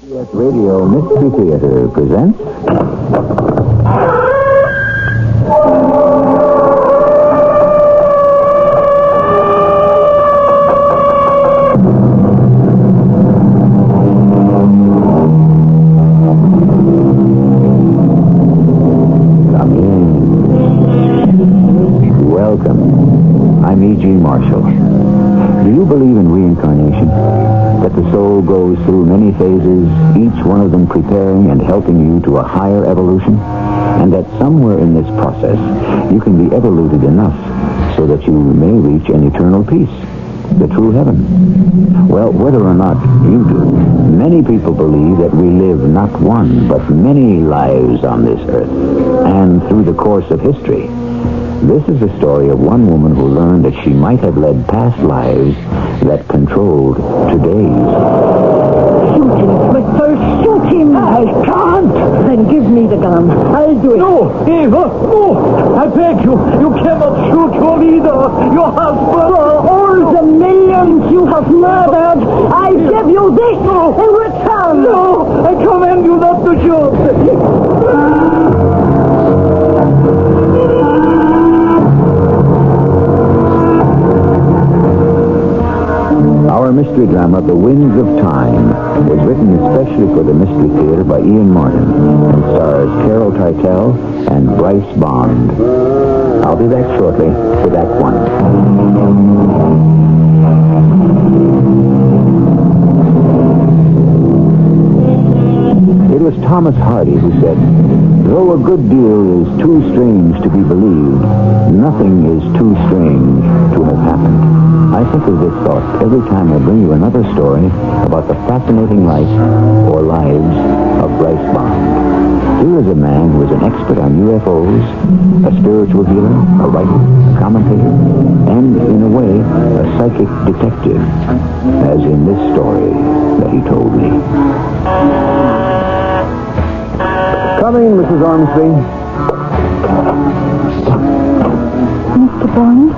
CBS Radio Mystery Theater presents... Come in. Welcome. I'm E.G. Marshall. Do you believe in reincarnation? That the soul goes through many phases, each one of them preparing and helping you to a higher evolution? And that somewhere in this process, you can be evoluted enough so that you may reach an eternal peace, the true heaven? Well, whether or not you do, many people believe that we live not one, but many lives on this earth. And through the course of history, this is the story of one woman who learned that she might have led past lives that controlled today's. Shoot him, but first shoot him. I can't. Then give me the gun. I'll do it. No, Eva, no. I beg you. You cannot shoot your leader, your husband. For all the millions you have murdered, I give you this in return. No, I command you not to shoot. Our mystery drama, The Winds of Time, was written especially for the Mystery Theater by Ian Martin and stars Carol Teitel and Bryce Bond. I'll be back shortly with Act One. It was Thomas Hardy who said, "Though a good deal is too strange to be believed, nothing is too strange to have happened." I think of this thought every time I bring you another story about the fascinating life or lives of Bryce Bond. Here is a man who is an expert on UFOs, a spiritual healer, a writer, a commentator, and, in a way, a psychic detective, as in this story that he told me. Come in, Mrs. Ormsby. Mr. Bond?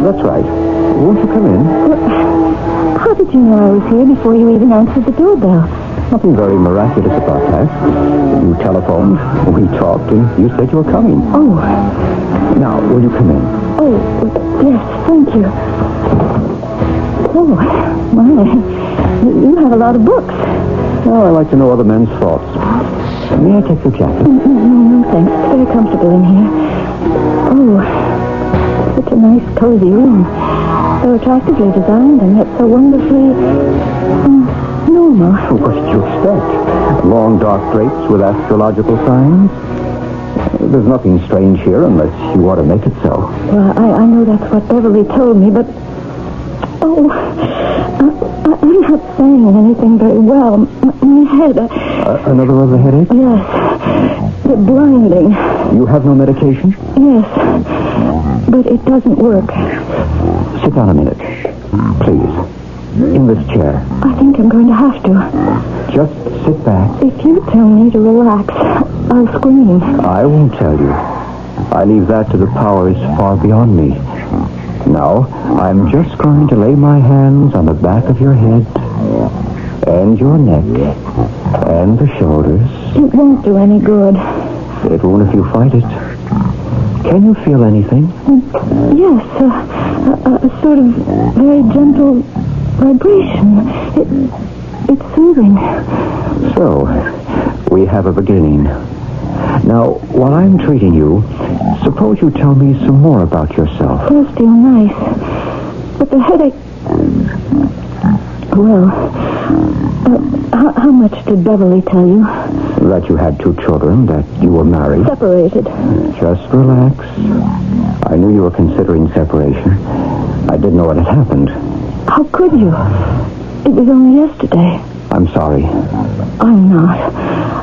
That's right. Won't you come in? Well, how did you know I was here before you even answered the doorbell? Nothing very miraculous about that. You telephoned, we talked, and you said you were coming. Oh. Now, will you come in? Oh, yes, thank you. Oh, my. You have a lot of books. Oh, I like to know other men's thoughts. May I take your jacket? No, thanks. It's very comfortable in here. Oh, such a nice, cozy room. So attractively designed and yet so wonderfully normal. What did you expect? Long, dark drapes with astrological signs? There's nothing strange here unless you want to make it so. Well, I know that's what Beverly told me, but... Oh, I'm not saying anything very well. My head... Another of the headache? Yes. The blinding. You have no medication? Yes. But it doesn't work. Sit down a minute. Please. In this chair. I think I'm going to have to. Just sit back. If you tell me to relax, I'll scream. I won't tell you. I leave that to the powers far beyond me. Now, I'm just going to lay my hands on the back of your head, and your neck, and the shoulders. It won't do any good. It won't if you fight it. Can you feel anything? Yes, a sort of very gentle vibration. It's soothing. So, we have a beginning. Now, while I'm treating you, suppose you tell me some more about yourself. First, you're nice. But the headache... Well, how much did Beverly tell you? That you had 2 children, that you were married. Separated. Just relax. I knew you were considering separation. I didn't know what had happened. How could you? It was only yesterday. I'm sorry. I'm not.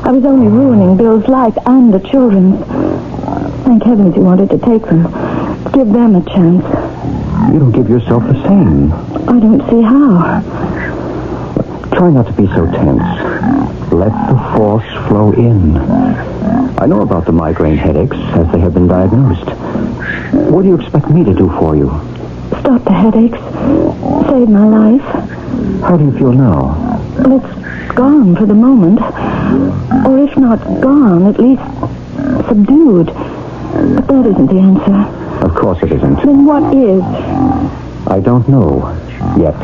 I was only ruining Bill's life and the children's. Thank heavens you wanted to take them. Give them a chance. You don't give yourself the same. I don't see how. Try not to be so tense. Let the force flow in. I know about the migraine headaches as they have been diagnosed. What do you expect me to do for you? Stop the headaches. Save my life. How do you feel now? Well, it's gone for the moment. Or if not gone, at least subdued. But that isn't the answer. Of course it isn't. Then what is? I don't know yet.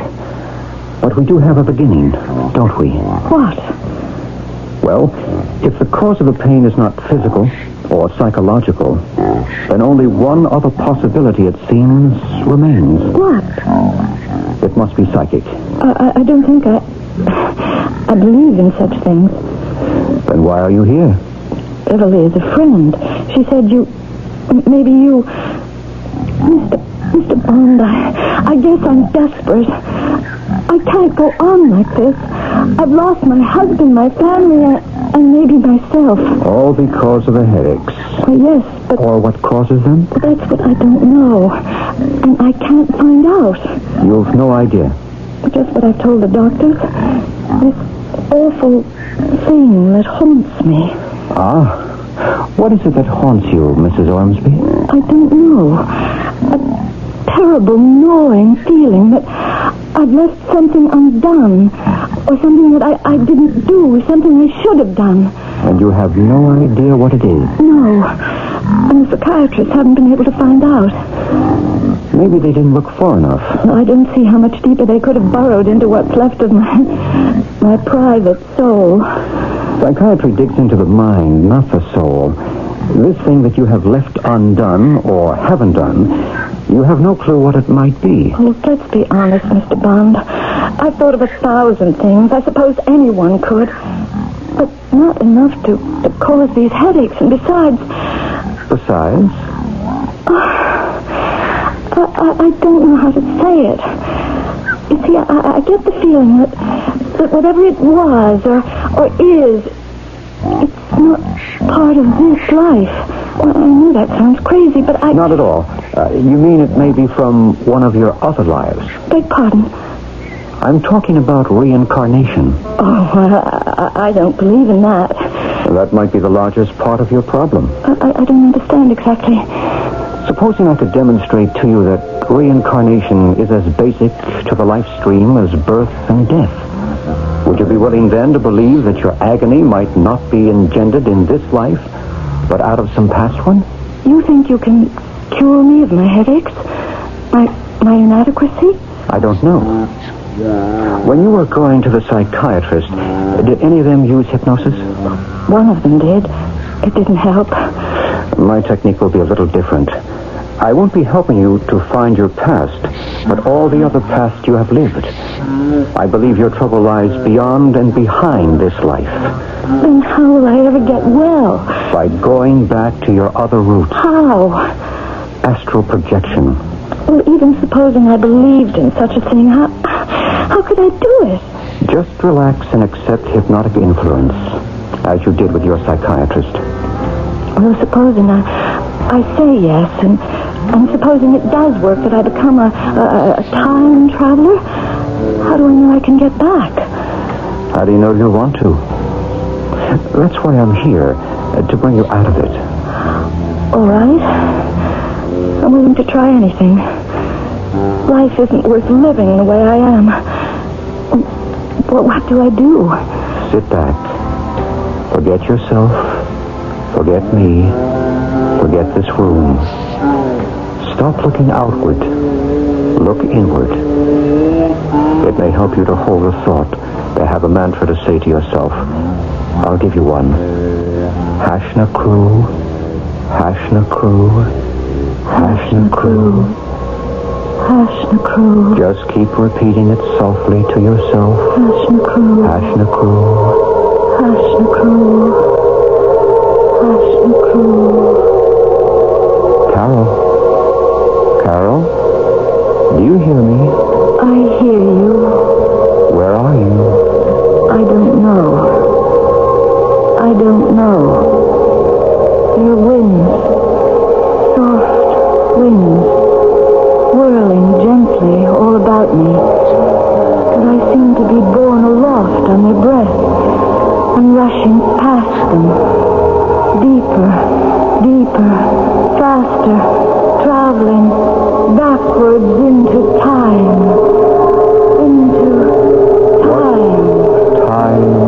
But we do have a beginning, don't we? What? Well, if the cause of the pain is not physical or psychological, then only one other possibility, it seems, remains. What? It must be psychic. I don't think I believe in such things. Then why are you here? Beverly is a friend. She said maybe you... Mr. Bond, I guess I'm desperate. I can't go on like this. I've lost my husband, my family, and maybe myself. All because of the headaches. Yes, but... Or what causes them? That's what I don't know. And I can't find out. You've no idea. Just what I've told the doctors. This awful thing that haunts me. Ah. What is it that haunts you, Mrs. Ormsby? I don't know. A terrible gnawing feeling that I've left something undone. Or something that I didn't do. Something I should have done. And you have no idea what it is? No. And the psychiatrists haven't been able to find out. Maybe they didn't look far enough. I don't see how much deeper they could have burrowed into what's left of my private soul. Psychiatry digs into the mind, not the soul. This thing that you have left undone, or haven't done, you have no clue what it might be. Look, let's be honest, Mr. Bond. I've thought of 1,000 things. I suppose anyone could. But not enough to cause these headaches. And besides... Besides? I don't know how to say it. You see, I get the feeling that whatever it was or is, it's not part of this life. Well, I know that sounds crazy, but I... Not at all. You mean it may be from one of your other lives? Beg pardon? I'm talking about reincarnation. Oh, I don't believe in that. That might be the largest part of your problem. I don't understand exactly. Supposing I could demonstrate to you that reincarnation is as basic to the life stream as birth and death, would you be willing then to believe that your agony might not be engendered in this life, but out of some past one? You think you can cure me of my headaches? My inadequacy? I don't know. When you were going to the psychiatrist, did any of them use hypnosis? One of them did. It didn't help. My technique will be a little different. I won't be helping you to find your past, but all the other past you have lived. I believe your trouble lies beyond and behind this life. Then how will I ever get well? By going back to your other roots. How? Astral projection. Well, even supposing I believed in such a thing, how could I do it? Just relax and accept hypnotic influence, as you did with your psychiatrist. Well, supposing I say yes, and supposing it does work, that I become a time traveler, how do I know I can get back? How do you know you'll want to? That's why I'm here, to bring you out of it. All right. I'm willing to try anything. Life isn't worth living the way I am. Well, what do I do? Sit back. Forget yourself. Forget me. Forget this room. Stop looking outward. Look inward. It may help you to hold a thought, to have a mantra to say to yourself. I'll give you one. Hashna Crew. Hashna Crew. Hashna Crew. Hashna Crew. Just keep repeating it softly to yourself. Hashna Crew. Hashna Crew. Hashna Crew. Hashna Crew. Carol? Carol? Do you hear me? I hear you. Where are you? I don't know. I don't know. Your winds. Soft winds. Whirling gently all about me. And I seem to be borne aloft on their breath. And rushing past them. Deeper, deeper, faster, traveling backwards into time. Into time. Time.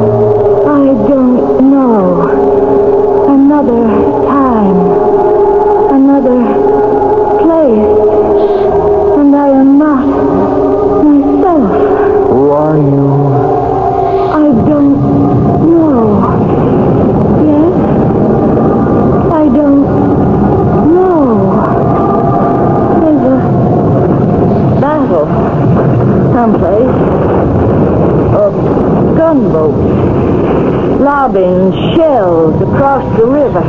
gunboats, lobbing shells across the river.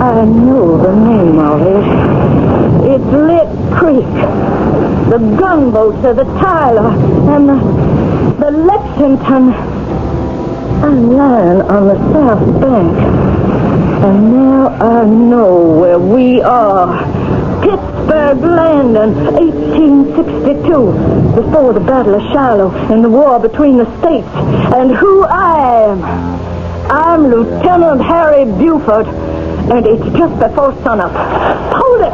I know the name of it. It's Lit Creek. The gunboats are the Tyler and the Lexington. I'm lying on the south bank. And now I know where we are. Pittsburgh Landing, 1862, before the Battle of Shiloh and the war between the states. And who I am? I'm Lieutenant Harry Buford, and it's just before sunup. Hold it,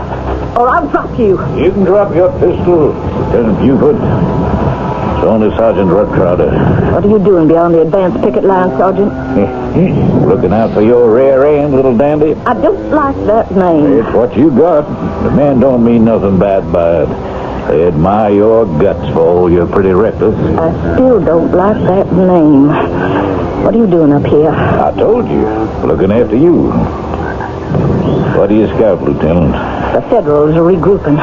or I'll drop you. You can drop your pistol, Lieutenant Buford. It's only Sergeant Rudd Crowder. What are you doing beyond the advanced picket line, Sergeant? Looking out for your rear end, little dandy. I don't like that name. It's what you got. The men don't mean nothing bad by it. They admire your guts for all you're pretty reckless. I still don't like that name. What are you doing up here? I told you. Looking after you. What do you scout, Lieutenant? The Federals are regrouping.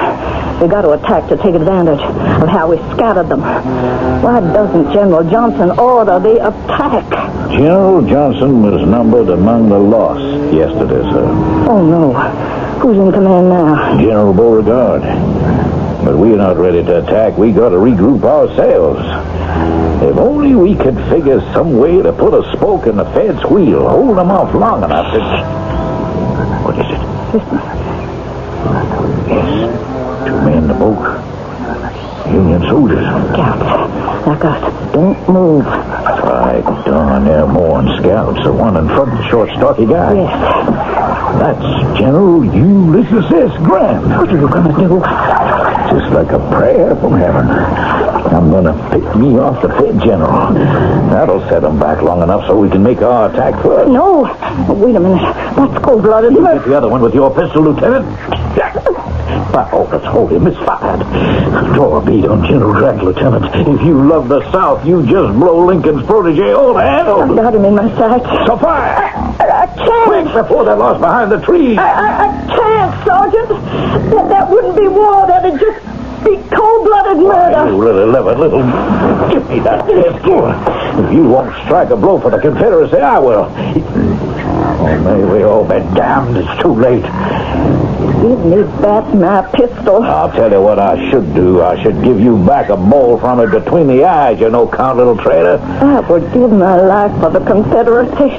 We got to attack to take advantage of how we scattered them. Why doesn't General Johnson order the attack? General Johnson was numbered among the lost yesterday, sir. Oh, no. Who's in command now? General Beauregard. But we're not ready to attack. We got to regroup ourselves. If only we could figure some way to put a spoke in the Fed's wheel, hold them off long enough to... What is it? Listen. Yes. 2 men in the boat. Union soldiers. Scouts. Like us. Don't move. By darn, they're more than scouts. The one in front, the short, stocky guy. Yes. That's General Ulysses S. Grant. What are you going to do? Just like a prayer from heaven. I'm going to pick me off the Fed General. That'll set them back long enough so we can make our attack first. No. Wait a minute. That's cold-blooded. You get the other one with your pistol, Lieutenant. Oh, let's hold him. Misfired. Draw a bead on General Grant, Lieutenant. If you love the South, you just blow Lincoln's protege all the handle. I've got him in my sights. So fire! I can't. Quick, before they're lost behind the trees. I can't, Sergeant. That wouldn't be war. That'd just be cold-blooded murder. You really love it, little... Give me that pistol. If you won't strike a blow for the Confederacy, I will. Oh, may we all be damned. It's too late. Give me back my pistol. I'll tell you what I should do. I should give you back a ball from it between the eyes, you no-count little traitor. I would give my life for the Confederacy,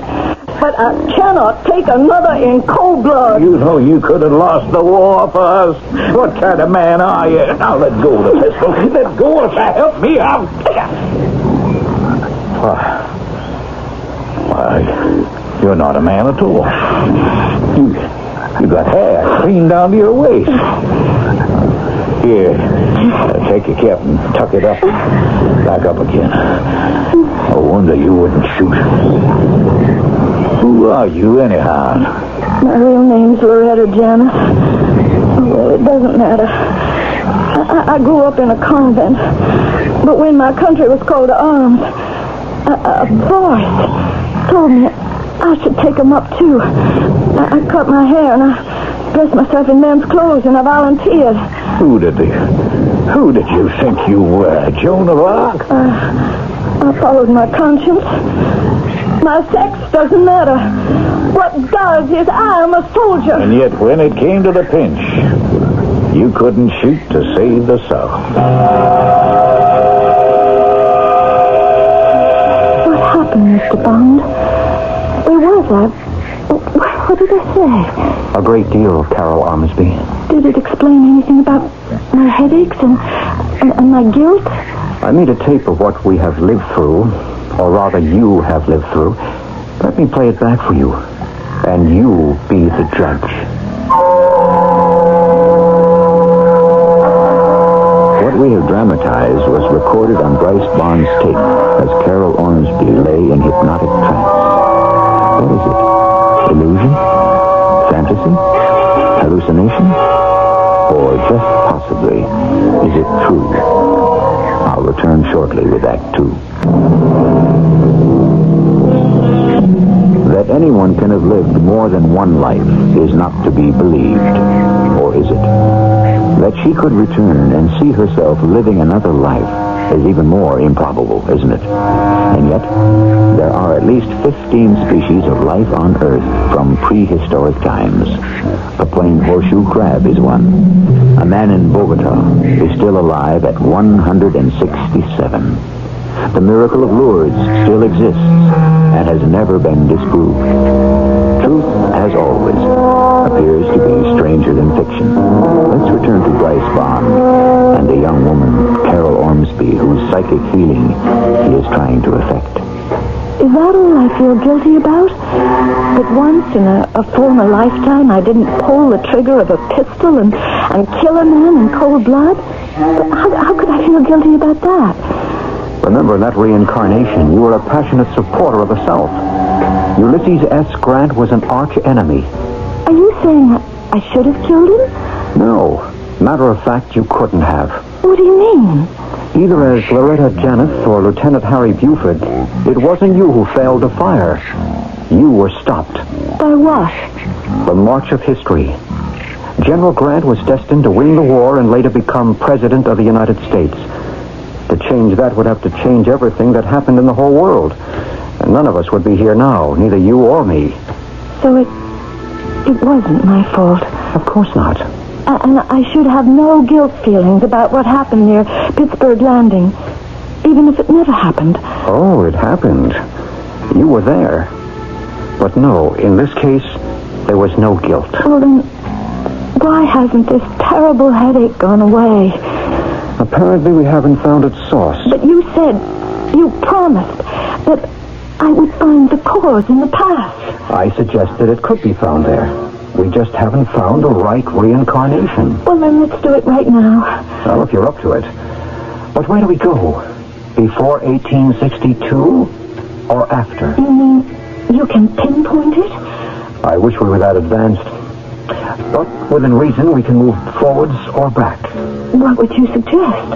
but I cannot take another in cold blood. You know you could have lost the war for us. What kind of man are you? Now let go of the pistol. Let go of it. Help me out. Why, you're not a man at all. You got hair clean down to your waist. Here, take your cap and tuck it up. Back up again. No wonder you wouldn't shoot. Who are you, anyhow? My real name's Loretta Janis. Well, it doesn't matter. I grew up in a convent, but when my country was called to arms, a voice told me I should take them up, too. I cut my hair, and I dressed myself in men's clothes, and I volunteered. Who did you think you were, Joan of Arc? I followed my conscience. My sex doesn't matter. What does is I am a soldier. And yet, when it came to the pinch, you couldn't shoot to save the South. What happened, Mr. Bond? Where was I? What did I say? A great deal, Carol Armsby. Did it explain anything about my headaches and my guilt? I made a tape of what we have lived through, or rather you have lived through. Let me play it back for you, and you be the judge. What we have dramatized was recorded on Bryce Bond's tape as Carol Ormsby lay in hypnotic trance. What is it? Illusion? Fantasy? Hallucination? Or just possibly, is it true? I'll return shortly with Act 2. That anyone can have lived more than one life is not to be believed, or is it? That she could return and see herself living another life is even more improbable, isn't it? And yet, there are at least 15 species of life on Earth from prehistoric times. The plain horseshoe crab is one. A man in Bogota is still alive at 167. The miracle of Lourdes still exists and has never been disproved. Truth, as always, appears to be stranger than fiction. Let's return to Bryce Bond and the young woman, Carol Ormsby, whose psychic healing he is trying to effect. Is that all I feel guilty about? That once in a former lifetime I didn't pull the trigger of a pistol and kill a man in cold blood? But how could I feel guilty about that? Remember, in that reincarnation, you were a passionate supporter of the South. Ulysses S. Grant was an arch-enemy. Are you saying I should have killed him? No. Matter of fact, you couldn't have. What do you mean? Either as Loretta Janeth or Lieutenant Harry Buford, it wasn't you who failed to fire. You were stopped. By what? The march of history. General Grant was destined to win the war and later become President of the United States. To change that would have to change everything that happened in the whole world. And none of us would be here now, neither you or me. So it wasn't my fault. Of course not. And I should have no guilt feelings about what happened near Pittsburgh Landing, even if it never happened. Oh, it happened. You were there. But no, in this case, there was no guilt. Well, then, why hasn't this terrible headache gone away? Apparently, we haven't found its source. But you promised that I would find the cause in the past. I suggested it could be found there. We just haven't found the right reincarnation. Well, then let's do it right now. Well, if you're up to it. But where do we go? Before 1862 or after? You mean you can pinpoint it? I wish we were that advanced. But within reason, we can move forwards or back. What would you suggest?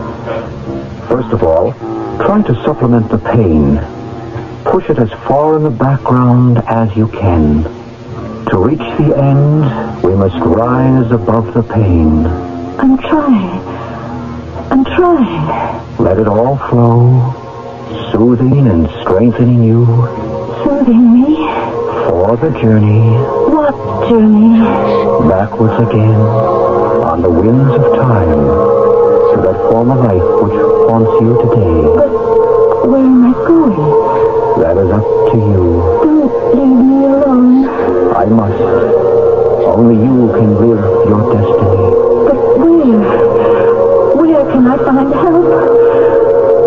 First of all, try to supplement the pain. Push it as far in the background as you can. To reach the end, we must rise above the pain. I'm trying. Let it all flow, soothing and strengthening you. Soothing me? For the journey. What journey? Backwards again, on the winds of time, to that former life which haunts you today. But where am I going? That is up to you. Don't leave me alone. I must. Only you can live your destiny. But where? Where can I find help?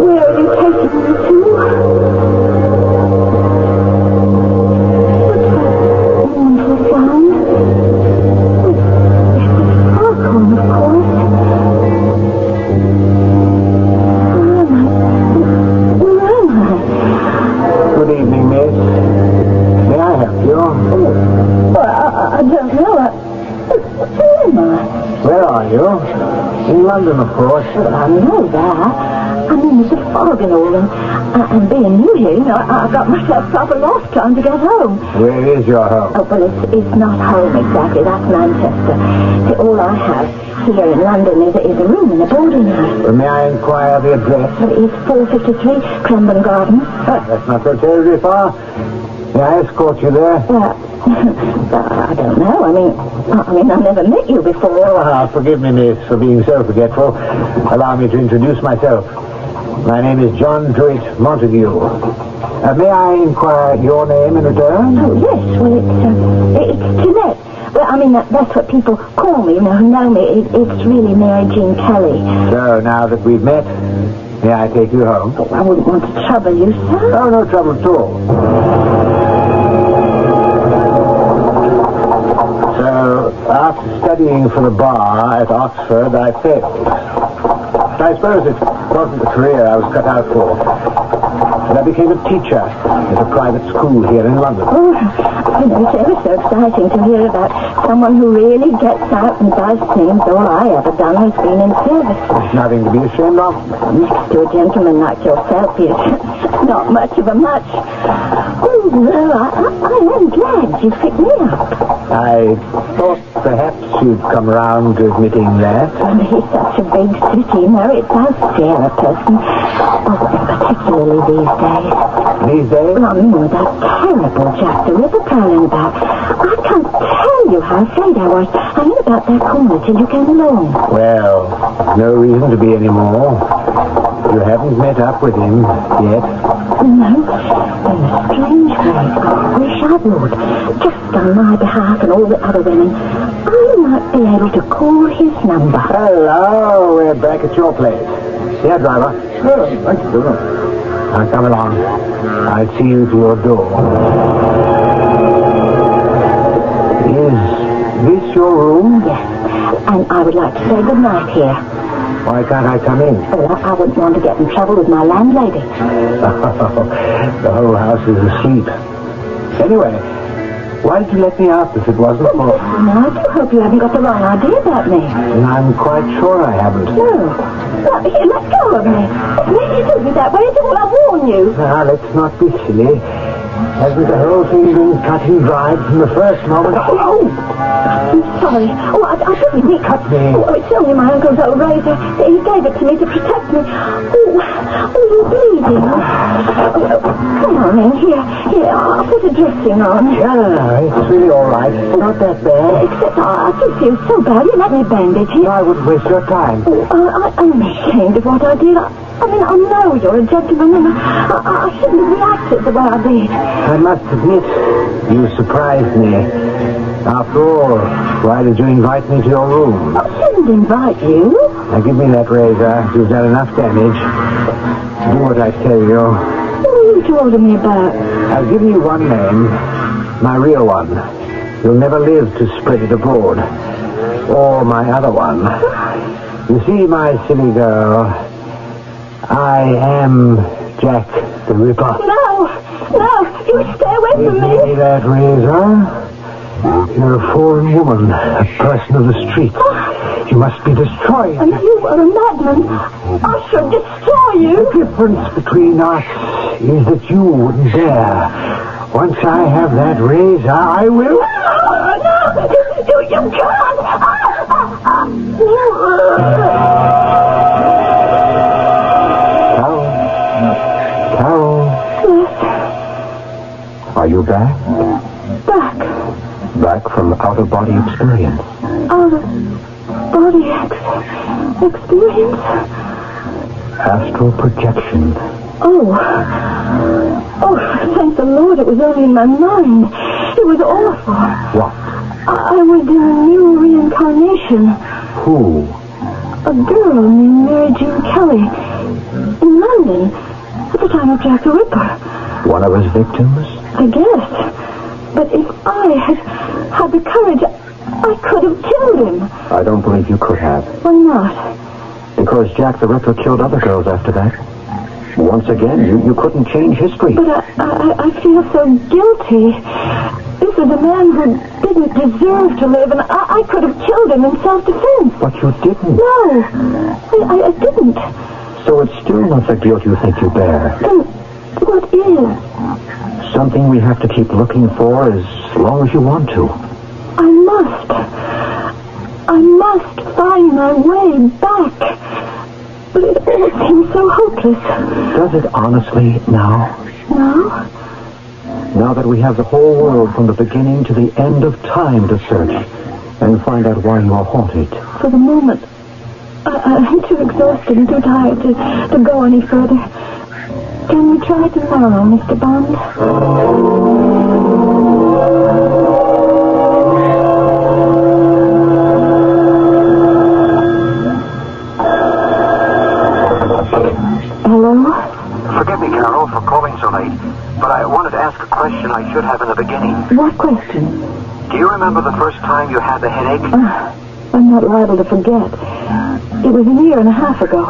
Where are you taking me to? What's that wonderful sound? It's a foghorn, of course. Where am I? Good evening, miss. May I help you? Well, I don't know. Where am I? Where are you? In London, of course. Well, I know that. I mean, there's a fog and all, and being new here, you know, I got myself proper lost trying to get home. Where is your home? Oh, well, it's not home exactly. That's Manchester. See, all I have here in London is a room in a boarding house. May I inquire the address? Well, it's 453 Cranbourne Gardens. That's not so terribly far. May I escort you there? Well, I don't know. I mean, I've never met you before. Forgive me, miss, for being so forgetful. Allow me to introduce myself. My name is John Druitt Montague. May I inquire your name in return? Oh, yes. Well, it's Jeanette. Well, I mean, that's what people call me, you know, who know me. It's really Mary Jean Kelly. So, now that we've met, may I take you home? Oh, I wouldn't want to trouble you, sir. Oh, no trouble at all. So, after studying for the bar at Oxford, I failed. I suppose it wasn't the career I was cut out for. And I became a teacher at a private school here in London. Oh, you know, it's ever so exciting to hear about someone who really gets out and does things. All I ever done has been in service. There's nothing to be ashamed of. Next to a gentleman like yourself, is not much of a much. Oh, no, I am glad you picked me up. I thought perhaps you'd come around to admitting that. Well, he's such a big city, Mary. It does scare a person. Oh, particularly these days. These days? Well, I mean, with that terrible Jack the Ripper prowling about. I can't tell you how afraid I was. I knew about that corner till you came along. Well, no reason to be any more. You haven't met up with him yet. No, there's a strange grave. I wish I would. Just on my behalf and all the other women. I might be able to call his number. Hello, we're back at your place. Here, driver. Oh, thank you. Now come along. I'll see you to your door. Is this your room? Yes, and I would like to say good night here. Why can't I come in? Oh, I wouldn't want to get in trouble with my landlady. The whole house is asleep. Anyway, why did you let me out if it wasn't for... Now, I do hope you haven't got the wrong idea about me. I'm quite sure I haven't. No. Here, let go of me. You do me that way, didn't I warn you? Now, let's not be silly. Hasn't the whole thing been cut and dried from the first moment? Oh! I'm sorry. Oh, I didn't mean... Cut me. Oh, it's only my uncle's old razor. He gave it to me to protect me. Oh, you're bleeding. Oh, come on in. Here, I'll put a dressing on. Yeah, it's really all right. It's not that bad. Except I do feel so bad. You let me bandage it. No, I wouldn't waste your time. Oh, I'm ashamed of what I did. I mean, I know you're a gentleman, and I shouldn't have reacted the way I did. I must admit, you surprised me. After all, why did you invite me to your room? I didn't invite you. Now give me that razor. You've done enough damage. Do what I tell you. What are you talking me about? I'll give you one name, my real one. You'll never live to spread it abroad. Or my other one. You see, my silly girl, I am Jack the Ripper. No, you stay away from me. Give me that razor. You're a fallen woman, a person of the street. You must be destroyed. And you are a madman. I should destroy you. The difference between us is that you wouldn't dare. Once I have that razor, I will... No, you can't. Carol. Yes. Are you back? Back from out-of-body experience. Out-of-body experience? Astral projection. Oh, thank the Lord, it was only in my mind. It was awful. What? I was in a new reincarnation. Who? A girl named Mary Jean Kelly. In London. At the time of Jack the Ripper. One of his victims? I guess. But if I had the courage, I could have killed him. I don't believe you could have. Why not? Because Jack the Ripper killed other girls after that. Once again, you couldn't change history. But I feel so guilty. This is a man who didn't deserve to live, and I could have killed him in self-defense. But you didn't. No, I didn't. So it's still not the guilt you think you bear. Then what is? Something we have to keep looking for as long as you want to. I must find my way back. But it all seems so hopeless. Does it honestly now? No? Now that we have the whole world from the beginning to the end of time to search and find out why you are haunted. For the moment, I'm too exhausted and too tired to go any further. Can we try tomorrow, Mr. Bond? Hello? Forgive me, Carol, for calling so late, but I wanted to ask a question I should have in the beginning. What question? Do you remember the first time you had the headache? I'm not liable to forget. It was a year and a half ago,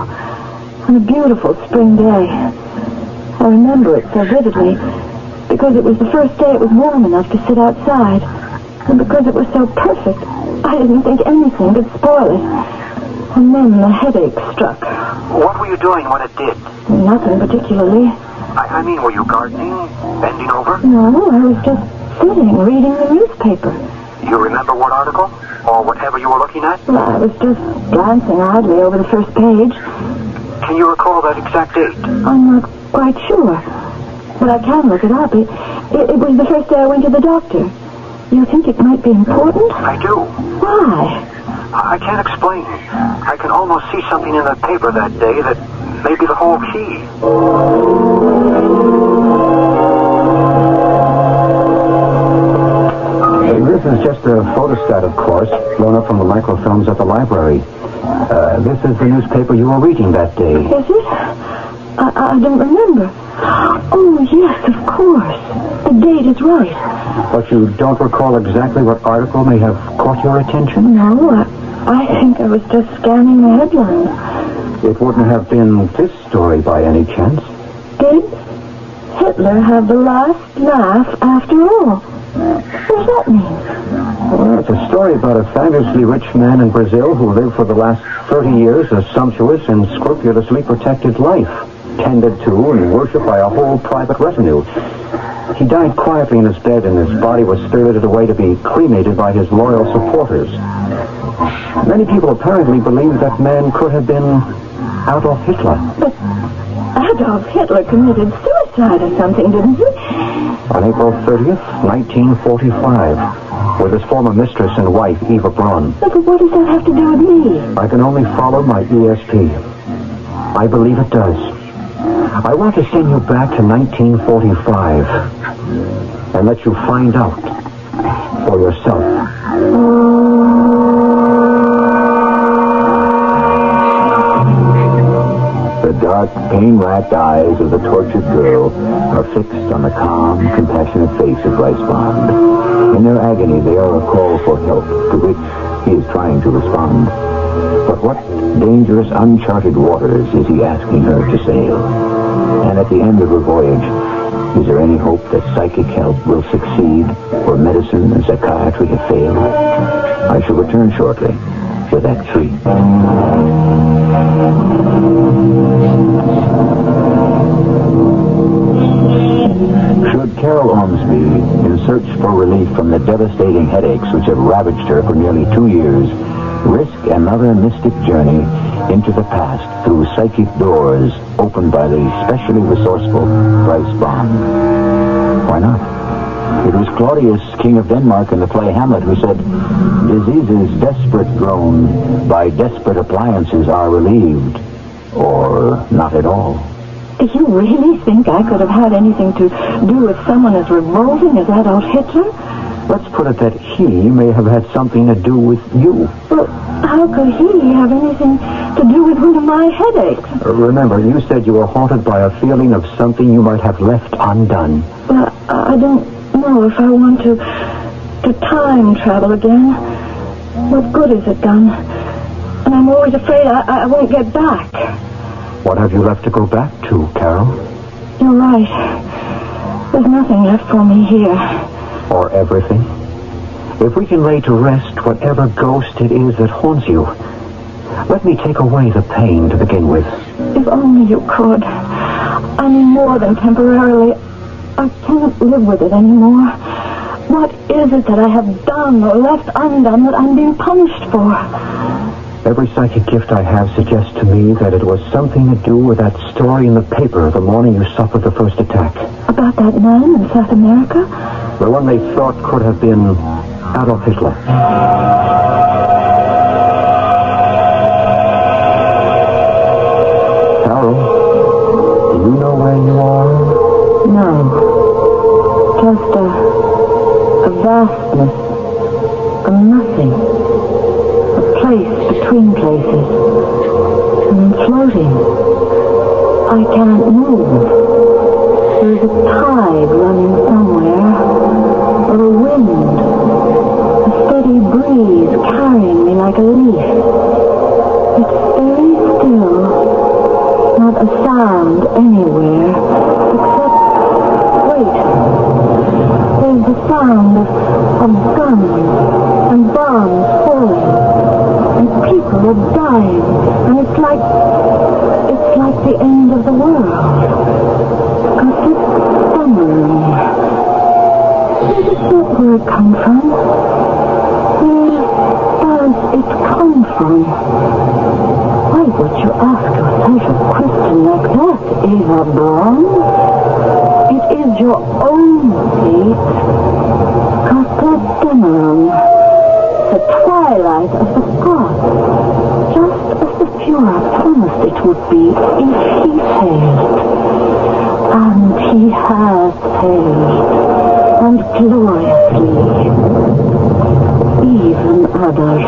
on a beautiful spring day. I remember it so vividly because it was the first day it was warm enough to sit outside, and because it was so perfect, I didn't think anything could spoil it. And then the headache struck. What were you doing when it did? Nothing particularly. I mean, were you gardening? Bending over? No, I was just sitting, reading the newspaper. You remember what article? or whatever you were looking at? Well, I was just glancing idly over the first page. Can you recall that exact date? I'm not quite sure, but I can look it up. It was the first day I went to the doctor. You think it might be important? I do. Why? I can't explain. I can almost see something in the paper that day that may be the whole key. This is just a photostat, of course, blown up from the microfilms at the library. This is the newspaper you were reading that day. Is it? I don't remember. Oh, yes, of course. The date is right. But you don't recall exactly what article may have caught your attention? No, I think I was just scanning the headlines. It wouldn't have been this story by any chance. Did Hitler have the last laugh after all? What does that mean? Well, it's a story about a fabulously rich man in Brazil who lived for the last 30 years a sumptuous and scrupulously protected life, tended to and worshipped by a whole private retinue. He died quietly in his bed, and his body was spirited away to be cremated by his loyal supporters. Many people apparently believe that man could have been Adolf Hitler. But Adolf Hitler committed suicide or something, didn't he? On April 30th, 1945, with his former mistress and wife, Eva Braun. But what does that have to do with me? I can only follow my ESP. I believe it does. I want to send you back to 1945 and let you find out for yourself. The dark, pain-racked eyes of the tortured girl are fixed on the calm, compassionate face of Bryce Bond. In their agony, they are a call for help, to which he is trying to respond. But what dangerous, uncharted waters is he asking her to sail? And at the end of her voyage, is there any hope that psychic help will succeed where medicine and psychiatry have failed? I shall return shortly with Act 3. Should Carol Ormsby, in search for relief from the devastating headaches which have ravaged her for nearly 2 years, risk another mystic journey into the past through psychic doors opened by the specially resourceful Bryce Bond? Why not? It was Claudius, King of Denmark, in the play Hamlet, who said, "Diseases desperate grown by desperate appliances are relieved, or not at all." Do you really think I could have had anything to do with someone as revolting as Adolf Hitler? Let's put it that he may have had something to do with you. Well, how could he have anything to do with one of my headaches? Remember, you said you were haunted by a feeling of something you might have left undone. Well, I don't know if I want to time travel again. What good is it done? And I'm always afraid I won't get back. What have you left to go back to, Carol? You're right. There's nothing left for me here. Or everything? If we can lay to rest whatever ghost it is that haunts you, let me take away the pain to begin with. If only you could. I mean, more than temporarily. I can't live with it anymore. What is it that I have done or left undone that I'm being punished for? Every psychic gift I have suggests to me that it was something to do with that story in the paper the morning you suffered the first attack. About that man in South America? The one they thought could have been Adolf Hitler. Carol, do you know where you are? No. Just a vastness. A nothing. A place between places. And I'm floating. I can't move. There's a tide running somewhere. Or a wind. A steady breeze carrying me like a leaf. It's very still. Not a sound anywhere. Except, wait. There's the sound of guns and bombs falling. And people are dying. And it's like the end of the world. A thick thundering. Is it not where it come from? does it come from? Why would you ask yourself a question like that, Eva Braun? It is your own fate. Castademeron, the twilight of the gods, just as the Führer promised it would be if he failed. And he has failed, and gloriously. Even Adolf,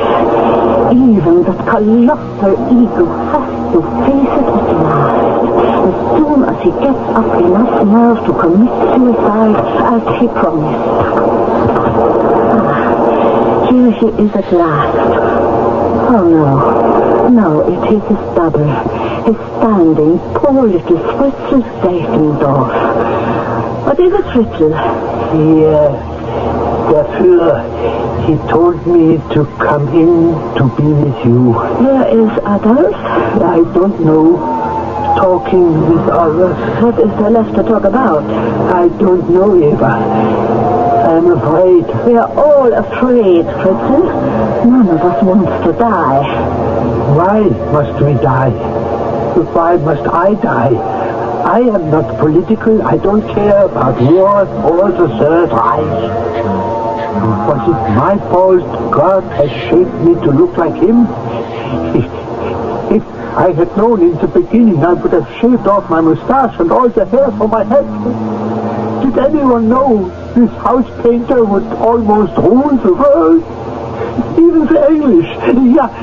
even that colossal ego has to face it at last, as soon as he gets up enough nerve to commit suicide as he promised. Here he is at last. Oh no, it is his double, his standing, poor little Fritzl Seifendorf. What is it, Fritzl? Der Führer, he told me to come in to be with you. Where is Adolf? I don't know. Talking with others. What is there left to talk about? I don't know, Eva. I'm afraid. We are all afraid, Fritzl. None of us wants to die. Why must we die? Why must I die? I am not political. I don't care about war or the Third Reich. Was it my fault God has shaped me to look like him? If I had known in the beginning, I would have shaved off my mustache and all the hair from my head. Did anyone know this house painter would almost rule the world? Even the English,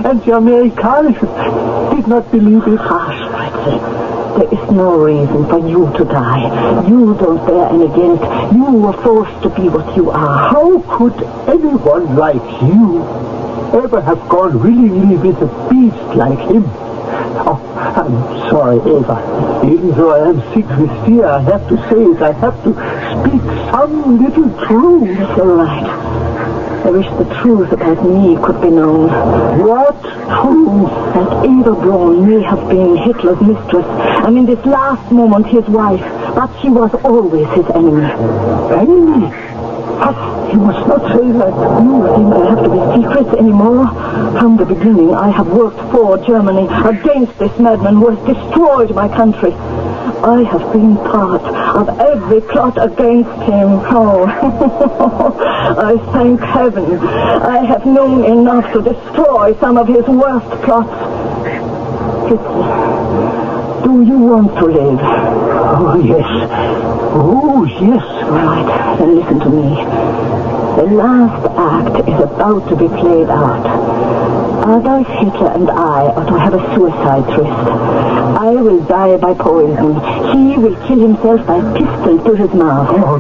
and the Americans did not believe it. Hush, Fritzl. There is no reason for you to die. You don't bear any guilt. You were forced to be what you are. How could anyone like you ever have gone willingly with a beast like him? Oh, I'm sorry, Eva. Even though I am sick with fear, I have to say it. I have to speak some little truth. It's all right. I wish the truth about me could be known. What truth? That Eva Braun may have been Hitler's mistress, and in this last moment his wife, but she was always his enemy. Enemy? But you must not say that. You think I have to be secret anymore? From the beginning, I have worked for Germany against this madman who has destroyed my country. I have been part of every plot against him. Oh, I thank heaven I have known enough to destroy some of his worst plots. Hitler, do you want to live? Oh, yes. Oh, yes. All right, then listen to me. The last act is about to be played out. Adolf Hitler and I are to have a suicide tryst. I will die by poison. He will kill himself by pistol to his mouth. Oh,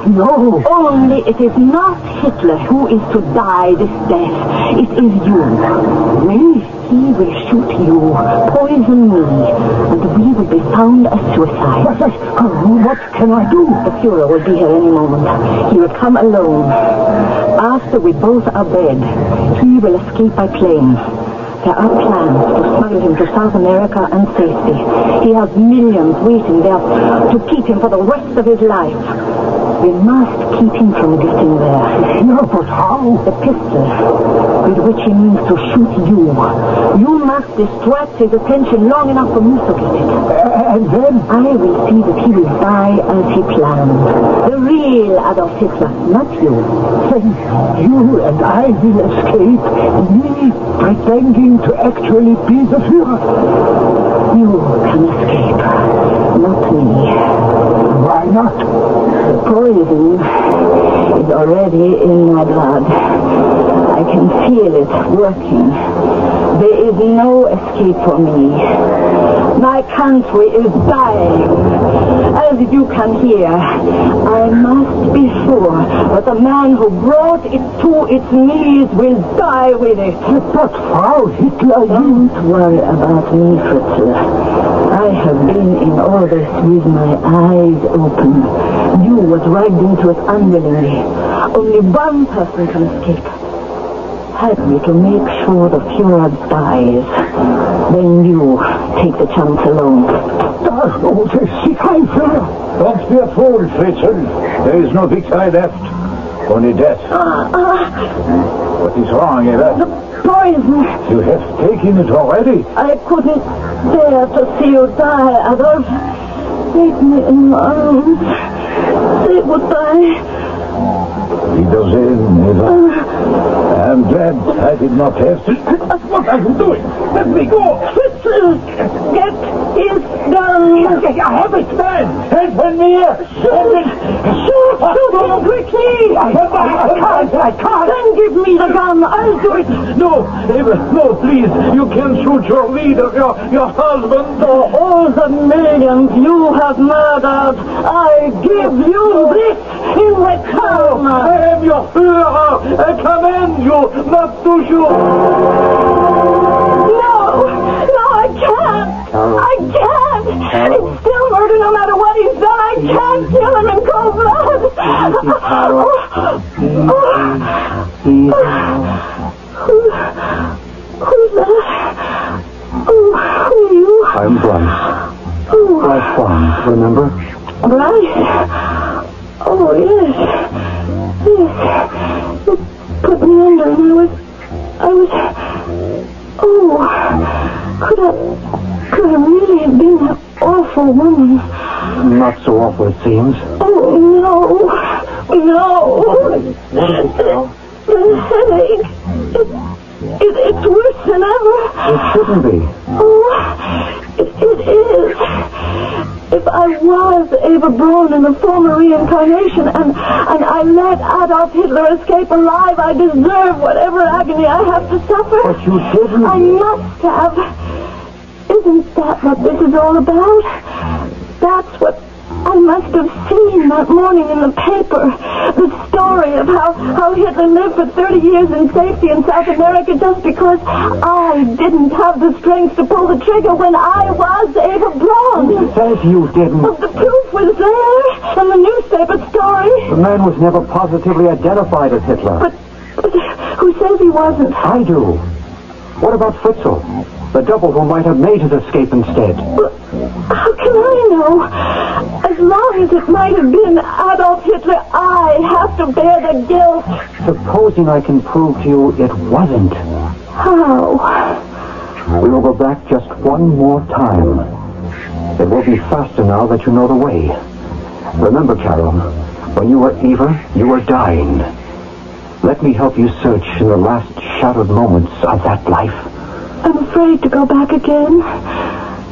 no. Only it is not Hitler who is to die this death. It is you. Me? He will shoot you, poison me, and we will be found as suicides. What can I do? The Führer will be here any moment. He will come alone. After we both are dead, he will escape by plane. There are plans to smuggle him to South America and safety. He has millions waiting there to keep him for the rest of his life. We must keep him from getting there. No, but how? The pistol with which he means to shoot you. You must distract his attention long enough for me to get it. And then? I will see that he will die as he planned. The real Adolf Hitler, not you. Then you and I will escape, me pretending to actually be the Führer. You can escape, not me. Why not? The poison is already in my blood. I can feel it working. There is no escape for me. My country is dying. As you can hear, I must be sure that the man who brought it to its knees will die with it. But Frau Hitler, Don't worry about me, Fritzl. I have been in all this with my eyes open. You were dragged into it unwillingly. Only one person can escape. Help me to make sure the Führer dies. Then you take the chance alone. Oh, the sick Führer. Don't be a fool, Fritzl. There is no victory left. Only death. What is wrong, Eva? poison. You have taken it already. I couldn't bear to see you die, Adolf. Take me in your arms. Say goodbye. Wiedersehen, Eva. I'm glad I did not have to... What are you doing? Let me go! Fritzl, get his gun. I have it, man! Help me here! Shoot him quickly. I can't. Then give me the gun. I'll do it. No, Eva, no, please. You can't shoot your leader, your husband. For all the millions you have murdered, I give you this in return. I am your Führer. I command you not to shoot. No, I can't. Carol. I can't. Carol. It's still murder no matter what he's done. I can't kill him in cold blood. Easy, Carol. Who's that? Oh, who are you? I'm Bryce. Oh, Bryce Farm, remember? Bryce. Oh, yes. Yes. You put me under and I was... Oh, could I really have been that awful woman? Not so awful, it seems. Oh, no. The headache. It's worse than ever. It shouldn't be. Oh, it is. If I was Eva Braun in the former reincarnation and I let Adolf Hitler escape alive, I deserve whatever agony I have to suffer. But you didn't. I must have. Isn't that what this is all about? That's what I must have seen that morning in the paper. The story of how Hitler lived for 30 years in safety in South America just because I didn't have the strength to pull the trigger when I was Eva Braun. Who says you didn't? But the proof was there in the newspaper story. The man was never positively identified as Hitler. But who says he wasn't? I do. What about Fritzl? The double who might have made his escape instead. But how can I know? As long as it might have been Adolf Hitler, I have to bear the guilt. Supposing I can prove to you it wasn't. How? We will go back just one more time. It will be faster now that you know the way. Remember, Carol, when you were Eva, you were dying. Let me help you search in the last shattered moments of that life. I'm afraid to go back again.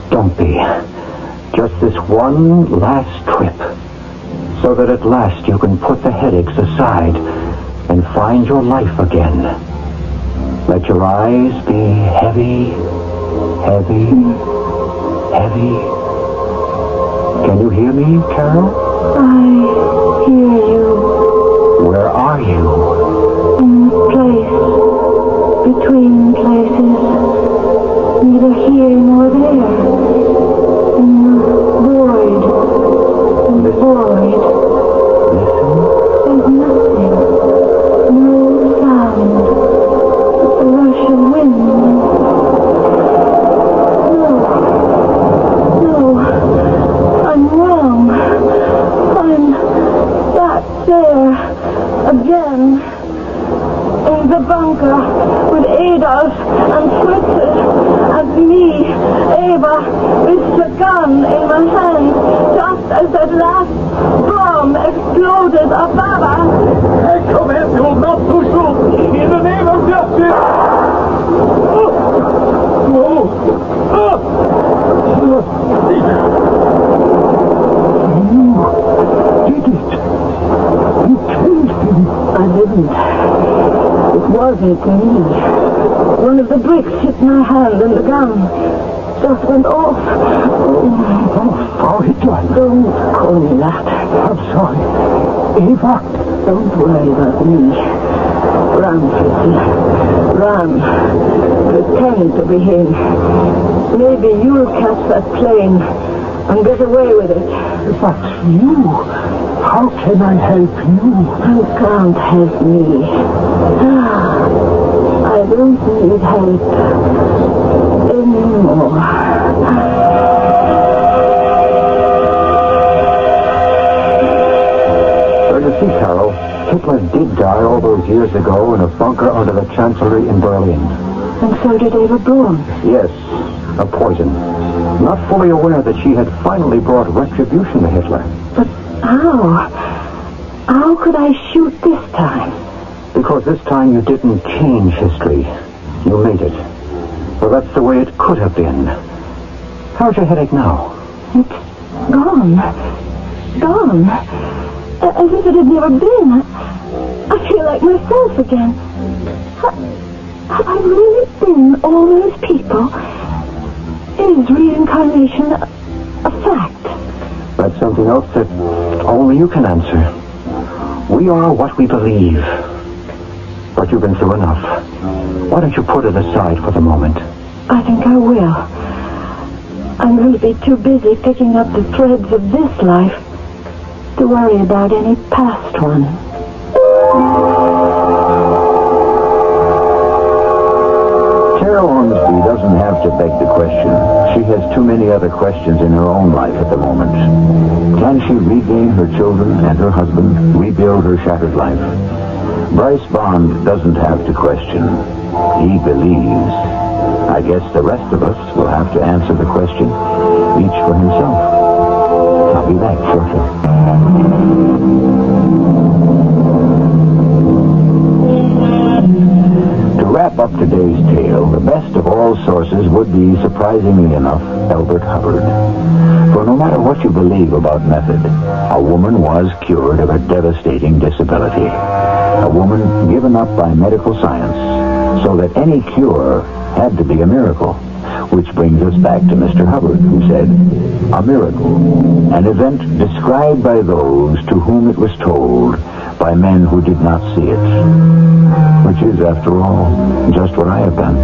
Don't be. Just this one last trip. So that at last you can put the headaches aside and find your life again. Let your eyes be heavy, heavy, heavy. Can you hear me, Carol? I hear you. Where are you? In a place. Between places. Neither here nor there. In the void. In the void. Listen. There's nothing. No sound. But the rush of wind. No. I'm wrong. I'm back there. Again. In the bunker with Adolf and Fritzl and me, Eva, with the gun in my hand, just as that last bomb exploded above us. I command you not to shoot in the name of justice. You did it. You killed him. I didn't. It wasn't me. One of the bricks hit my hand and the gun just went off. Oh, Hitler. Don't call me that. I'm sorry. Eva. Don't worry about me. Run, Fritzl. Run. Pretend to be him. Maybe you'll catch that plane and get away with it. But you... How can I help you? You can't help me. I don't need help anymore. So you see, Carol, Hitler did die all those years ago in a bunker under the Chancellery in Berlin. And so did Eva Braun. Yes, a poison. Not fully aware that she had finally brought retribution to Hitler. But how? How could I shoot this time? Because this time you didn't change history. You made it. Well, that's the way it could have been. How's your headache now? It's gone. Gone. As if it had never been. I feel like myself again. Have I really been all those people? Is reincarnation a fact? That's something else that only you can answer. We are what we believe. But you've been through enough. Why don't you put it aside for the moment? I think I will. I'm going to be too busy picking up the threads of this life to worry about any past one. Carol Ormsby doesn't have to beg the question. She has too many other questions in her own life at the moment. Can she regain her children and her husband, rebuild her shattered life? Bryce Bond doesn't have to question. He believes. I guess the rest of us will have to answer the question, each for himself. I'll be back shortly. To wrap up today's tale, the best of all sources would be, surprisingly enough, Elbert Hubbard. For no matter what you believe about method, a woman was cured of a devastating disability. A woman given up by medical science, so that any cure had to be a miracle. Which brings us back to Mr. Hubbard, who said, a miracle, an event described by those to whom it was told by men who did not see it. Which is, after all, just what I have done.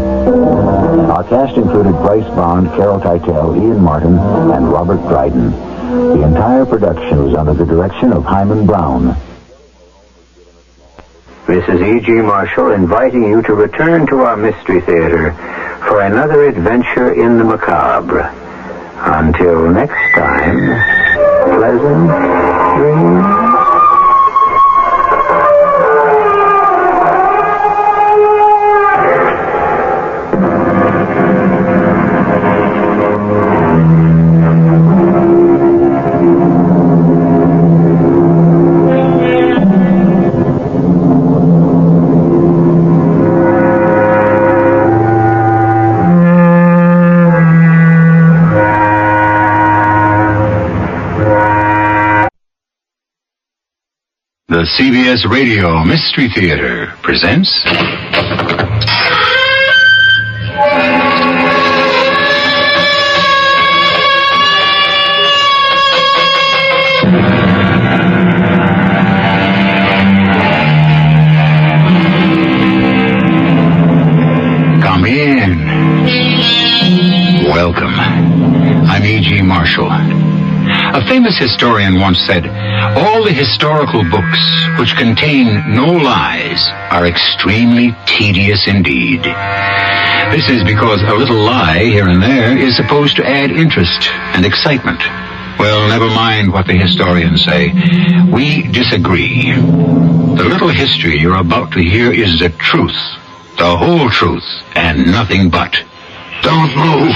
Our cast included Bryce Bond, Carol Teitel, Ian Martin, and Robert Dryden. The entire production was under the direction of Hyman Brown. This is E.G. Marshall inviting you to return to our Mystery Theater for another adventure in the macabre. Until next time, pleasant dreams. The CBS Radio Mystery Theater presents... Come in. Welcome. I'm E.G. Marshall. A famous historian once said, all the historical books which contain no lies are extremely tedious indeed. This is because a little lie here and there is supposed to add interest and excitement. Well, never mind what the historians say. We disagree. The little history you're about to hear is the truth, the whole truth, and nothing but. Don't move.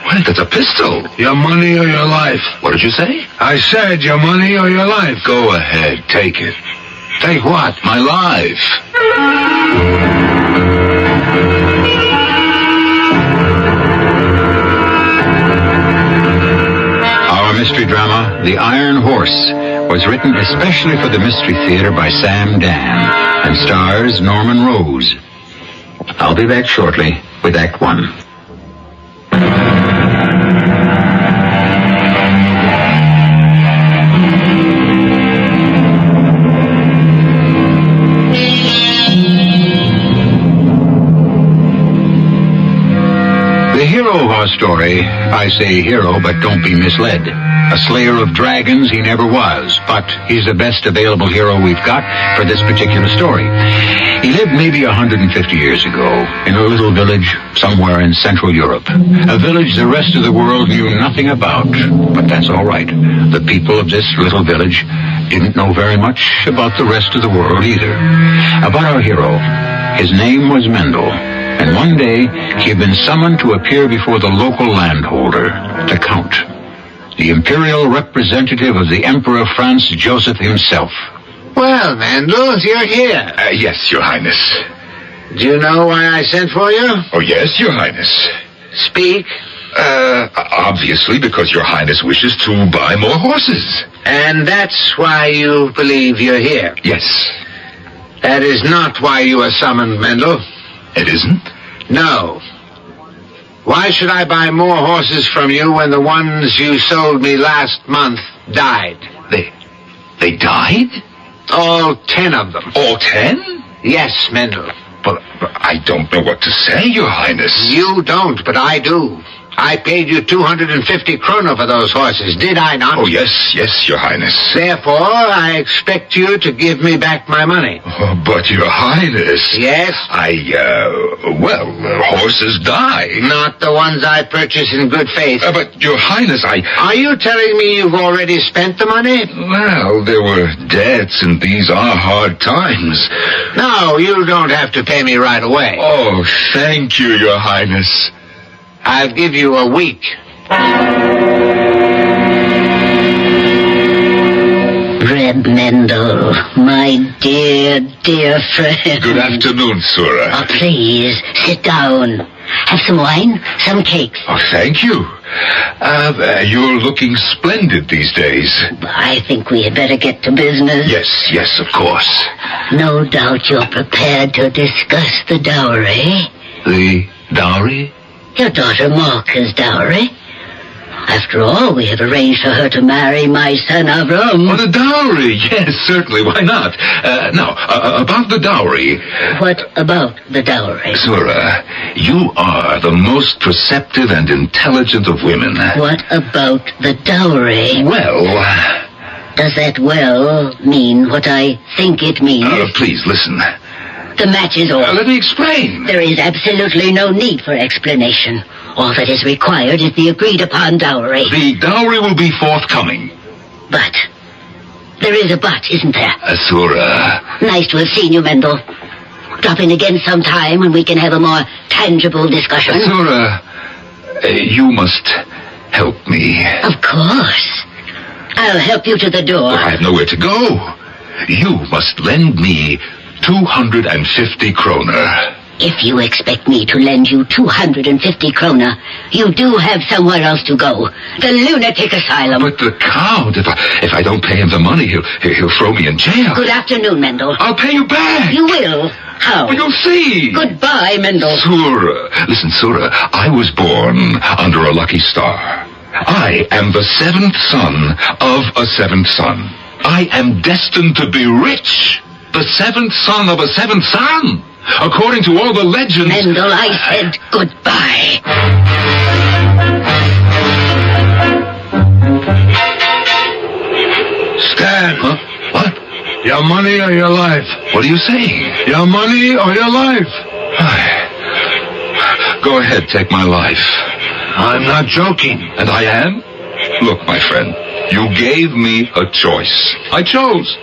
Wait, that's a pistol. Your money or your life? What did you say? I said your money or your life. Go ahead, take it. Take what? My life. Our mystery drama, The Iron Horse, was written especially for the Mystery Theater by Sam Dan and stars Norman Rose. I'll be back shortly with Act One. The hero of our story, I say hero, but don't be misled, A slayer of dragons he never was, but he's the best available hero we've got for this particular story. He lived maybe 150 years ago in a little village somewhere in Central Europe. A village the rest of the world knew nothing about, but that's all right. The people of this little village didn't know very much about the rest of the world either. About our hero, his name was Mendel, and one day he had been summoned to appear before the local landholder, the Count, the imperial representative of the Emperor Franz Joseph himself. Well, Mendel, you're here. Yes, Your Highness. Do you know why I sent for you? Oh, yes, Your Highness. Speak. Obviously because Your Highness wishes to buy more horses. And that's why you believe you're here. Yes. That is not why you were summoned, Mendel. It isn't? No. Why should I buy more horses from you when the ones you sold me last month died? They died? All 10 of them. All 10? Yes, Mendel. But I don't know what to say, Your Highness. You don't, but I do. I paid you 250 kroner for those horses, did I not? Oh, yes, Your Highness. Therefore, I expect you to give me back my money. Oh, but Your Highness... Yes? Horses die. Not the ones I purchased in good faith. But Your Highness, Are you telling me you've already spent the money? Well, there were debts, and these are hard times. No, you don't have to pay me right away. Oh, thank you, Your Highness. I'll give you a week. Red Mendel, my dear, dear friend. Good afternoon, Sura. Oh, please, sit down. Have some wine, some cakes. Oh, thank you. You're looking splendid these days. I think we had better get to business. Yes, of course. No doubt you're prepared to discuss the dowry. The dowry? Your daughter Malka's dowry. After all, we have arranged for her to marry my son Avram. Oh, the dowry. Yes, certainly. Why not? Now, about the dowry. What about the dowry? Sura, you are the most perceptive and intelligent of women. What about the dowry? Well... Does that well mean what I think it means? Please, listen. The match is over. Let me explain. There is absolutely no need for explanation. All that is required is the agreed-upon dowry. The dowry will be forthcoming. But there is a but, isn't there? Asura. Nice to have seen you, Mendel. Drop in again sometime when we can have a more tangible discussion. Asura, you must help me. Of course. I'll help you to the door. Well, I have nowhere to go. You must lend me 250 kroner. If you expect me to lend you 250 kroner, you do have somewhere else to go. The lunatic asylum. But the Count, if I don't pay him the money, he'll throw me in jail. Good afternoon, Mendel. I'll pay you back. You will. How? Well, you'll see. Goodbye, Mendel. Sura. Listen, Sura, I was born under a lucky star. I am the seventh son of a seventh son. I am destined to be rich. The seventh son of a seventh son. According to all the legends... Mendel, I said goodbye. Stan. Huh? What? Your money or your life? What are you saying? Your money or your life? Go ahead, take my life. I'm not joking. And I am? Look, my friend, you gave me a choice. I chose.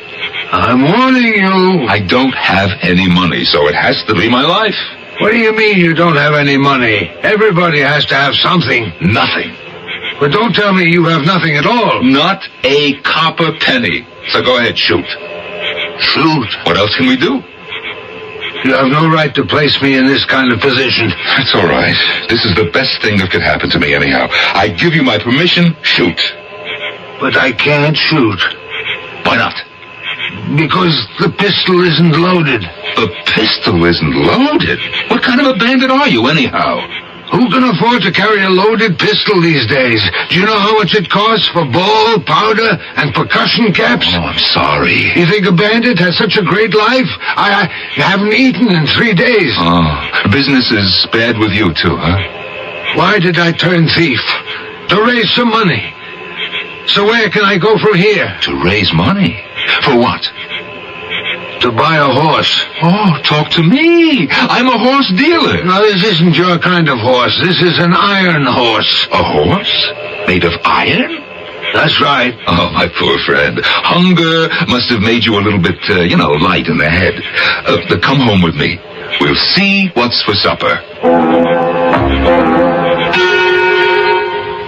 I'm warning you. I don't have any money, so it has to be my life. What do you mean you don't have any money? Everybody has to have something. Nothing. But don't tell me you have nothing at all. Not a copper penny. So go ahead, shoot. Shoot. What else can we do? You have no right to place me in this kind of position. That's all right. This is the best thing that could happen to me anyhow. I give you my permission, shoot. But I can't shoot. Why not? Because the pistol isn't loaded. The pistol isn't loaded? What kind of a bandit are you, anyhow? Who can afford to carry a loaded pistol these days? Do you know how much it costs for ball, powder, and percussion caps? Oh, I'm sorry. You think a bandit has such a great life? I haven't eaten in 3 days. Oh, business is bad with you, too, huh? Why did I turn thief? To raise some money. So where can I go from here? To raise money. For what? To buy a horse. Oh, talk to me. I'm a horse dealer. No, this isn't your kind of horse. This is an iron horse. A horse? Made of iron? That's right. Oh, my poor friend. Hunger must have made you a little bit, light in the head. Come home with me. We'll see what's for supper.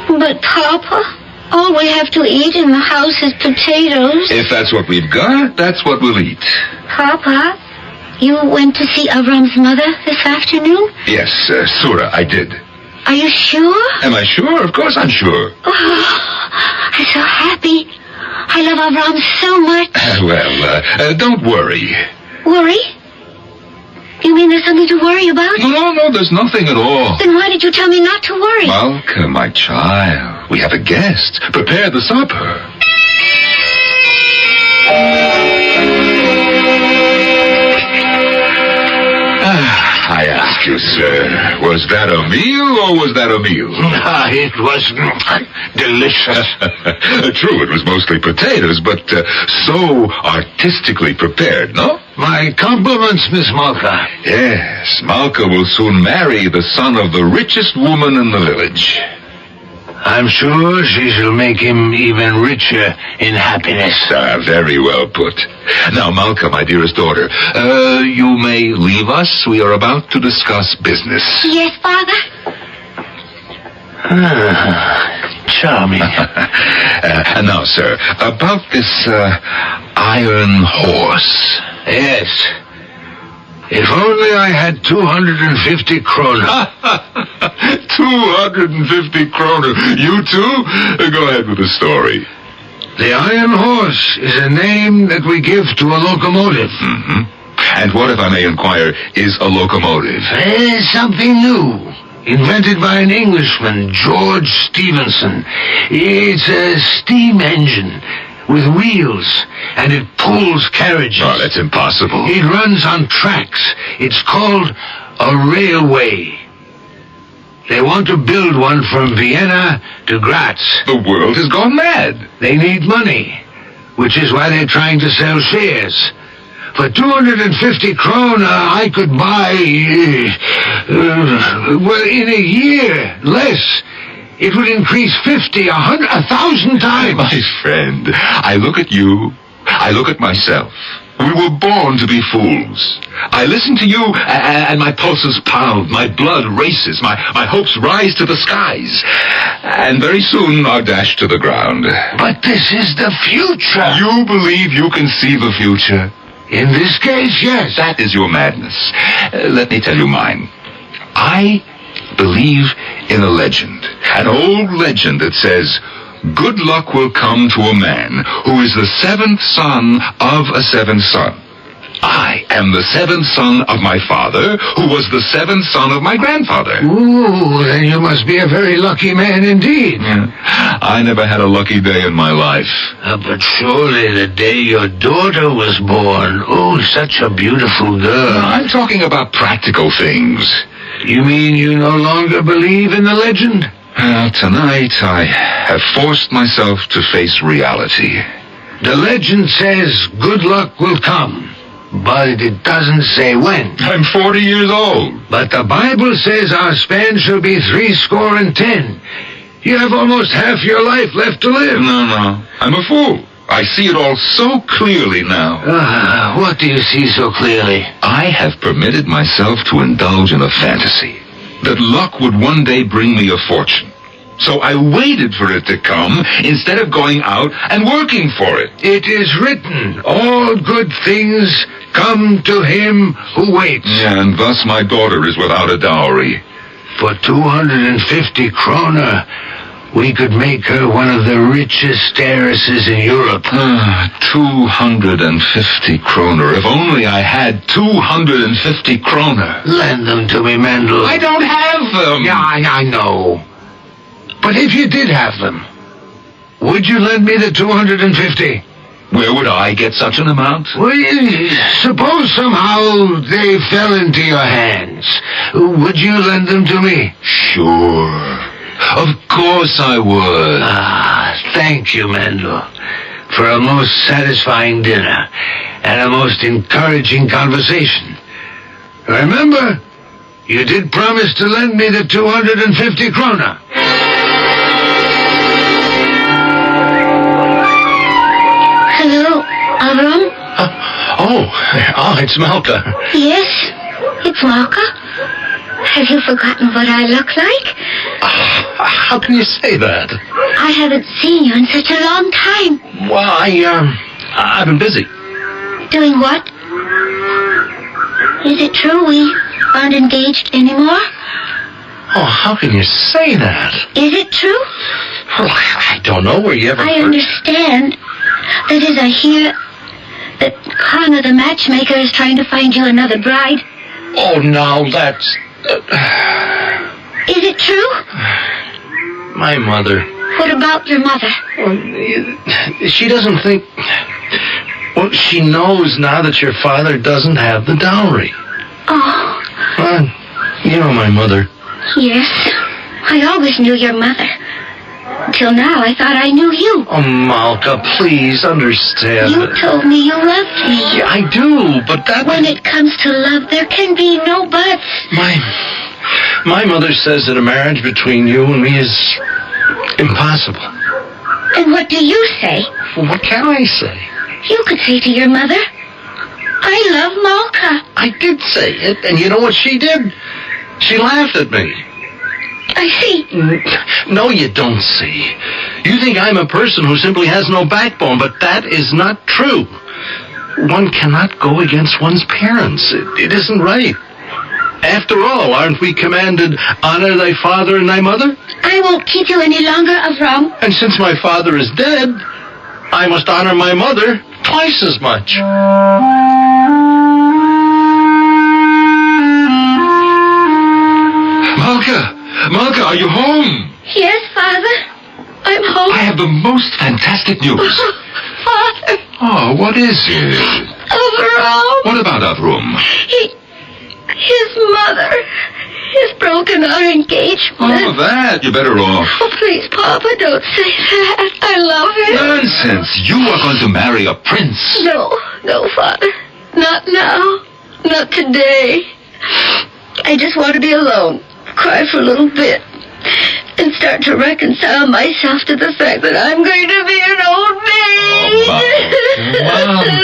But, Papa, all we have to eat in the house is potatoes. If that's what we've got, that's what we'll eat. Papa, you went to see Avram's mother this afternoon? Yes, Surah, I did. Are you sure? Am I sure? Of course I'm sure. Oh, I'm so happy. I love Avram so much. Don't worry. Worry? You mean there's something to worry about? No, there's nothing at all. Then why did you tell me not to worry? Malka, my child, we have a guest. Prepare the supper. I ask you, sir, was that a meal or was that a meal? It was delicious. True, it was mostly potatoes, but so artistically prepared, no? My compliments, Miss Malka. Yes, Malka will soon marry the son of the richest woman in the village. I'm sure she shall make him even richer in happiness. Very well put. Now, Malka, my dearest daughter, you may leave us. We are about to discuss business. Yes, Father? Charming. And now, sir, about this iron horse. Yes. If only I had 250 kroner. 250 kroner. You too? Go ahead with the story. The Iron Horse is a name that we give to a locomotive. Mm-hmm. And what, if I may inquire, is a locomotive? Something new. Invented by an Englishman, George Stephenson. It's a steam engine with wheels, and it pulls carriages. Oh, that's impossible. It runs on tracks. It's called a railway. They want to build one from Vienna to Graz. The world has gone mad. They need money, which is why they're trying to sell shares. For 250 kroner, I could buy, in a year, less. It would increase 50, 100, 1,000 times. My friend, I look at you, I look at myself. We were born to be fools. I listen to you, and my pulses pound, my blood races, my hopes rise to the skies, and very soon are dashed to the ground. But this is the future. You believe you can see the future? In this case, yes. That is your madness. Let me tell you mine. I believe in a legend, an old legend that says, good luck will come to a man who is the seventh son of a seventh son. I am the seventh son of my father, who was the seventh son of my grandfather. Ooh, then you must be a very lucky man indeed. I never had a lucky day in my life. But surely the day your daughter was born, such a beautiful girl. No, I'm talking about practical things. You mean you no longer believe in the legend? Tonight I have forced myself to face reality. The legend says good luck will come, but it doesn't say when. I'm 40 years old. But the Bible says our span shall be 70. You have almost half your life left to live. No. I'm a fool. I see it all so clearly now. What do you see so clearly? I have permitted myself to indulge in a fantasy that luck would one day bring me a fortune. So I waited for it to come instead of going out and working for it. It is written, all good things come to him who waits. Yeah, and thus my daughter is without a dowry. For 250 kroner, we could make her one of the richest heiresses in Europe. 250 kroner. If only I had 250 kroner. Lend them to me, Mendel. I don't have them. Yeah, I know. But if you did have them, would you lend me the 250? Where would I get such an amount? Well, suppose somehow they fell into your hands. Would you lend them to me? Sure. Of course I would. Thank you, Mendel, for a most satisfying dinner and a most encouraging conversation. Remember, you did promise to lend me the 250 krona. Hello, Avram? It's Malka. Yes, it's Malka. Have you forgotten what I look like? How can you say that? I haven't seen you in such a long time. Well, I've been busy. Doing what? Is it true we aren't engaged anymore? Oh, how can you say that? Is it true? Oh, I don't know. Were you ever... I understand. That is, I hear that Connor the matchmaker is trying to find you another bride. Oh, now that's... Is it true? My mother. What about your mother? She doesn't think... Well, she knows now that your father doesn't have the dowry. Oh. Well, you know my mother. Yes. I always knew your mother. Until now, I thought I knew you. Oh, Malka, please understand. You told me you loved me. Yeah, I do, but that... When it comes to love, there can be no buts. My mother says that a marriage between you and me is impossible. And what do you say? Well, what can I say? You could say to your mother, I love Malka. I did say it, and you know what she did? She laughed at me. I see. No, you don't see. You think I'm a person who simply has no backbone, but that is not true. One cannot go against one's parents. It isn't right. After all, aren't we commanded, honor thy father and thy mother? I won't keep you any longer, Avram. And since my father is dead, I must honor my mother twice as much. Malka, are you home? Yes, Father. I'm home. I have the most fantastic news. Father. Oh, what is it? Avram. What about Avram? His mother has broken our engagement. Oh, that. You're better off. Oh, please, Papa, don't say that. I love him. Nonsense. You are going to marry a prince. No, Father. Not now. Not today. I just want to be alone. Cry for a little bit. And start to reconcile myself to the fact that I'm going to be an old maid. Malka.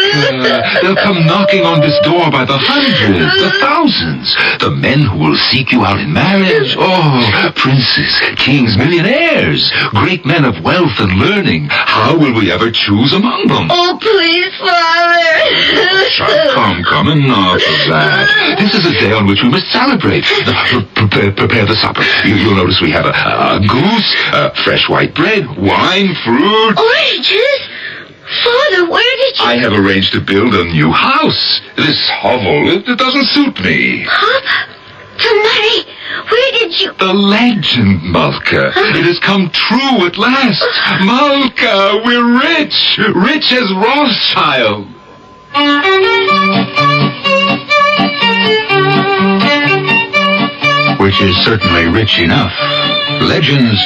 They'll come knocking on this door by the hundreds, the thousands. The men who will seek you out in marriage. Oh, princes, kings, millionaires, great men of wealth and learning. How will we ever choose among them? Oh, please, Father. Come, enough of that. This is a day on which we must celebrate. Prepare the supper. You'll notice we have a goose, fresh white bread, wine, fruit. Oranges? Father, where did you... I have arranged to build a new house. This hovel, it doesn't suit me. Papa, the money, where did you... The legend, Malka. It has come true at last. Malka, we're rich. Rich as Rothschild. Which is certainly rich enough. Legends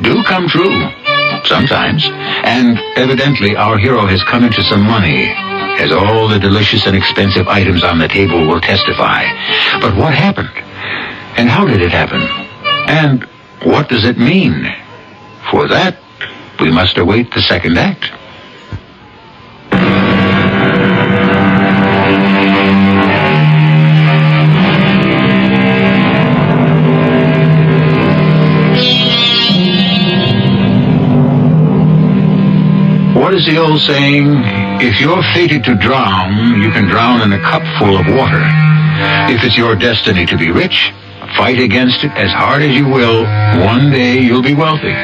do come true. Sometimes. And evidently our hero has come into some money, as all the delicious and expensive items on the table will testify. But what happened? And how did it happen? And what does it mean? For that, we must await the second act. What is the old saying? If you're fated to drown, you can drown in a cup full of water. If it's your destiny to be rich, fight against it as hard as you will. One day you'll be wealthy.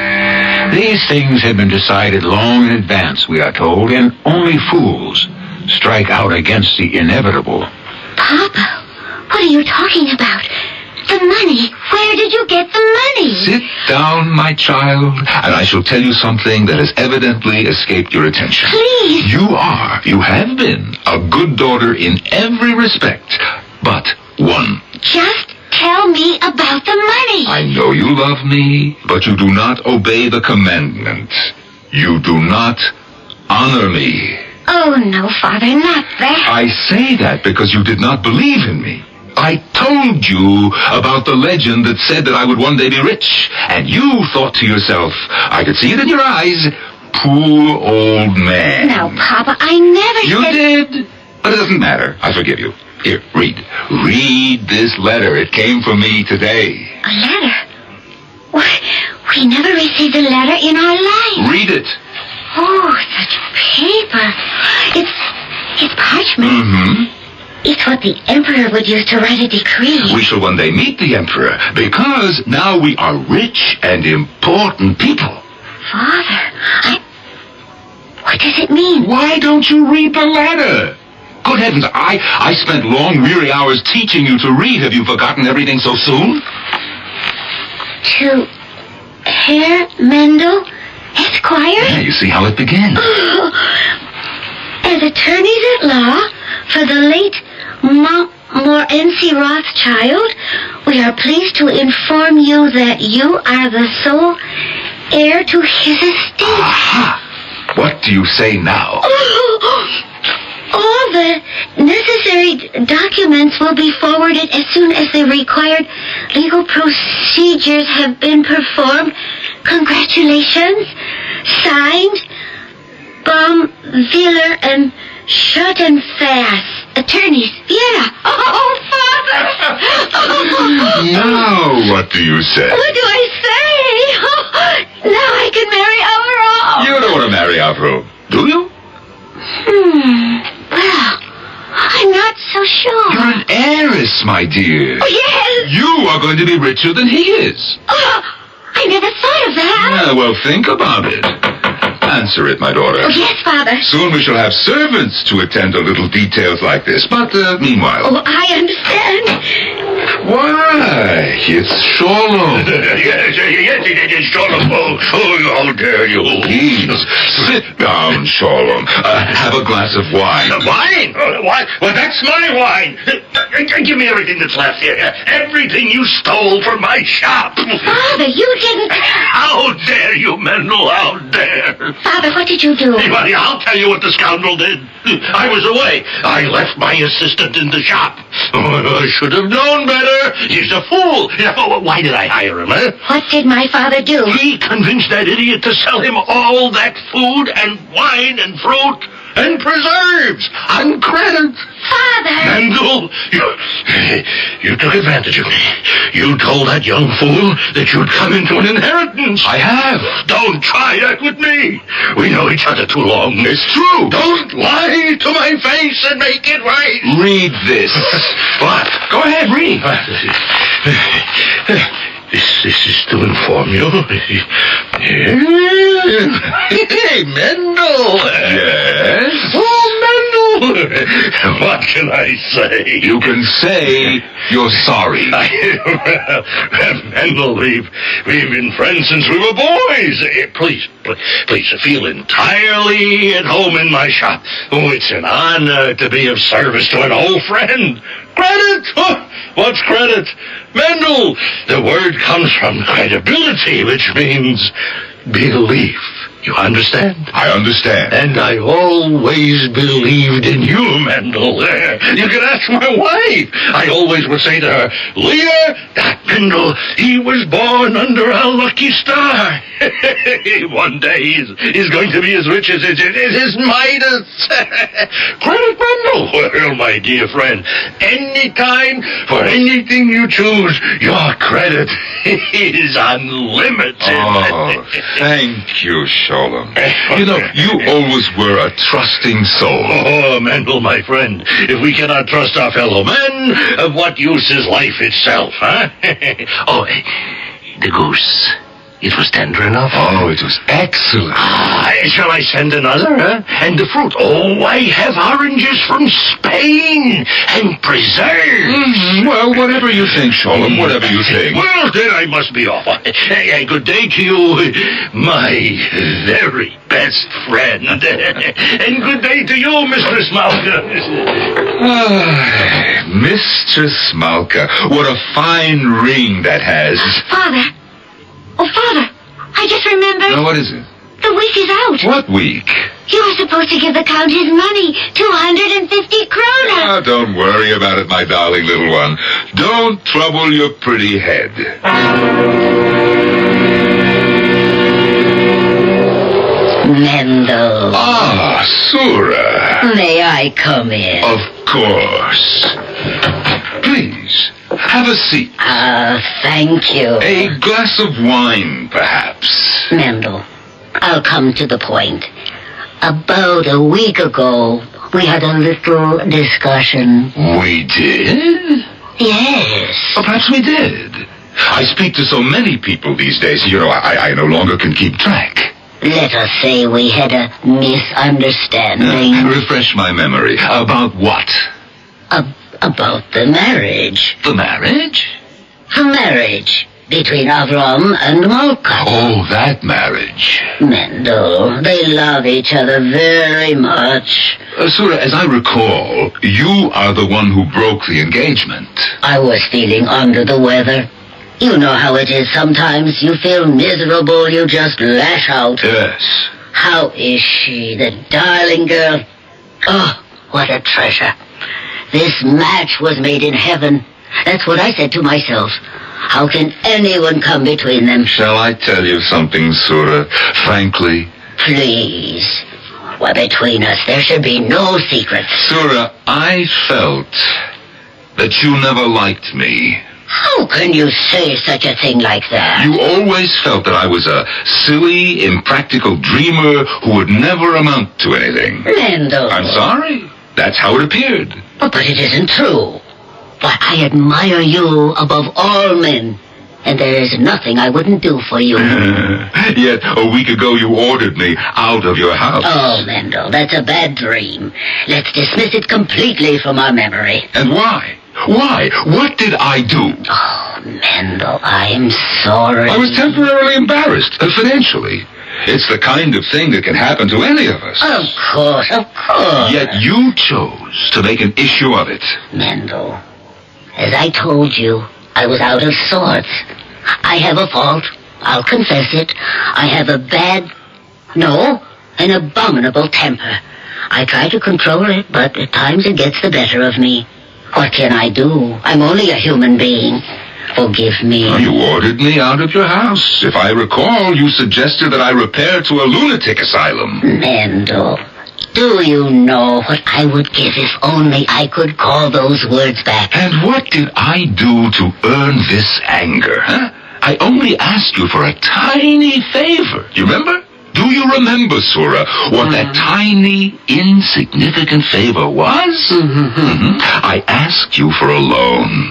These things have been decided long in advance, we are told, and only fools strike out against the inevitable. Papa, what are you talking about? The money. Where did you get the money? Sit down, my child, and I shall tell you something that has evidently escaped your attention. Please. You have been a good daughter in every respect, but one. Just tell me about the money. I know you love me, but you do not obey the commandment. You do not honor me. Oh, no, Father, not that. I say that because you did not believe in me. I told you about the legend that said that I would one day be rich, and you thought to yourself, I could see it in your eyes, poor old man. No, Papa, I never You said... did, but it doesn't matter. I forgive you. Here, read. Read this letter. It came from me today. A letter? Why, we never received a letter in our life. Read it. Oh, such paper. It's parchment. Mm-hmm. It's what the Emperor would use to write a decree. We shall one day meet the Emperor, because now we are rich and important people. Father, what does it mean? Why don't you read the letter? Good heavens, I spent long, weary hours teaching you to read. Have you forgotten everything so soon? To Herr Mendel, Esquire? Yeah, you see how it begins. As attorneys at law for the late Morency Rothschild, we are pleased to inform you that you are the sole heir to his estate. Aha! What do you say now? All the necessary documents will be forwarded as soon as the required legal procedures have been performed. Congratulations. Signed, Baumwiller and Schuttenfass. Attorneys, Vienna. Oh, Father! Now, what do you say? What do I say? Now I can marry Avro. You don't want to marry Avro, do you? Well, I'm not so sure. You're an heiress, my dear. Oh, yes. You are going to be richer than he is. Oh, I never thought of that. Yeah, well, think about it. Answer it, my daughter. Oh, yes, Father. Soon we shall have servants to attend to little details like this. But, meanwhile... Oh, I understand. Why, it's Sholem. Yes, it is Sholem. Oh, how dare you? Please, sit down, Sholem. Have a glass of wine. Wine? Wine? Well, that's my wine. Give me everything that's left here. Everything you stole from my shop. Father, you didn't... How dare you, Mendel? How dare? Father, what did you do? Anybody, I'll tell you what the scoundrel did. I was away. I left my assistant in the shop. I should have known better. He's a fool. Why did I hire him, eh? What did my father do? He convinced that idiot to sell him all that food and wine and fruit and preserves on credit. Father! Mendel, you took advantage of me. You told that young fool that you'd come into an inheritance. I have. Don't try that with me. We know each other too long. It's true. Don't lie to my face and make it right. Read this. What? Go ahead, read. This is to inform you. Hey, Mendel. Yes? Oh, Mendel. What can I say? You can say you're sorry. Mendel, we've been friends since we were boys. Please feel entirely at home in my shop. Oh, it's an honor to be of service to an old friend. Credit? What's credit? Mendel, the word comes from credibility, which means belief. You understand? I understand. And I always believed in you, Mendel. You can ask my wife. I always would say to her, Leah, that Mendel, he was born under a lucky star. One day he's going to be as rich as his Midas. Credit Mendel. Well, my dear friend, anytime, for anything you choose, your credit is unlimited. Oh, thank you, Sholem. You know, you always were a trusting soul. Oh, Mendel, my friend, if we cannot trust our fellow men, of what use is life itself, huh? Oh, the goose. It was tender enough. Oh, it was excellent. Shall I send another, huh? And the fruit. Oh, I have oranges from Spain and preserves. Well, whatever you think, Sholem, whatever you think. Well, then I must be off. Hey, good day to you, my very best friend. And good day to you, Mr. Smalka. Mr. Smalka, what a fine ring that has. Father! Oh, Father! I just remembered. Now, what is it? The The week is out. What week? You were supposed to give the Count his money, 250 krona. Ah, don't worry about it, my darling little one. Don't trouble your pretty head. Mendel. Ah, Sura. May I come in? Of course. Please, have a seat. Thank you. A glass of wine, perhaps. Mendel, I'll come to the point. About a week ago, we had a little discussion. We did? Yes. Or perhaps we did. I speak to so many people these days, you know, I no longer can keep track. Let us say we had a misunderstanding. Refresh my memory. About what? About the marriage. The marriage? The marriage between Avram and Malka. Oh, that marriage. Mendel, they love each other very much. Sura, as I recall, you are the one who broke the engagement. I was feeling under the weather. You know how it is sometimes. You feel miserable, you just lash out. Yes. How is she, the darling girl? Oh, what a treasure. This match was made in heaven. That's what I said to myself. How can anyone come between them? Shall I tell you something, Sura? Frankly? Please. Well, between us, there should be no secrets. Sura, I felt that you never liked me. How can you say such a thing like that? You always felt that I was a silly, impractical dreamer who would never amount to anything. Mendel. I'm sorry. That's how it appeared. But it isn't true. Why, I admire you above all men, and there is nothing I wouldn't do for you. Yet a week ago you ordered me out of your house. Oh, Mendel, that's a bad dream. Let's dismiss it completely from our memory. And why? Why? What did I do? Oh, Mendel, I'm sorry. I was temporarily embarrassed, financially. It's the kind of thing that can happen to any of us. Of course. Yet you chose to make an issue of it. Mendel, as I told you, I was out of sorts. I have a fault. I'll confess it. I have an abominable temper. I try to control it, but at times it gets the better of me. What can I do? I'm only a human being. Forgive me. You ordered me out of your house. If I recall, you suggested that I repair to a lunatic asylum. Mendel, do you know what I would give if only I could call those words back? And what did I do to earn this anger, huh? I only asked you for a tiny favor. You remember? Do you remember, Sura, what that tiny, insignificant favor was? I asked you for a loan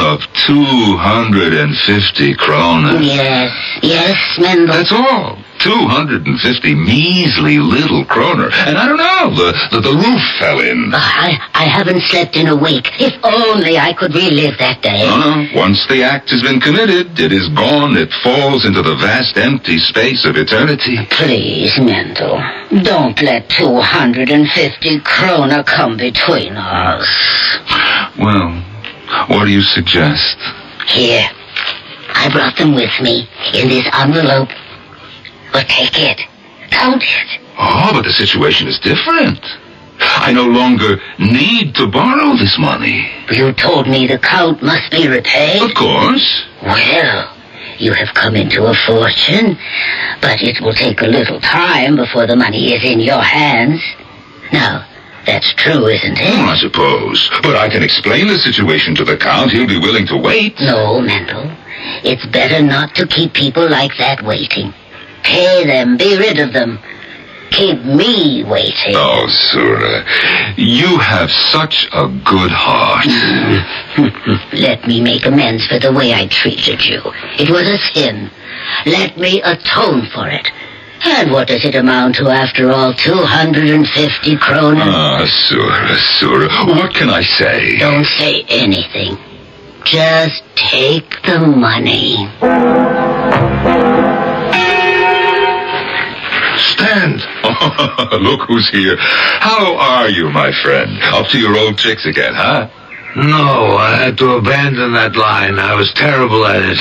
of 250 kroner. Yes, Mendel. That's all. 250 measly little kroner. And I don't know, the roof fell in. I haven't slept in a week. If only I could relive that day. Once the act has been committed, it is gone. It falls into the vast empty space of eternity. Please, Mendel, don't let 250 krona come between us. Well, what do you suggest? Here, I brought them with me in this envelope. But take it. Count it. Oh, but the situation is different. I no longer need to borrow this money. You told me the Count must be repaid. Of course. Well, you have come into a fortune, but it will take a little time before the money is in your hands. Now, that's true, isn't it? I suppose. But I can explain the situation to the Count. He'll be willing to wait. No, Mendel. It's better not to keep people like that waiting. Pay them, be rid of them. Keep me waiting. Oh, Sura, you have such a good heart. Let me make amends for the way I treated you. It was a sin. Let me atone for it. And what does it amount to after all? 250 kroner? Ah, Sura, what can I say? Don't say anything. Just take the money. Stand! Oh, look who's here. How are you, my friend? Up to your old tricks again, huh? No, I had to abandon that line. I was terrible at it.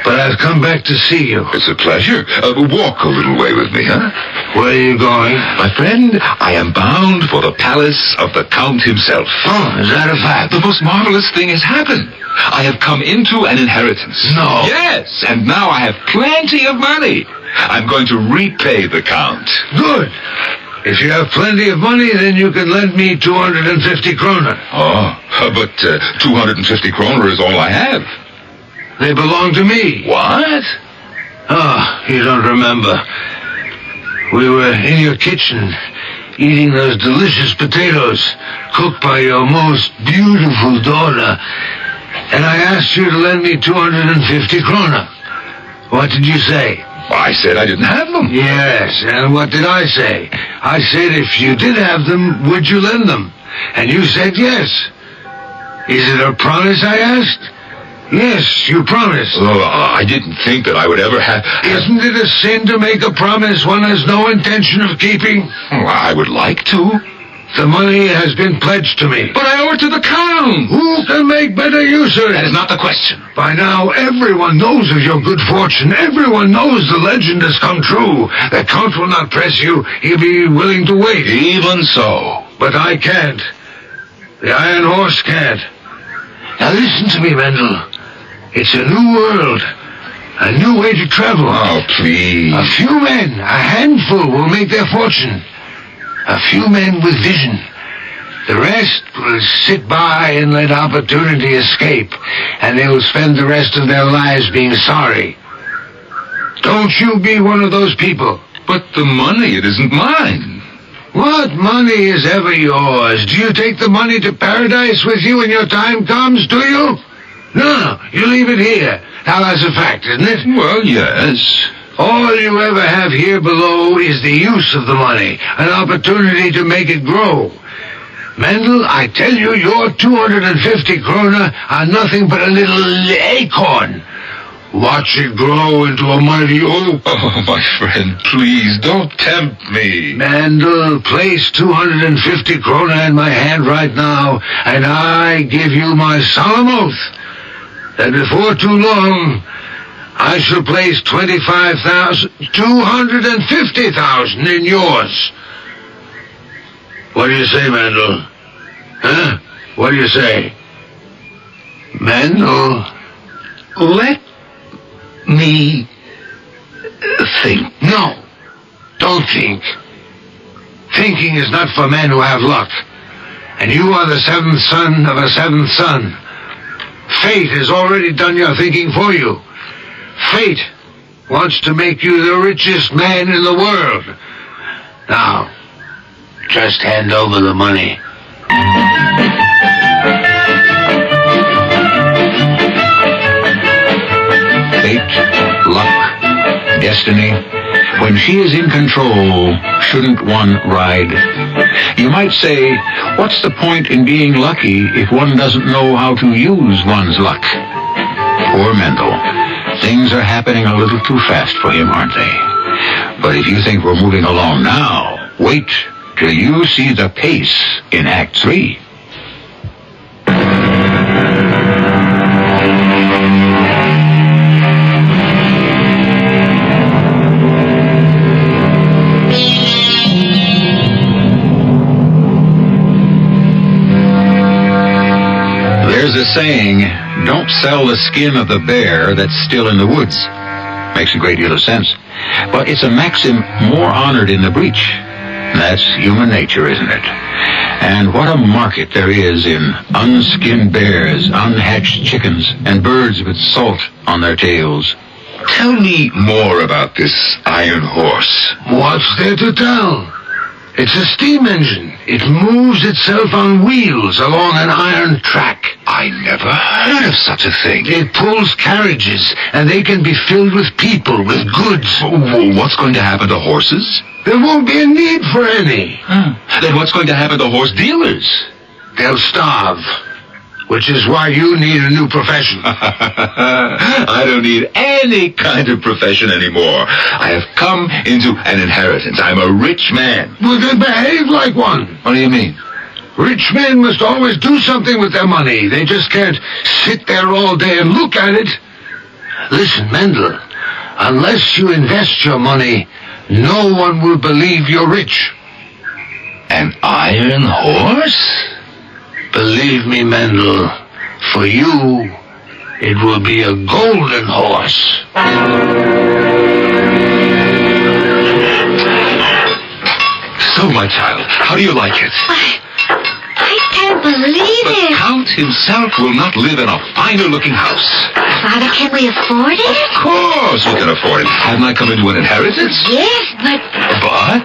but I've come back to see you. It's a pleasure. Walk a little way with me, huh? Where are you going? My friend, I am bound for the palace of the Count himself. Oh, is that a fact? The most marvelous thing has happened. I have come into an inheritance. No. Yes, and now I have plenty of money. I'm going to repay the Count. Good. If you have plenty of money, then you can lend me 250 kroner. Oh, but 250 kroner is all I have. They belong to me. What? Oh, you don't remember. We were in your kitchen eating those delicious potatoes cooked by your most beautiful daughter, and I asked you to lend me 250 kroner. What did you say? I said I didn't have them. Yes, and what did I say? I said if you did have them, would you lend them? And you said yes. Is it a promise, I asked? Yes, you promised. Oh, I didn't think that I would ever have... Isn't it a sin to make a promise one has no intention of keeping? Oh, I would like to. The money has been pledged to me. But I owe it to the Count. Who can make better use of it? That is not the question. By now, everyone knows of your good fortune. Everyone knows the legend has come true. The Count will not press you. He'll be willing to wait. Even so. But I can't. The Iron Horse can't. Now listen to me, Mendel. It's a new world. A new way to travel. Oh, please. A few men, a handful, will make their fortune. A few men with vision. The rest will sit by and let opportunity escape, and they will spend the rest of their lives being sorry. Don't you be one of those people. But the money, it isn't mine. What money is ever yours? Do you take the money to paradise with you when your time comes, do you? No, you leave it here. Now that's a fact, isn't it? Well, yes. All you ever have here below is the use of the money, an opportunity to make it grow. Mendel, I tell you, your 250 kroner are nothing but a little acorn. Watch it grow into a mighty oak. Oh, my friend, please, don't tempt me. Mendel, place 250 kroner in my hand right now, and I give you my solemn oath that before too long, I shall place 250,000 in yours. What do you say, Mendel? Huh? What do you say? Mendel? Let me think. No, don't think. Thinking is not for men who have luck. And you are the seventh son of a seventh son. Fate has already done your thinking for you. Fate wants to make you the richest man in the world. Now, just hand over the money. Fate, luck, destiny. When she is in control, shouldn't one ride? You might say, what's the point in being lucky if one doesn't know how to use one's luck? Poor Mendel. Things are happening a little too fast for him, aren't they? But if you think we're moving along now, wait till you see the pace in Act 3. There's a saying, don't sell the skin of the bear that's still in the woods. Makes a great deal of sense. But it's a maxim more honored in the breach. That's human nature, isn't it? And what a market there is in unskinned bears, unhatched chickens, and birds with salt on their tails. Tell me more about this Iron Horse. What's there to tell? It's a steam engine. It moves itself on wheels along an iron track. I never heard of such a thing. It pulls carriages, and they can be filled with people, with goods. What's going to happen to horses? There won't be a need for any. Then what's going to happen to horse dealers? They'll starve, which is why you need a new profession. I don't need any kind of profession anymore. I have come into an inheritance. I'm a rich man. Well, then behave like one. What do you mean? Rich men must always do something with their money. They just can't sit there all day and look at it. Listen, Mendel, unless you invest your money, no one will believe you're rich. An iron horse? Believe me, Mendel, for you, it will be a golden horse. So, my child, how do you like it? I can't believe The it. Count himself will not live in a finer-looking house. Father, can we afford it? Of course we can afford it. Haven't I come into an inheritance? Yes, but But,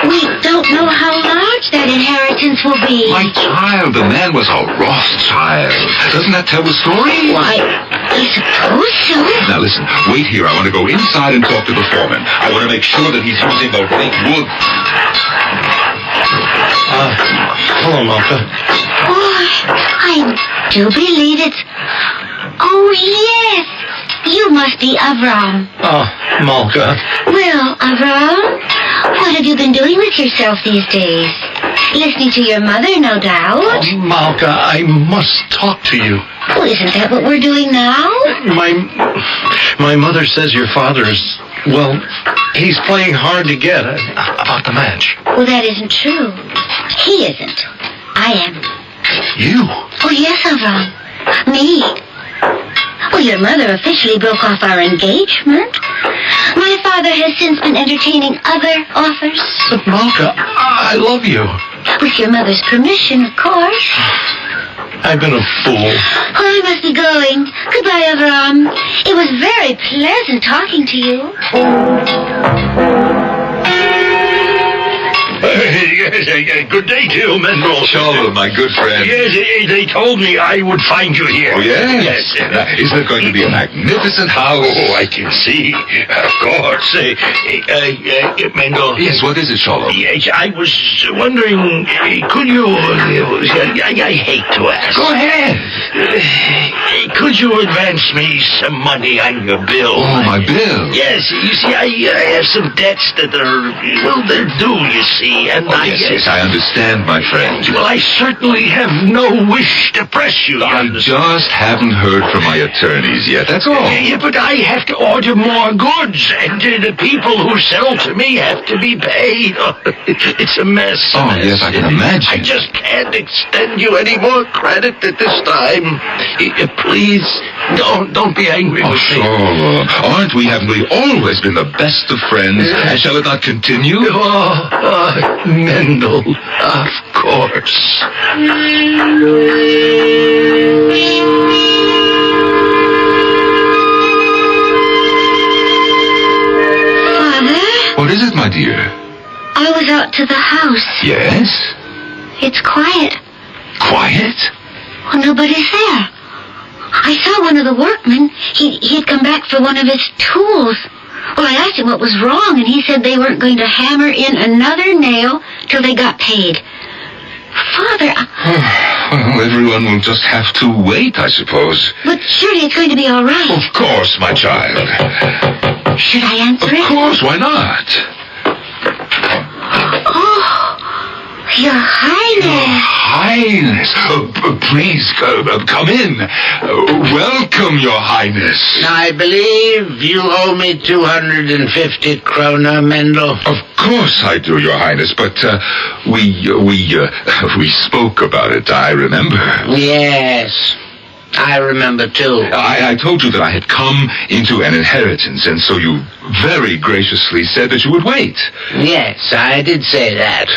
we don't know how large that inheritance will be. my child, the man was a Rothschild. Doesn't that tell the story? Why, I suppose so. Now listen, wait here. I want to go inside and talk to the foreman. I want to make sure that he's using the right wood. Hello, Malka. Oh, I do believe it. Oh, yes. You must be Avram. Oh, Malka. Well, Avram, what have you been doing with yourself these days? Listening to your mother, no doubt. Malka, I must talk to you. Oh, isn't that what we're doing now? My mother says your father's, well, he's playing hard to get about the match. Well, that isn't true. He isn't. I am. You? Oh, yes, Avram. Me. Well, your mother officially broke off our engagement. My father has since been entertaining other offers. But, Malka, I love you. With your mother's permission, of course. I've been a fool. Well, I must be going. Goodbye, Avram. It was very pleasant talking to you. Good day to you, Mendel. Shalom, my good friend. Yes, they told me I would find you here. Oh, yes? Yes. Isn't it going to be a magnificent house? Oh, I can see. Of course. Mendel. Yes, what is it, Shalom? Yes, I was wondering, could you... I hate to ask. Go ahead. Could you advance me some money on your bill? Oh, my bill? Yes, you see, I have some debts that are, well, they're due, you see, and Yes, I understand, my friend. Well, I certainly have no wish to press you. I just haven't heard from my attorneys yet, that's all. Yeah, but I have to order more goods, and the people who sell to me have to be paid. Oh, it's a mess. Yes, I can imagine. I just can't extend you any more credit at this time. Please, don't be angry with me. Sure. Haven't we always been the best of friends? And shall it not continue? Mendel, of course. Father? What is it, my dear? I was out to the house. Yes? It's quiet. Quiet? Well, nobody's there. I saw one of the workmen. He'd come back for one of his tools. Well, I asked him what was wrong, and he said they weren't going to hammer in another nail till they got paid. Father, Well, everyone will just have to wait, I suppose. but surely it's going to be all right. Of course, my child. Should I answer Of it? course, why not? Oh, Your Highness. Highness, please come in. Welcome, Your Highness. I believe you owe me 250 kroner, Mendel. Of course I do, Your Highness, but we spoke about it, I remember. Yes, I remember too. I told you that I had come into an inheritance, and so you very graciously said that you would wait. Yes, I did say that.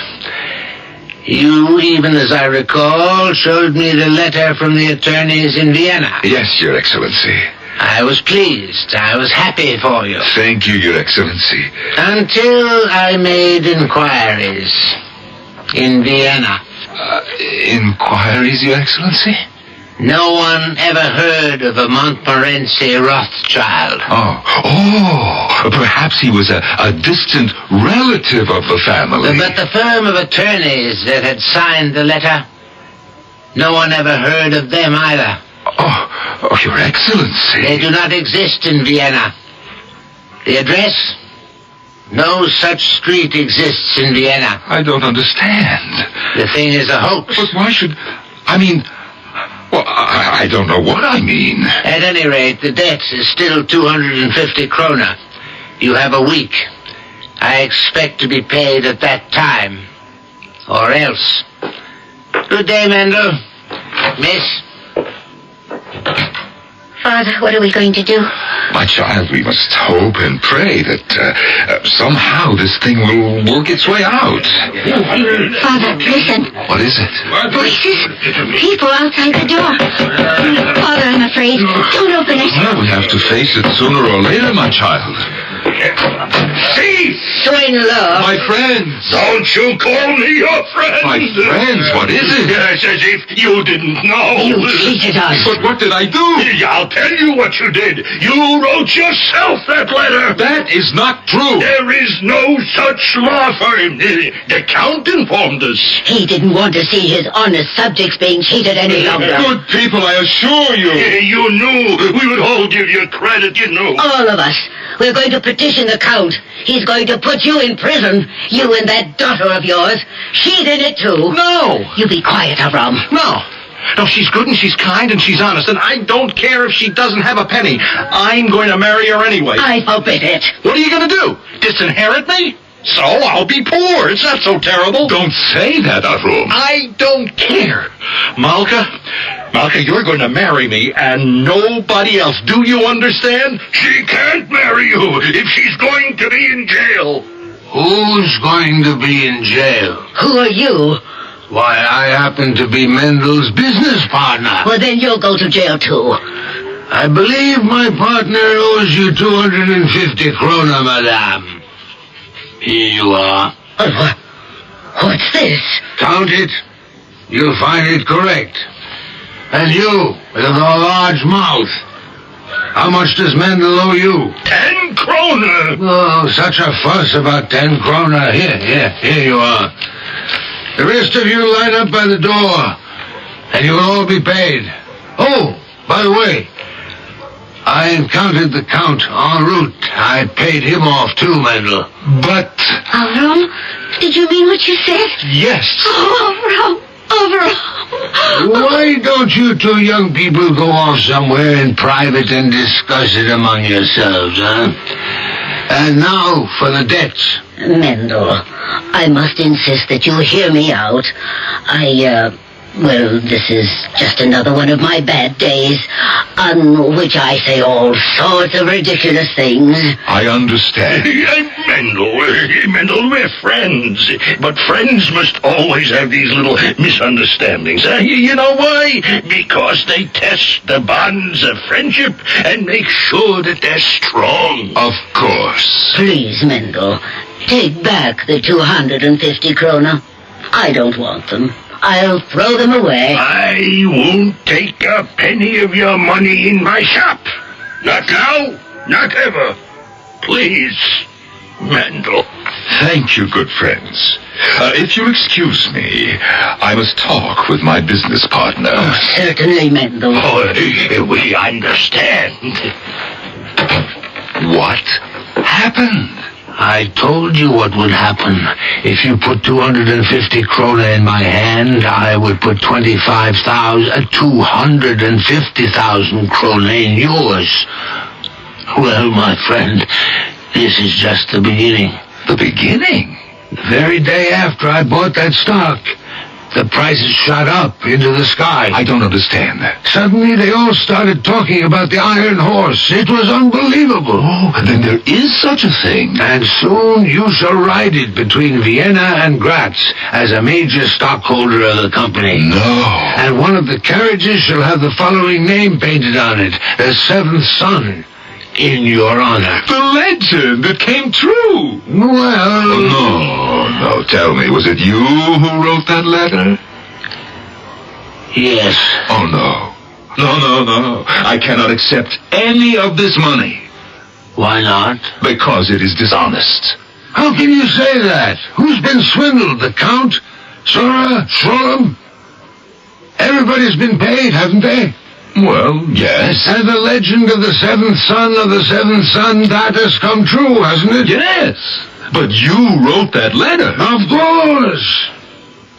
You, even as I recall, showed me the letter from the attorneys in Vienna. Yes, Your Excellency. I was pleased. I was happy for you. Thank you, Your Excellency. Until I made inquiries in Vienna. Inquiries, Your Excellency? No one ever heard of a Montmorency Rothschild. Oh, perhaps he was a distant relative of the family. But the firm of attorneys that had signed the letter, no one ever heard of them either. Oh, Your Excellency. They do not exist in Vienna. The address? No such street exists in Vienna. I don't understand. The thing is a hoax. But why should... I don't know what I mean. At any rate, the debt is still 250 krona. You have a week. I expect to be paid at that time. Or else. Good day, Mendel. Miss? Father, what are we going to do? My child, we must hope and pray that somehow this thing will work its way out. Father, listen. What is it? Voices. People outside the door. Father, I'm afraid. Don't open it. Well, we have to face it sooner or later, my child. See? Swindler. My friends. Don't you call me your friend. My friends, what is it? Yes, as if you didn't know. You cheated us. But what did I do? I'll tell you what you did. You wrote yourself that letter. That is not true. There is no such law for him. The Count informed us. He didn't want to see his honest subjects being cheated any longer. Good people, I assure you. You knew. We would all give you credit, you know. All of us. We're going to petition the Count. He's going to put you in prison. You and that daughter of yours. She's in it, too. No. You be quiet, Avram. No. No, she's good and she's kind and she's honest, and I don't care if she doesn't have a penny. I'm going to marry her anyway. I forbid it. What are you going to do? Disinherit me? So I'll be poor. It's not so terrible. Don't say that, Avrum. I don't care. Malka, you're going to marry me and nobody else. Do you understand? She can't marry you if she's going to be in jail. Who's going to be in jail? Who are you? Why, I happen to be Mendel's business partner. Well, then you'll go to jail, too. I believe my partner owes you 250 krona, madame. Here you are. What's this? Count it. You'll find it correct. And you, with a large mouth. How much does Mendel owe you? 10 krona. Oh, such a fuss about 10 krona. Here you are. The rest of you line up by the door, and you will all be paid. Oh, by the way, I encountered the Count en route. I paid him off too, Mendel. But... Avram, did you mean what you said? Yes. Oh, Avram. Why don't you two young people go off somewhere in private and discuss it among yourselves, huh? And now for the debts. Mendel, I must insist that you hear me out. Well, this is just another one of my bad days, on which I say all sorts of ridiculous things. I understand. Mendel, we're friends. But friends must always have these little misunderstandings. You know why? Because they test the bonds of friendship and make sure that they're strong. Of course. Please, Mendel, take back the 250 krona. I don't want them. I'll throw them away. I won't take a penny of your money in my shop. Not now, not ever. Please, Mendel. Thank you, good friends. If you'll excuse me, I must talk with my business partner. Oh, certainly, Mendel. Oh, we understand. What happened? I told you what would happen. If you put 250 krona in my hand, I would put 250,000 krona in yours. Well, my friend, this is just the beginning. The beginning? The very day after I bought that stock, the prices shot up into the sky. I don't understand. Suddenly, they all started talking about the Iron Horse. It was unbelievable. Oh, then there is such a thing. And soon you shall ride it between Vienna and Graz as a major stockholder of the company. No. And one of the carriages shall have the following name painted on it, the Seventh Son, in your honor. The legend that came true. Well... No, tell me, was it you who wrote that letter? Yes. Oh, no. No. I cannot accept any of this money. Why not? Because it is dishonest. How can you say that? Who's been swindled? The Count? Sora? Sholem? Everybody's been paid, haven't they? Well, yes. And the legend of the seventh son of the seventh son, that has come true, hasn't it? Yes. But you wrote that letter. Of course.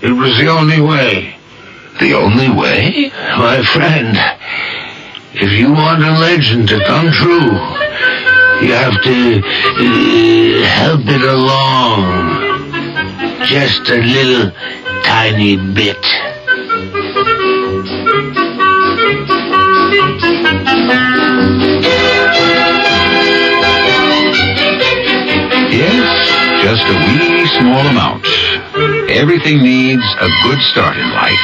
It was the only way. the only way? My friend, if you want a legend to come true, you have to help it along. Just a little tiny bit. Yes, just a wee small amount. Everything needs a good start in life,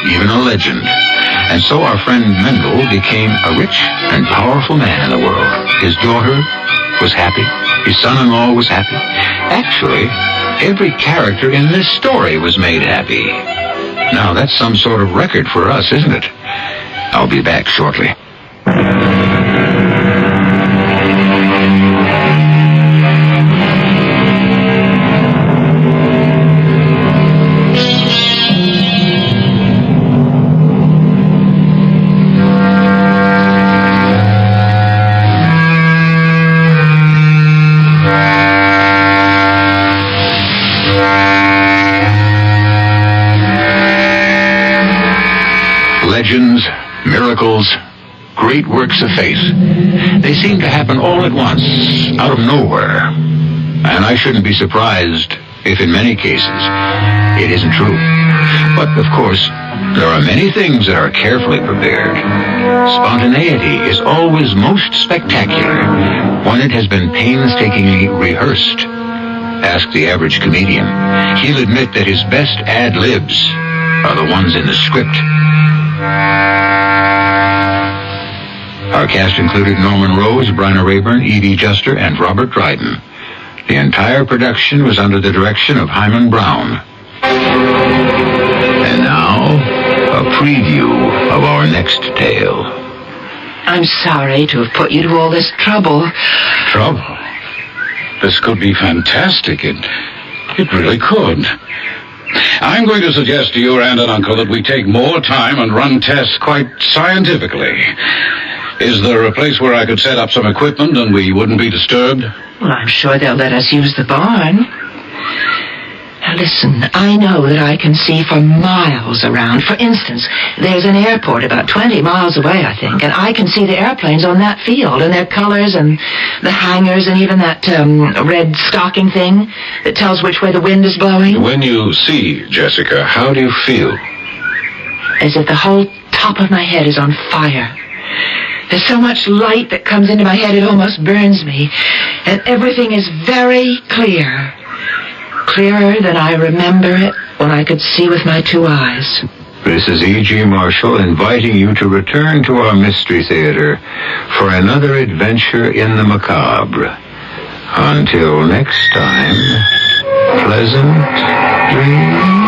even a legend. And so our friend Mendel became a rich and powerful man in the world. His daughter was happy. His son-in-law was happy. Actually, every character in this story was made happy. Now, that's some sort of record for us, isn't it? I'll be back shortly. Legends, miracles, great works of faith. They seem to happen all at once, out of nowhere. And I shouldn't be surprised if in many cases it isn't true. But, of course, there are many things that are carefully prepared. Spontaneity is always most spectacular when it has been painstakingly rehearsed. Ask the average comedian. He'll admit that his best ad-libs are the ones in the script. Our cast included Norman Rose, Bryna Rayburn, Evie Juster, and Robert Dryden. The entire production was under the direction of Hyman Brown. And now, a preview of our next tale. I'm sorry to have put you to all this trouble. Trouble? This could be fantastic. It really could. I'm going to suggest to your aunt and uncle that we take more time and run tests quite scientifically. Is there a place where I could set up some equipment and we wouldn't be disturbed? Well, I'm sure they'll let us use the barn. Now, listen, I know that I can see for miles around. For instance, there's an airport about 20 miles away, I think, and I can see the airplanes on that field and their colors and the hangars and even that red stocking thing that tells which way the wind is blowing. When you see, Jessica, how do you feel? As if the whole top of my head is on fire. There's so much light that comes into my head it almost burns me. And everything is very clear. Clearer than I remember it when I could see with my two eyes. This is E.G. Marshall inviting you to return to our Mystery Theater for another adventure in the macabre. Until next time, pleasant dreams.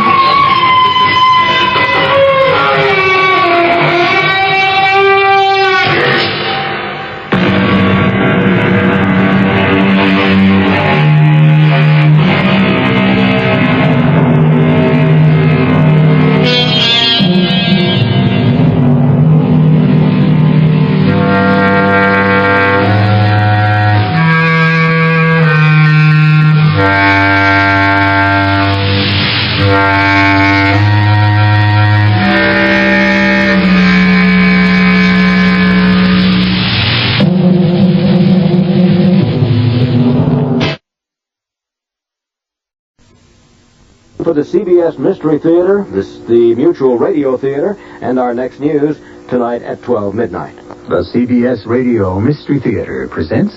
For the CBS Mystery Theater, the Mutual Radio Theater, and our next news tonight at 12 midnight. The CBS Radio Mystery Theater presents...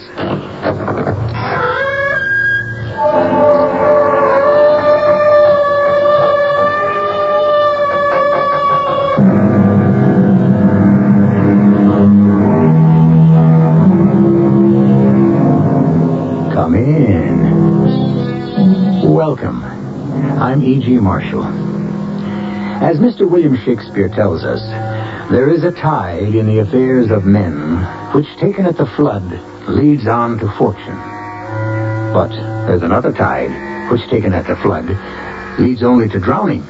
Come in. Welcome. I'm E.G. Marshall. As Mr. William Shakespeare tells us, there is a tide in the affairs of men which, taken at the flood, leads on to fortune. But there's another tide which, taken at the flood, leads only to drowning.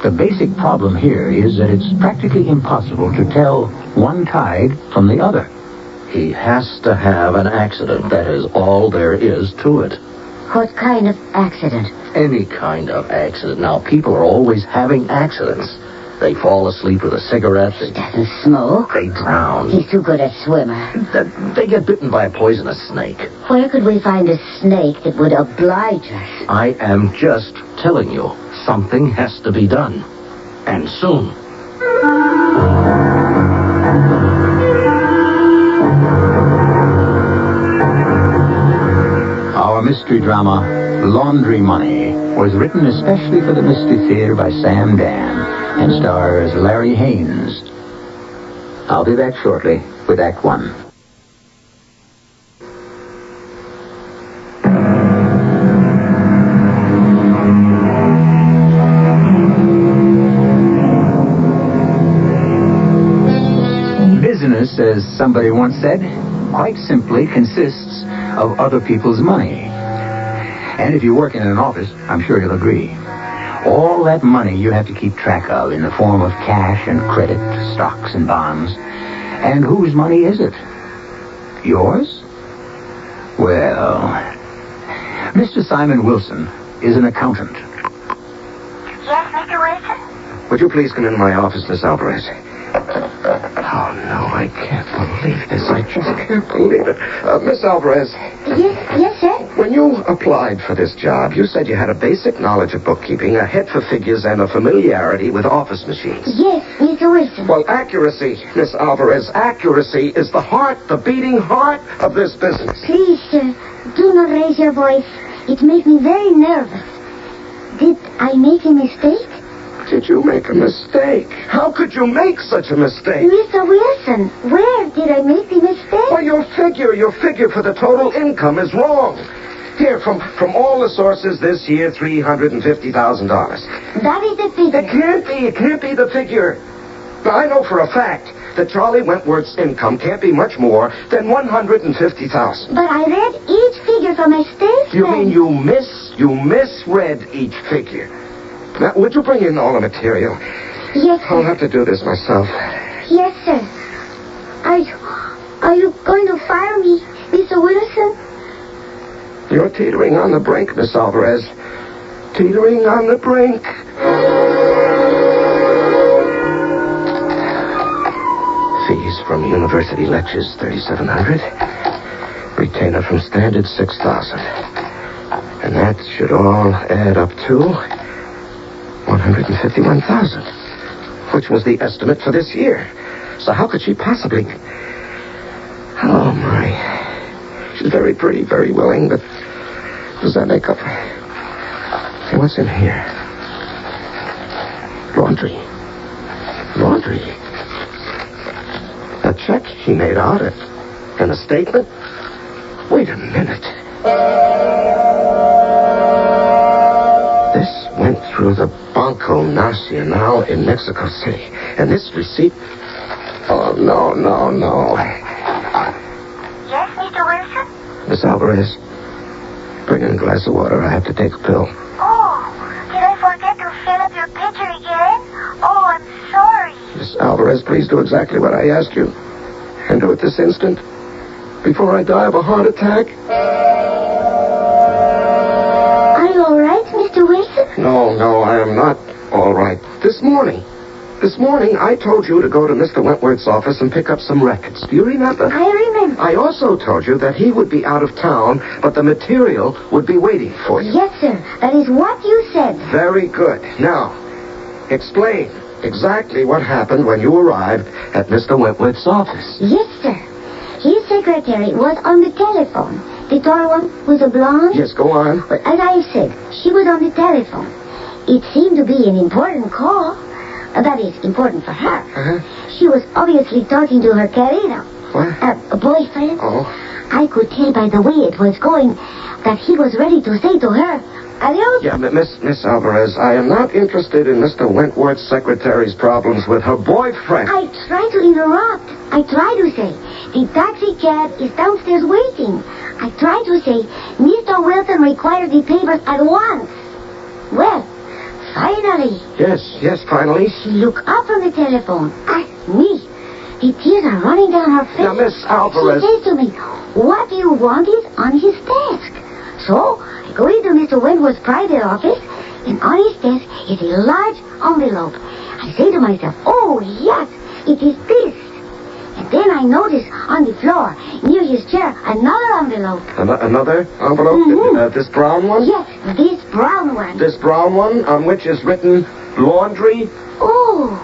The basic problem here is that it's practically impossible to tell one tide from the other. He has to have an accident. That is all there is to it. What kind of accident? Any kind of accident. Now, people are always having accidents. They fall asleep with a cigarette. He doesn't smoke. They drown. He's too good a swimmer. They get bitten by a poisonous snake. Where could we find a snake that would oblige us? I am just telling you, something has to be done. And soon. Our mystery drama, Laundry Money, was written especially for the Mystery Theater by Sam Dan and stars Larry Haynes. I'll be back shortly with Act One. Business, as somebody once said, quite simply consists of other people's money. And if you work in an office, I'm sure you'll agree. All that money you have to keep track of in the form of cash and credit, stocks and bonds. And whose money is it? Yours? Well, Mr. Simon Wilson is an accountant. Yes, Mr. Wilson? Would you please come into my office, Miss Alvarez? Oh, no, I can't believe this. I just can't believe it. Miss Alvarez. Yes, sir? When you applied for this job, you said you had a basic knowledge of bookkeeping, a head for figures, and a familiarity with office machines. Yes, Mr. Wilson. Well, accuracy, Miss Alvarez, accuracy is the heart, the beating heart of this business. Please, sir, do not raise your voice. It makes me very nervous. Did I make a mistake? Did you make a mistake? How could you make such a mistake? Mr. Wilson, where did I make the mistake? Well, your figure for the total income is wrong. Here, from all the sources this year, $350,000. That is the figure. It can't be the figure. Now, I know for a fact that Charlie Wentworth's income can't be much more than $150,000. But I read each figure from a statement. You mean you misread each figure? Now, would you bring in all the material? Yes, sir. I'll have to do this myself. Yes, sir. Are you going to fire me, Mr. Wilson? You're teetering on the brink, Miss Alvarez. Teetering on the brink. Fees from university lectures, $3,700. Retainer from standard, $6,000. And that should all add up to $151,000, which was the estimate for this year. So how could she possibly... Oh, my. She's very pretty, very willing, but does that make up... Hey, what's in here? Laundry. A check she made out, and a statement? Wait a minute. This went through the Banco Nacional in Mexico City. And this receipt... Oh, no. Yes, Mr. Wilson? Miss Alvarez, bring in a glass of water. I have to take a pill. Oh, did I forget to fill up your pitcher again? Oh, I'm sorry. Miss Alvarez, please do exactly what I asked you. And do it this instant. Before I die of a heart attack. Are you all right, Mr. Wilson? No, I am not all right. This morning, I told you to go to Mr. Wentworth's office and pick up some records. Do you remember? I remember. I also told you that he would be out of town, but the material would be waiting for you. Yes, sir. That is what you said. Very good. Now, explain exactly what happened when you arrived at Mr. Wentworth's office. Yes, sir. His secretary was on the telephone. The tall one with the blonde? Yes, go on. But as I said, she was on the telephone. It seemed to be an important call. That is, important for her. Uh-huh. She was obviously talking to her querido. What? A boyfriend. Oh. I could tell by the way it was going that he was ready to say to her, adios. Yeah, but Miss Alvarez, I am not interested in Mr. Wentworth's secretary's problems with her boyfriend. I tried to interrupt. I tried to say, the taxi cab is downstairs waiting. I tried to say, Mr. Wilson requires the papers at once. Well, finally. Yes, finally. She looked up from the telephone at me. The tears are running down her face. Now, Miss Alvarez. She says to me, what do you want is on his desk. So, I go into Mr. Wentworth's private office, and on his desk is a large envelope. I say to myself, oh, yes, it is this. And then I notice on the floor, near his chair, another envelope. Another envelope? Mm-hmm. This brown one? Yes, this brown one. This brown one on which is written laundry? Oh,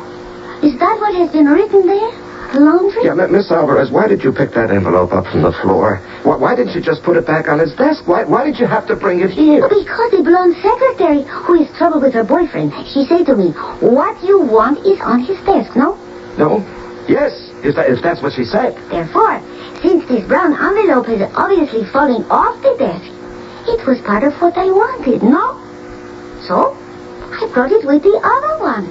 is that what has been written there? Laundry? Yeah, Miss Alvarez, why did you pick that envelope up from the floor? Why didn't you just put it back on his desk? Why did you have to bring it here? Because the blonde secretary, who is troubled with her boyfriend, she said to me, what you want is on his desk, no? No? Yes, if that's what she said. Therefore, since this brown envelope is obviously falling off the desk, it was part of what I wanted, no? So, I brought it with the other one.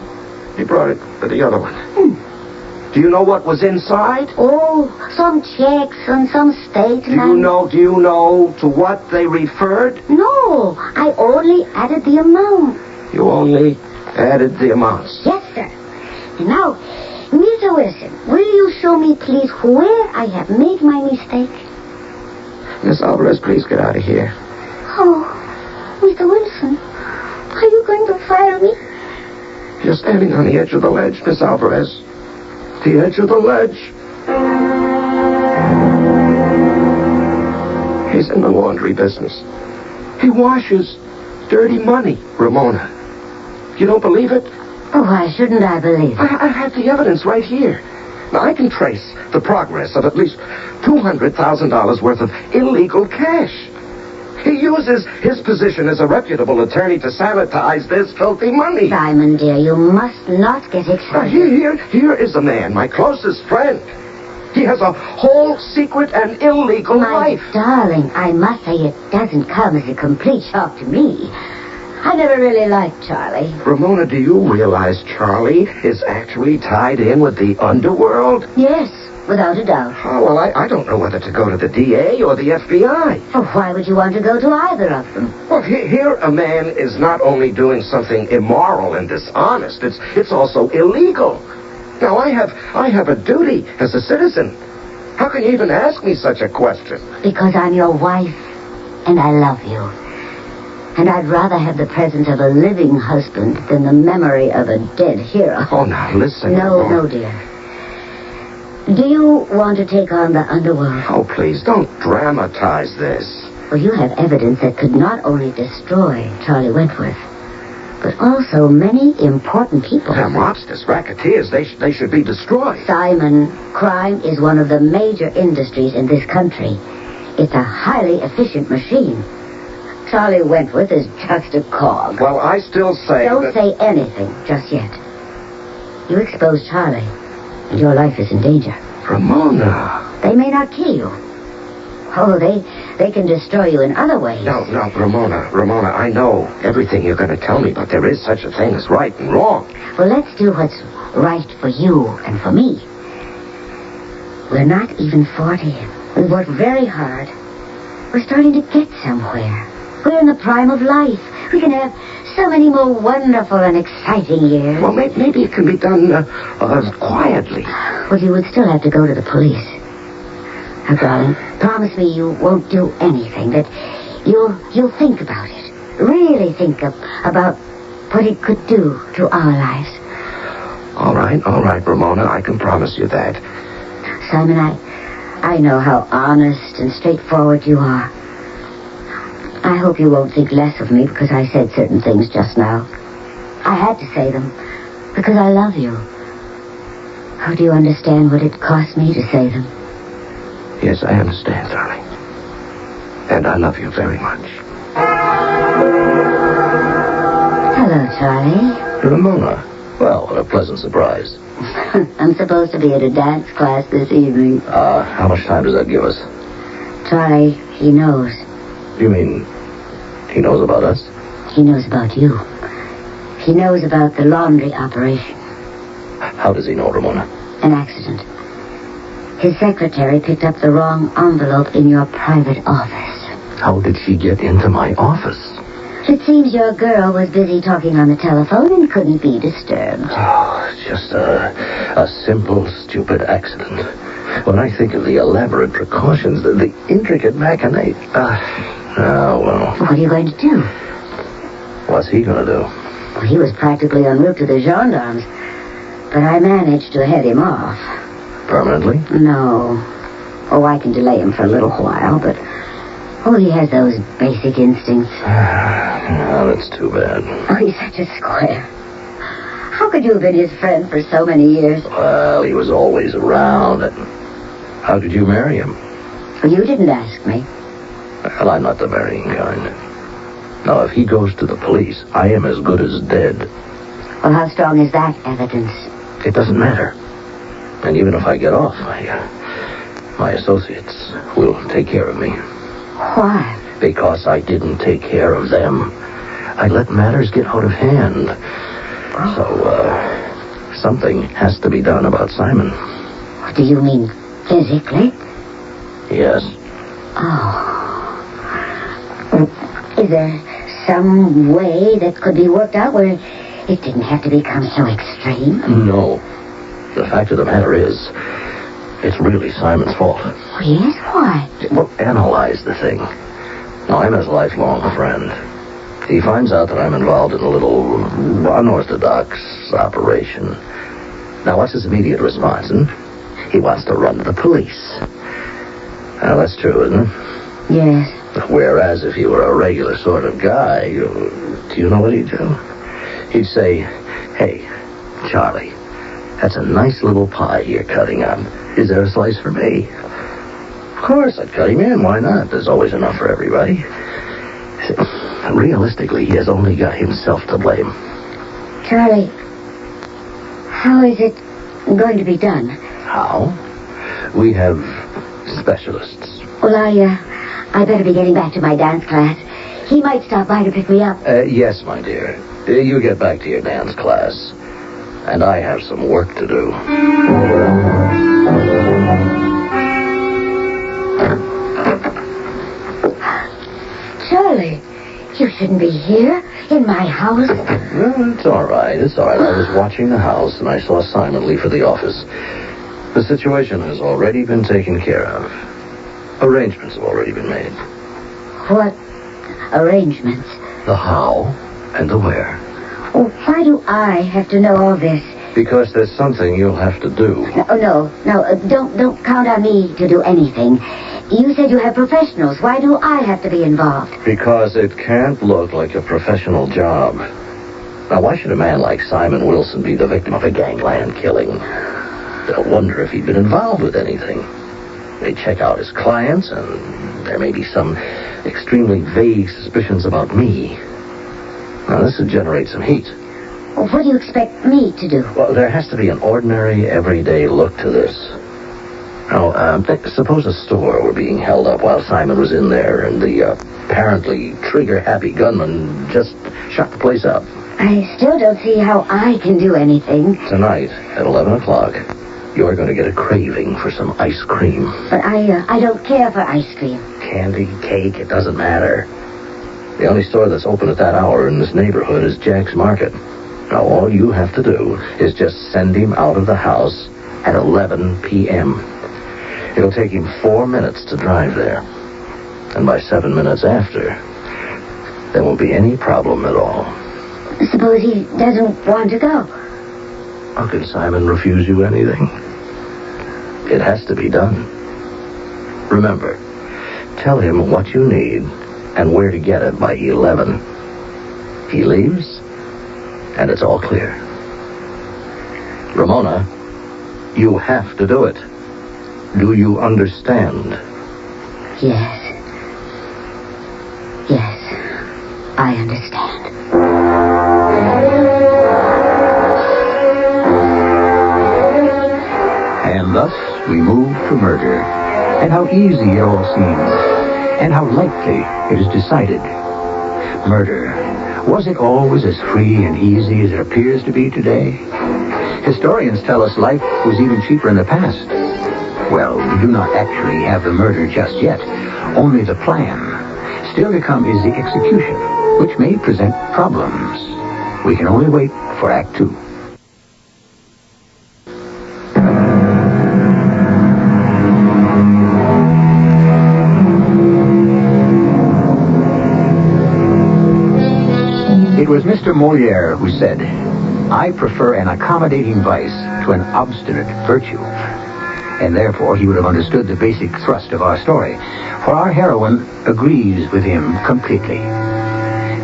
You brought it with the other one? Do you know what was inside? Oh, some checks and some statements. Do you know to what they referred? No, I only added the amount. You only added the amounts? Yes, sir. And now, Mr. Wilson, will you show me, please, where I have made my mistake? Miss Alvarez, please get out of here. Oh, Mr. Wilson, are you going to fire me? You're standing on the edge of the ledge, Miss Alvarez. The edge of the ledge. He's in the laundry business. He washes dirty money, Ramona. You don't believe it? Oh, why shouldn't I believe it? I have the evidence right here. Now, I can trace the progress of at least $200,000 worth of illegal cash. He uses his position as a reputable attorney to sanitize this filthy money. Simon, dear, you must not get excited. Here is a man, my closest friend. He has a whole secret and illegal life. My darling, I must say it doesn't come as a complete shock to me. I never really liked Charlie. Ramona, do you realize Charlie is actually tied in with the underworld? Yes, without a doubt. Oh, well, I don't know whether to go to the DA or the FBI. Oh, why would you want to go to either of them? Well, here a man is not only doing something immoral and dishonest, it's also illegal. Now, I have a duty as a citizen. How can you even ask me such a question? Because I'm your wife, and I love you. And I'd rather have the presence of a living husband than the memory of a dead hero. Oh, now, listen. No, dear. Do you want to take on the underworld? Oh, please, don't dramatize this. Well, you have evidence that could not only destroy Charlie Wentworth, but also many important people. They're monsters, racketeers. They should be destroyed. Simon, crime is one of the major industries in this country. It's a highly efficient machine. Charlie Wentworth is just a cog. Well, I still say Don't say anything just yet. You expose Charlie, and your life is in danger. Ramona. They may not kill you. Oh, they can destroy you in other ways. No, Ramona, I know everything you're going to tell me, but there is such a thing as right and wrong. Well, let's do what's right for you and for me. We're not even 40. We've worked very hard. We're starting to get somewhere. We're in the prime of life. We can have so many more wonderful and exciting years. Well, maybe it can be done quietly. Well, you would still have to go to the police. Now, darling, promise me you won't do anything, that you'll think about it. Really think about what it could do to our lives. All right, Ramona, I can promise you that. Simon, I know how honest and straightforward you are. I hope you won't think less of me because I said certain things just now. I had to say them because I love you. How do you understand what it cost me to say them? Yes, I understand, darling. And I love you very much. Hello, Charlie. Ramona. Well, what a pleasant surprise. I'm supposed to be at a dance class this evening. How much time does that give us? Charlie, he knows. You mean he knows about us? He knows about you. He knows about the laundry operation. How does he know, Ramona? An accident. His secretary picked up the wrong envelope in your private office. How did she get into my office? It seems your girl was busy talking on the telephone and couldn't be disturbed. Oh, it's just a simple, stupid accident. When I think of the elaborate precautions, the intricate machinations... well... What are you going to do? What's he going to do? Well, he was practically en route to the gendarmes. but I managed to head him off. Permanently? No. Oh, I can delay him for a little while, but... Oh, he has those basic instincts. Oh, that's too bad. Oh, he's such a square. How could you have been his friend for so many years? Well, he was always around. How did you marry him? You didn't ask me. Well, I'm not the marrying kind. Now, if he goes to the police, I am as good as dead. Well, how strong is that evidence? It doesn't matter. And even if I get off, my associates will take care of me. Why? Because I didn't take care of them. I let matters get out of hand. So, something has to be done about Simon. Do you mean physically? Yes. Oh. Is there some way that could be worked out where it didn't have to become so extreme? No. The fact of the matter is, it's really Simon's fault. Oh, yes? Why? Well, analyze the thing. Now, I'm his lifelong friend. He finds out that I'm involved in a little unorthodox operation. Now, what's his immediate response? He wants to run to the police. Now, that's true, isn't it? Yes. Whereas if he were a regular sort of guy, do you know what he'd do? He'd say, "Hey, Charlie, that's a nice little pie you're cutting up. Is there a slice for me?" Of course, I'd cut him in. Why not? There's always enough for everybody. Realistically, he has only got himself to blame. Charlie, how is it going to be done? How? We have specialists. Well, I better be getting back to my dance class. He might stop by to pick me up. Yes, my dear. You get back to your dance class. And I have some work to do. Charlie, you shouldn't be here, in my house. Well, it's all right. It's all right. I was watching the house, and I saw Simon leave for the office. The situation has already been taken care of. Arrangements have already been made. What arrangements? The how and the where. Oh, why do I have to know all this? Because there's something you'll have to do. No, don't count on me to do anything. You said you have professionals. Why do I have to be involved? Because it can't look like a professional job. Now, why should a man like Simon Wilson be the victim of a gangland killing? They'll wonder if he'd been involved with anything. They check out his clients, and there may be some extremely vague suspicions about me. Now, this would generate some heat. Well, what do you expect me to do? Well, there has to be an ordinary, everyday look to this. Now, suppose a store were being held up while Simon was in there, and the apparently trigger-happy gunman just shot the place up. I still don't see how I can do anything. Tonight, at 11 o'clock, you're going to get a craving for some ice cream. But I don't care for ice cream. Candy, cake, it doesn't matter. The only store that's open at that hour in this neighborhood is Jack's Market. Now, all you have to do is just send him out of the house at 11 p.m. It'll take him 4 minutes to drive there. And by 7 minutes after, there won't be any problem at all. Suppose he doesn't want to go. How can Simon refuse you anything? It has to be done. Remember, tell him what you need and where to get it by 11. He leaves, and it's all clear. Ramona, you have to do it. Do you understand? Yes. Yes, I understand. And thus we move to murder, and how easy it all seems, and how lightly it is decided. Murder, was it always as free and easy as it appears to be today? Historians tell us life was even cheaper in the past. Well, we do not actually have the murder just yet, only the plan. Still to come is the execution, which may present problems. We can only wait for Act 2. It was Mr. Molière who said, I prefer an accommodating vice to an obstinate virtue. And therefore, he would have understood the basic thrust of our story. For our heroine agrees with him completely.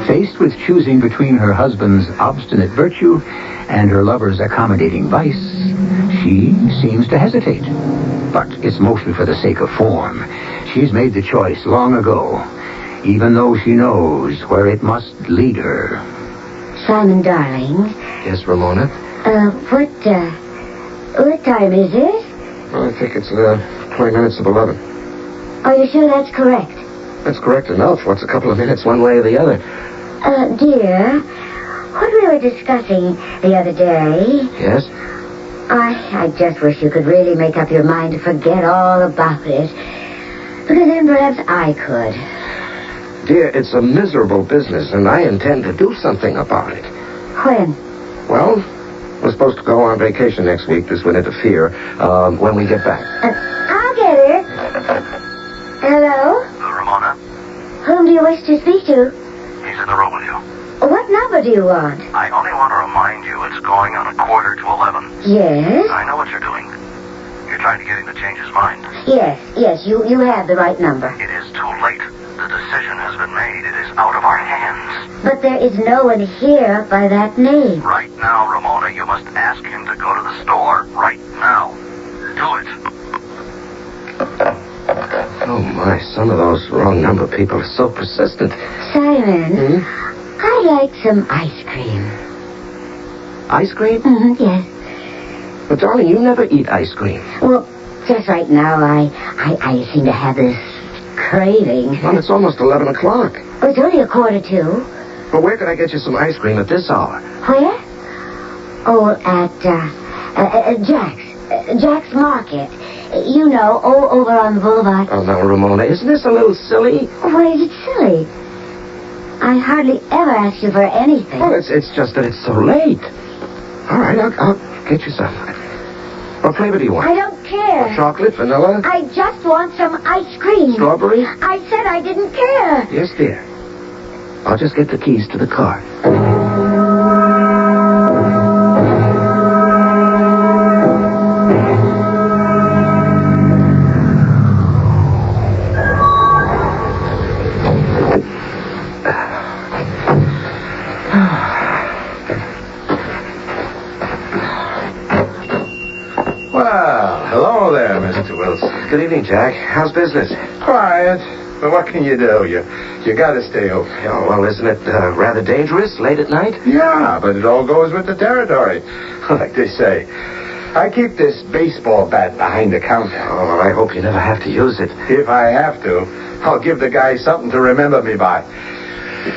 Faced with choosing between her husband's obstinate virtue and her lover's accommodating vice, she seems to hesitate. But it's mostly for the sake of form. She's made the choice long ago, even though she knows where it must lead her. Simon, darling. Yes, Ramona? What time is it? Well, I think it's 20 minutes of 11. Are you sure that's correct? That's correct enough. What's a couple of minutes one way or the other? Dear, what we were discussing the other day... Yes? I just wish you could really make up your mind to forget all about it. Because then perhaps I could. Dear, it's a miserable business, and I intend to do something about it. When? Well, we're supposed to go on vacation next week. This would interfere when we get back. I'll get it. Hello? Ramona? Whom do you wish to speak to? He's in the room with you. What number do you want? I only want to remind you it's going on 11:15. Yes? I know what you're doing. You're trying to get him to change his mind. Yes, you have the right number. It is too late. The decision has been made. It is out of our hands. But there is no one here by that name. Right now, Ramona, you must ask him to go to the store. Right now. Do it. Oh, my. Some of those wrong number people are so persistent. Simon, I'd like some ice cream. Ice cream? Yes. But, darling, you never eat ice cream. Well, just right now, I seem to have this craving. Well, it's almost 11 o'clock. Oh, it's only 1:45. Well, where could I get you some ice cream at this hour? Where? Oh, at Jack's Market. You know, over on the boulevard. Oh, now, Ramona, isn't this a little silly? Why is it silly? I hardly ever ask you for anything. Well, it's just that it's so late. All right, I'll get you some. What flavor do you want? I don't care. Chocolate, vanilla? I just want some ice cream. Strawberry? I said I didn't care. Yes, dear. I'll just get the keys to the car. Good evening, Jack. How's business? Quiet. But what can you do? You gotta stay open. Oh, well, isn't it rather dangerous late at night? Yeah, but it all goes with the territory. Like they say. I keep this baseball bat behind the counter. Oh, well, I hope you never have to use it. If I have to, I'll give the guy something to remember me by.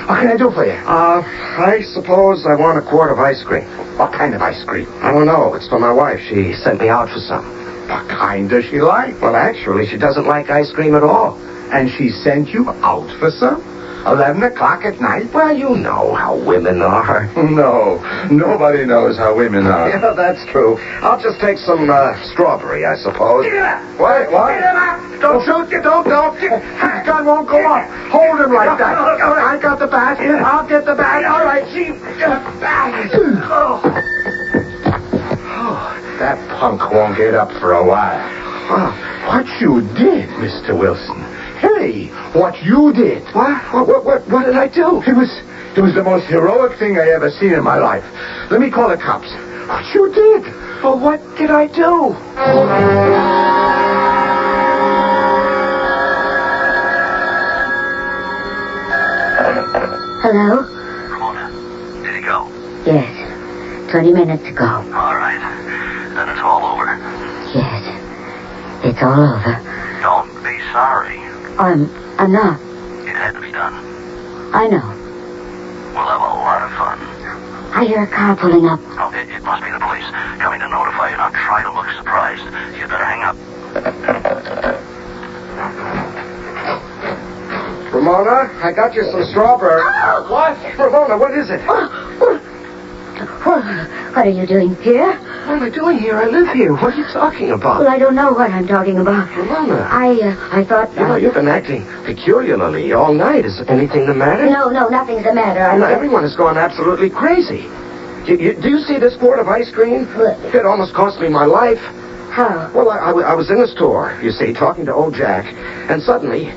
What can I do for you? I suppose I want a quart of ice cream. What kind of ice cream? I don't know. It's for my wife. She sent me out for some. What kind does she like? Well, actually, she doesn't like ice cream at all. And she sent you out for some? 11 o'clock at night? Well, you know how women are. No, nobody knows how women are. Yeah, that's true. I'll just take some strawberry, I suppose. What? Don't shoot you, don't. His gun won't go off. Hold him like that. I got the bat. I'll get the bat. All right. That punk won't get up for a while. What you did, Mr. Wilson. Hey, what you did. What did I do? It was the most heroic thing I ever seen in my life. Let me call the cops. What you did? Well, what did I do? Hello? Ramona, did he go? Yes. 20 minutes ago. All right. Then it's all over. Yes. It's all over. Don't be sorry. I'm not. It had to be done. I know. We'll have a lot of fun. I hear a car pulling up. Oh, it must be the police coming to notify you. Now try to look surprised. You better hang up. Ramona, I got you some strawberry. Oh! What? Ramona, what is it? What are you doing here? What am I doing here? I live here. What are you talking about? Well, I don't know what I'm talking about. Ramona. I thought... You know, you've been acting peculiarly all night. Is anything the matter? No, nothing's the matter. Everyone has gone absolutely crazy. Do you see this quart of ice cream? It almost cost me my life. How? Well, I was in a store, you see, talking to old Jack, and suddenly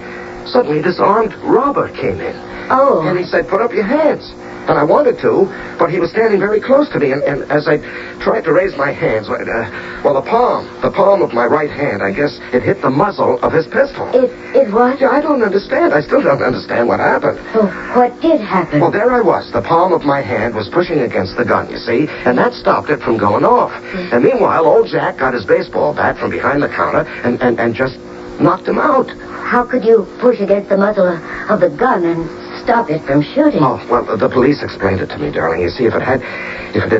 this armed robber came in. Oh. And he said, put up your hands. And I wanted to, but he was standing very close to me, and as I tried to raise my hands, the palm of my right hand, I guess it hit the muzzle of his pistol. It what? Yeah, I don't understand. I still don't understand what happened. Oh, what did happen? Well, there I was. The palm of my hand was pushing against the gun, you see, and that stopped it from going off. And meanwhile, old Jack got his baseball bat from behind the counter and just knocked him out. How could you push against the muzzle of the gun and stop it from shooting? Oh, well, the police explained it to me, darling. You see, if it had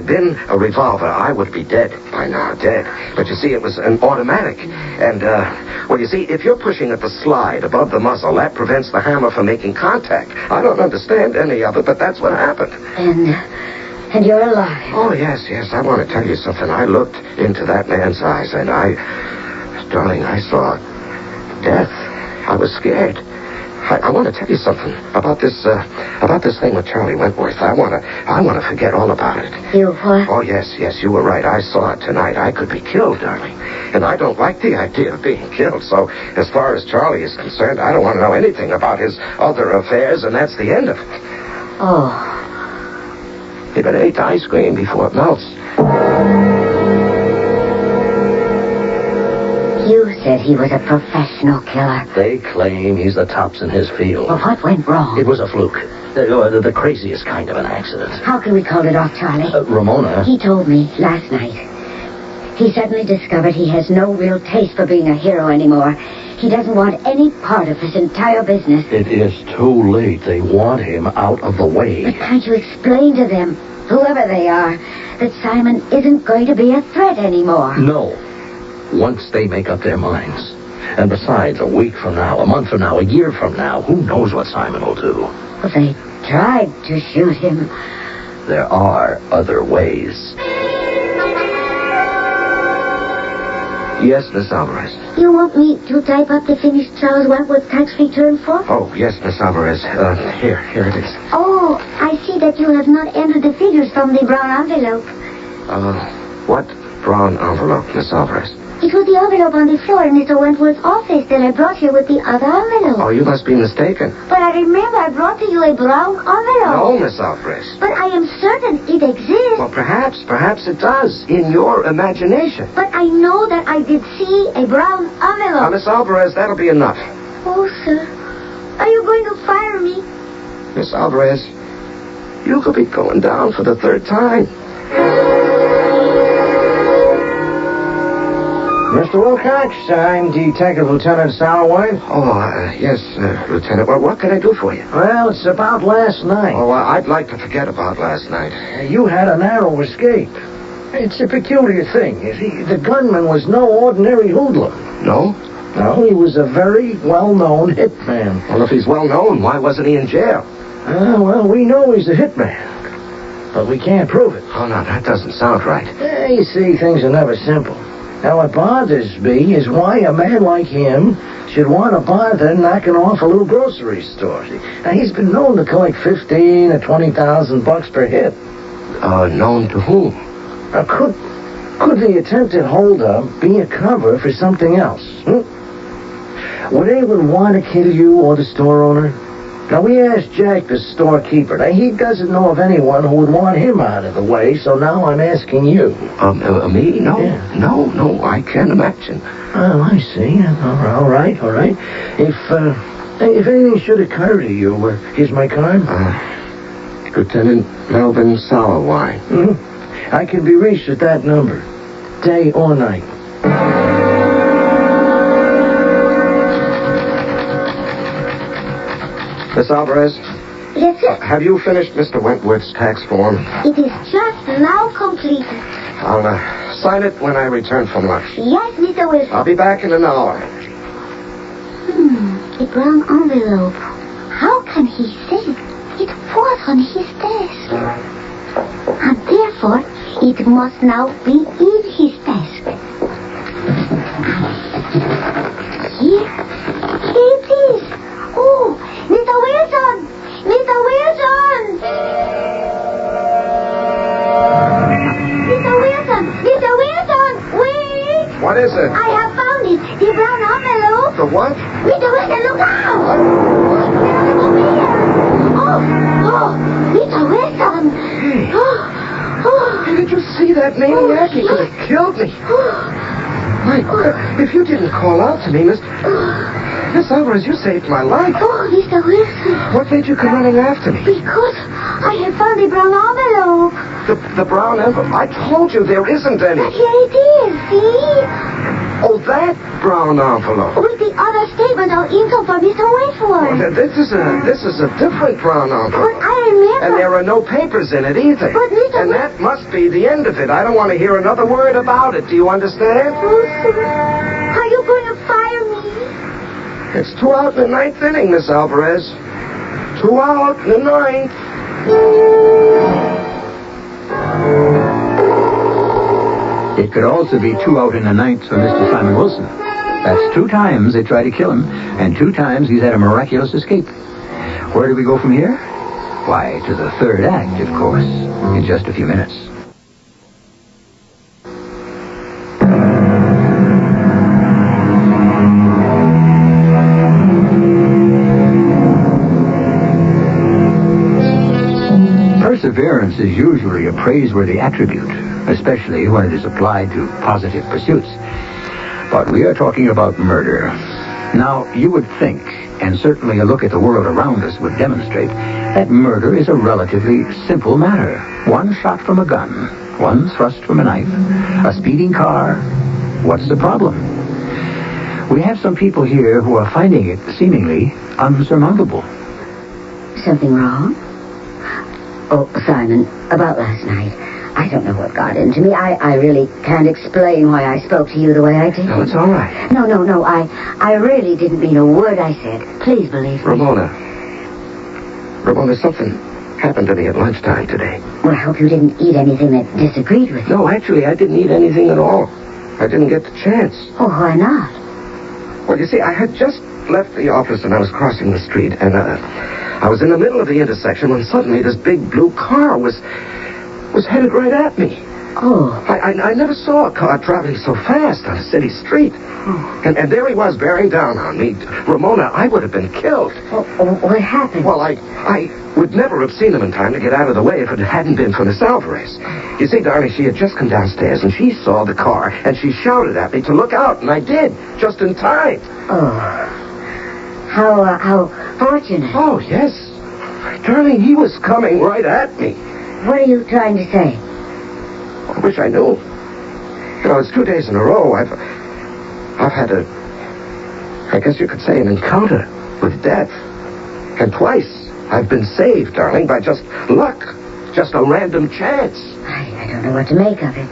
been a revolver, I would be dead by now, dead. But you see, it was an automatic. And, you see, if you're pushing at the slide above the muzzle, that prevents the hammer from making contact. I don't understand any of it, but that's what happened. And you're alive? Oh, yes. I want to tell you something. I looked into that man's eyes, and darling, I saw death. I was scared. I want to tell you something about this thing with Charlie Wentworth. I want to forget all about it. You what? Oh, yes, you were right. I saw it tonight. I could be killed, darling. And I don't like the idea of being killed. So, as far as Charlie is concerned, I don't want to know anything about his other affairs, and that's the end of it. Oh. You better eat the ice cream before it melts. You said he was a professional killer. They claim he's the tops in his field. Well, what went wrong? It was a fluke. The craziest kind of an accident. How can we call it off, Charlie? Ramona. He told me last night. He suddenly discovered he has no real taste for being a hero anymore. He doesn't want any part of this entire business. It is too late. They want him out of the way. But can't you explain to them, whoever they are, that Simon isn't going to be a threat anymore? No. Once they make up their minds. And besides, a week from now, a month from now, a year from now, who knows what Simon will do? Well, they tried to shoot him. There are other ways. Yes, Miss Alvarez. You want me to type up the finished Charles Wentworth tax return form? Oh, yes, Miss Alvarez. Here it is. Oh, I see that you have not entered the figures from the brown envelope. What brown envelope, Miss Alvarez? It was the envelope on the floor in Mr. Wentworth's office that I brought here with the other envelope. Oh, you must be mistaken. But I remember I brought to you a brown envelope. No, Miss Alvarez. But I am certain it exists. Well, perhaps it does, in your imagination. But I know that I did see a brown envelope. Now, Miss Alvarez, that'll be enough. Oh, sir. Are you going to fire me? Miss Alvarez, you could be going down for the third time. Mr. Wilcox, I'm Detective Lieutenant Sourwine. Oh, yes, Lieutenant. Well, what can I do for you? Well, it's about last night. Oh, I'd like to forget about last night. You had a narrow escape. It's a peculiar thing. You see, the gunman was no ordinary hoodlum. No? No, he was a very well-known hitman. Well, if he's well-known, why wasn't he in jail? Well, we know he's a hitman, but we can't prove it. Oh, no, that doesn't sound right. You see, things are never simple. Now, what bothers me is why a man like him should want to bother knocking off a little grocery store. Now, he's been known to collect $15,000 or $20,000 per hit. Known to whom? Could the attempted holdup be a cover for something else? Would anyone want to kill you or the store owner? Now, we asked Jack, the storekeeper. Now, he doesn't know of anyone who would want him out of the way, so now I'm asking you. Me? No. Yeah. No, I can't imagine. Oh, I see. All right. If anything should occur to you, here's my card. Lieutenant Melvin Sourwine. Mm-hmm. I can be reached at that number, day or night. Miss Alvarez? Yes, sir. Have you finished Mr. Wentworth's tax form? It is just now completed. I'll sign it when I return from lunch. Yes, Mr. Wilson. I'll be back in an hour. A brown envelope. How can he say it was on his desk? And therefore, it must now be in his desk. Here it is. Oh, Mr. Wilson! Mr. Wilson! What is it? I have found it. The brown envelope. The what? Mr. Wilson, look out! Oh, Mr. Wilson. Hey. Hey, did you see that maniac? He could have killed me. My God, if you didn't call out to me, Miss Alvarez, you saved my life. Oh, Mr. Wilson. What made you come running after me? Because I have found the brown envelope. The brown envelope? I told you there isn't any. But here it is, see? Oh, that brown envelope. With the other statement of info for Mr. Whiteford. Well, this is a different brown envelope. But I remember. And there are no papers in it either. But Mr. And that must be the end of it. I don't want to hear another word about it. Do you understand? Oh, sir. Are you going to fire me? It's 2 out in the 9th inning, Miss Alvarez. 2 out in the 9th. It could also be 2 out in the 9th for Mr. Simon Wilson. That's 2 times they tried to kill him, and 2 times he's had a miraculous escape. Where do we go from here? Why, to the 3rd act, of course, in just a few minutes. Perseverance is usually a praiseworthy attribute, especially when it is applied to positive pursuits. But we are talking about murder. Now, you would think, and certainly a look at the world around us would demonstrate, that murder is a relatively simple matter. 1 shot from a gun, 1 thrust from a knife, a speeding car. What's the problem? We have some people here who are finding it seemingly unsurmountable. Something wrong? Oh, Simon, about last night. I don't know what got into me. I really can't explain why I spoke to you the way I did. No, it's all right. No. I really didn't mean a word I said. Please believe me. Ramona, something happened to me at lunchtime today. Well, I hope you didn't eat anything that disagreed with you. No, actually, I didn't eat anything at all. I didn't get the chance. Oh, why not? Well, you see, I had just left the office and I was crossing the street, and I was in the middle of the intersection when suddenly this big blue car was headed right at me. Oh. I never saw a car traveling so fast on a city street. Oh. And there he was bearing down on me. Ramona, I would have been killed. Oh, what happened? Well, I would never have seen him in time to get out of the way if it hadn't been for Miss Alvarez. You see, darling, she had just come downstairs and she saw the car and she shouted at me to look out, and I did, just in time. Oh. How fortunate. Oh, yes. Darling, he was coming right at me. What are you trying to say? I wish I knew. You know, it's 2 days in a row. I've had I guess you could say, an encounter with death. And twice I've been saved, darling, by just luck. Just a random chance. I don't know what to make of it.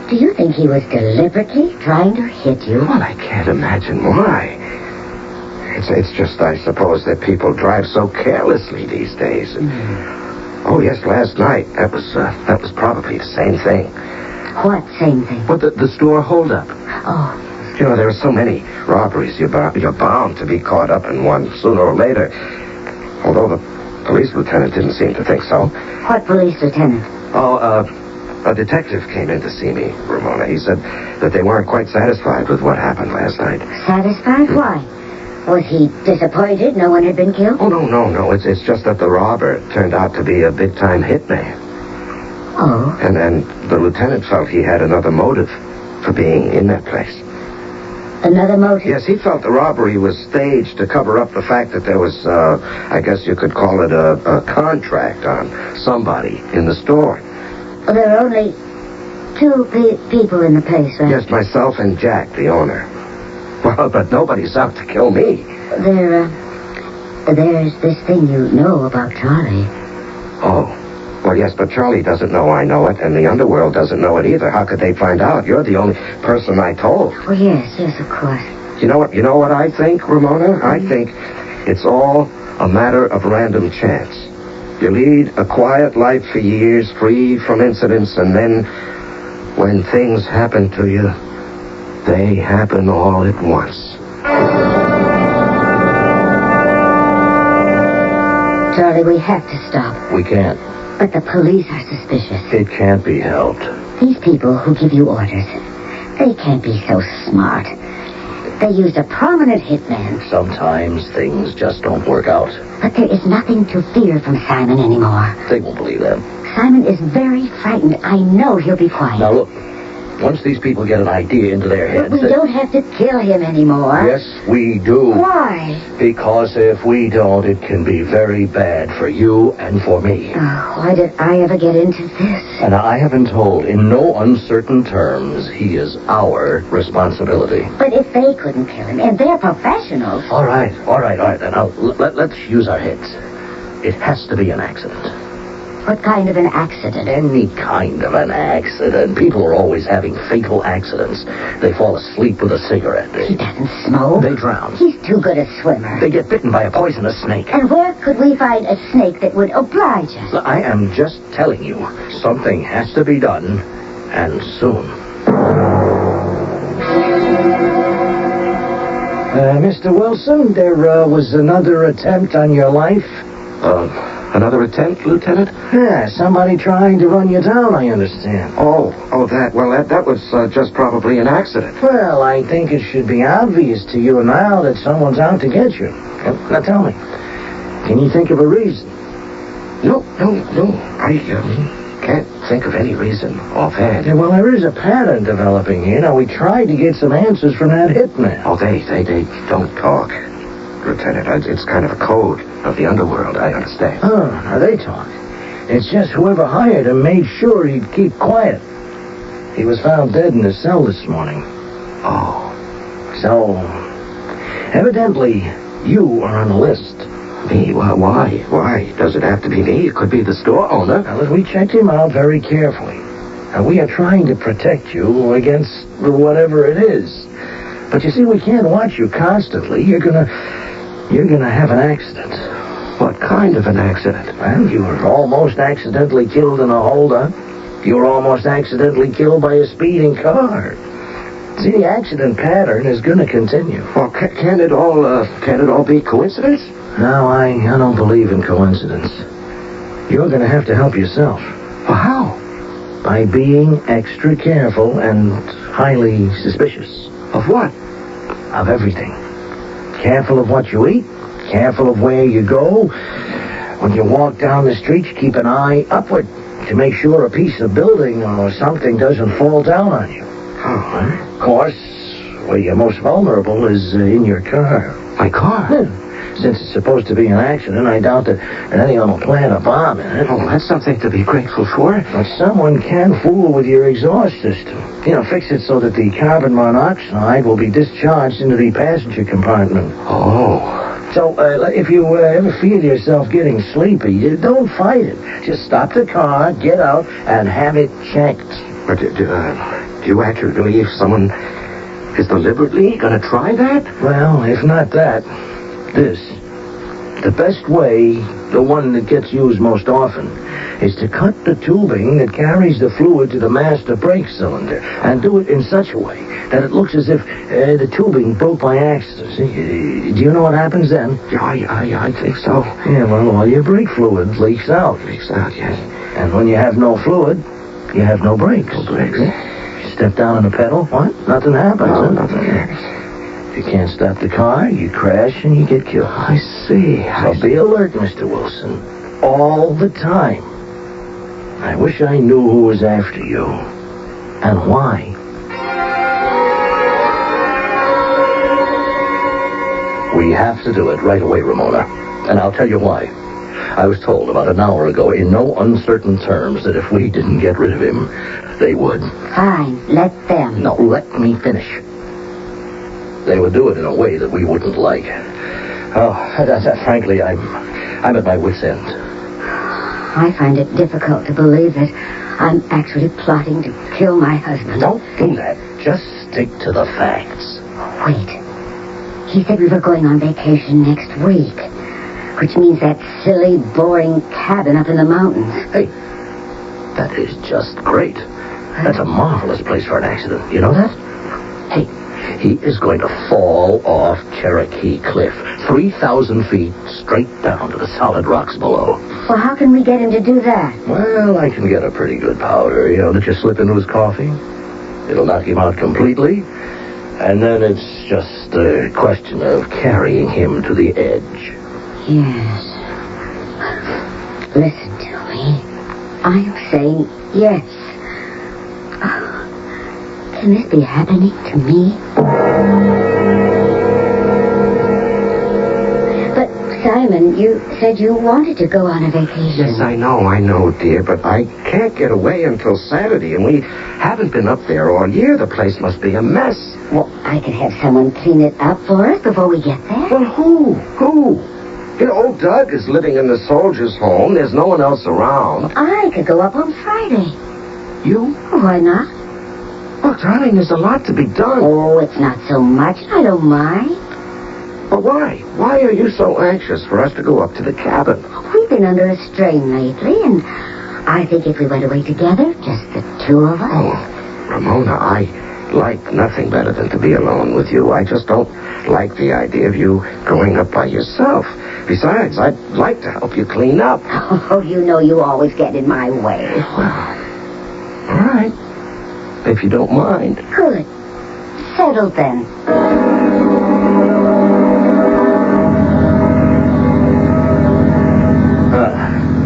Do you think he was deliberately trying to hit you? Well, I can't imagine why. It's just, I suppose, that people drive so carelessly these days. Oh, yes, last night, that was probably the same thing. What same thing? Well, the store holdup. Oh. You know, there are so many robberies. You're bound to be caught up in one sooner or later. Although the police lieutenant didn't seem to think so. What police lieutenant? Oh, a detective came in to see me, Ramona. He said that they weren't quite satisfied with what happened last night. Satisfied? Why? Was he disappointed no one had been killed? Oh, no. It's just that the robber turned out to be a big-time hitman. Oh? And then the lieutenant felt he had another motive for being in that place. Another motive? Yes, he felt the robbery was staged to cover up the fact that there was, I guess you could call it a contract on somebody in the store. Well, there are only two people in the place, right? Yes, myself and Jack, the owner. Well, but nobody's out to kill me. There's this thing you know about Charlie. Oh. Well, yes, but Charlie doesn't know I know it, and the underworld doesn't know it either. How could they find out? You're the only person I told. Oh, yes, of course. You know what I think, Ramona? I think it's all a matter of random chance. You lead a quiet life for years, free from incidents, and then when things happen to you, they happen all at once. Charlie, we have to stop. We can't. But the police are suspicious. It can't be helped. These people who give you orders, They can't be so smart. They used a prominent hitman. Sometimes things just don't work out. But there is nothing to fear from Simon anymore. They won't believe that. Simon is very frightened. I know he'll be quiet. Now look, once these people get an idea into their heads... But we don't have to kill him anymore. Yes, we do. Why? Because if we don't, it can be very bad for you and for me. Oh, why did I ever get into this? And I have been told in no uncertain terms he is our responsibility. But if they couldn't kill him, and they're professionals... All right. Then now, let's use our heads. It has to be an accident. What kind of an accident? Any kind of an accident. People are always having fatal accidents. They fall asleep with a cigarette. He doesn't smoke. They drown. He's too good a swimmer. They get bitten by a poisonous snake. And where could we find a snake that would oblige us? I am just telling you, something has to be done, and soon. Mr. Wilson, there was another attempt on your life. Another attempt, Lieutenant? Yeah, somebody trying to run you down, I understand. Oh, that was just probably an accident. Well, I think it should be obvious to you now that someone's out to get you. Now tell me, can you think of a reason? No. I can't think of any reason offhand. Yeah, well, there is a pattern developing here. Now, we tried to get some answers from that hitman. Oh, they don't talk, Lieutenant. It's kind of a code of the underworld, I understand. Oh, now they talk. It's just whoever hired him made sure he'd keep quiet. He was found dead in his cell this morning. Oh. So, evidently, you are on the list. Me? Why? Why? Does it have to be me? It could be the store owner. Now, we checked him out very carefully. And we are trying to protect you against whatever it is. But you see, we can't watch you constantly. You're gonna have an accident. What kind of an accident? Well, you were almost accidentally killed in a holdup. You were almost accidentally killed by a speeding car. See, the accident pattern is going to continue. Well, can it all be coincidence? No, I don't believe in coincidence. You're going to have to help yourself. Well, how? By being extra careful and highly suspicious. Of what? Of everything. Careful of what you eat. Careful of where you go. When you walk down the street, you keep an eye upward to make sure a piece of building or something doesn't fall down on you. Oh, Of course, where you're most vulnerable is in your car. My car? Yeah. Since it's supposed to be an accident, I doubt that anyone will plant a bomb in it. Oh, that's something to be grateful for. But someone can fool with your exhaust system. Fix it so that the carbon monoxide will be discharged into the passenger compartment. Oh. So, if you ever feel yourself getting sleepy, don't fight it. Just stop the car, get out, and have it checked. But do you actually believe someone is deliberately going to try that? Well, if not that, this. The best way, the one that gets used most often, is to cut the tubing that carries the fluid to the master brake cylinder and do it in such a way that it looks as if the tubing broke by accident. See, do you know what happens then? Yeah, I think so. Yeah, well, all your brake fluid leaks out. Leaks out, yes. And when you have no fluid, you have no brakes. No brakes. You step down on the pedal, what? Nothing happens. No, huh? nothing happens. If you can't stop the car, you crash and you get killed. I see. So be alert, Mr. Wilson. All the time. I wish I knew who was after you. And why. We have to do it right away, Ramona. And I'll tell you why. I was told about an hour ago in no uncertain terms that if we didn't get rid of him, they would. Fine, let them. No, let me finish. They would do it in a way that we wouldn't like. Frankly, I'm at my wit's end. I find it difficult to believe that I'm actually plotting to kill my husband. Don't do that. Just stick to the facts. Wait. He said we were going on vacation next week, which means that silly, boring cabin up in the mountains. Hey, that is just great. That's a marvelous place for an accident. You know that? Hey, he is going to fall off Cherokee Cliff, 3,000 feet straight down to the solid rocks below. Well, how can we get him to do that? Well, I can get a pretty good powder, that you slip into his coffee. It'll knock him out completely, and then it's just a question of carrying him to the edge. Yes. Listen to me. I'm saying yes. Can this be happening to me? But, Simon, you said you wanted to go on a vacation. Yes, I know, dear, but I can't get away until Saturday, and we haven't been up there all year. The place must be a mess. Well, I could have someone clean it up for us before we get there. Well, who? You know, old Doug is living in the soldier's home. There's no one else around. I could go up on Friday. You? Why not? Well, darling, there's a lot to be done. Oh, it's not so much. I don't mind. But why? Why are you so anxious for us to go up to the cabin? We've been under a strain lately, and I think if we went away together, just the two of us. Oh, Ramona, I like nothing better than to be alone with you. I just don't like the idea of you going up by yourself. Besides, I'd like to help you clean up. Oh, you know you always get in my way. Well, all right. If you don't mind. Good. Settled then.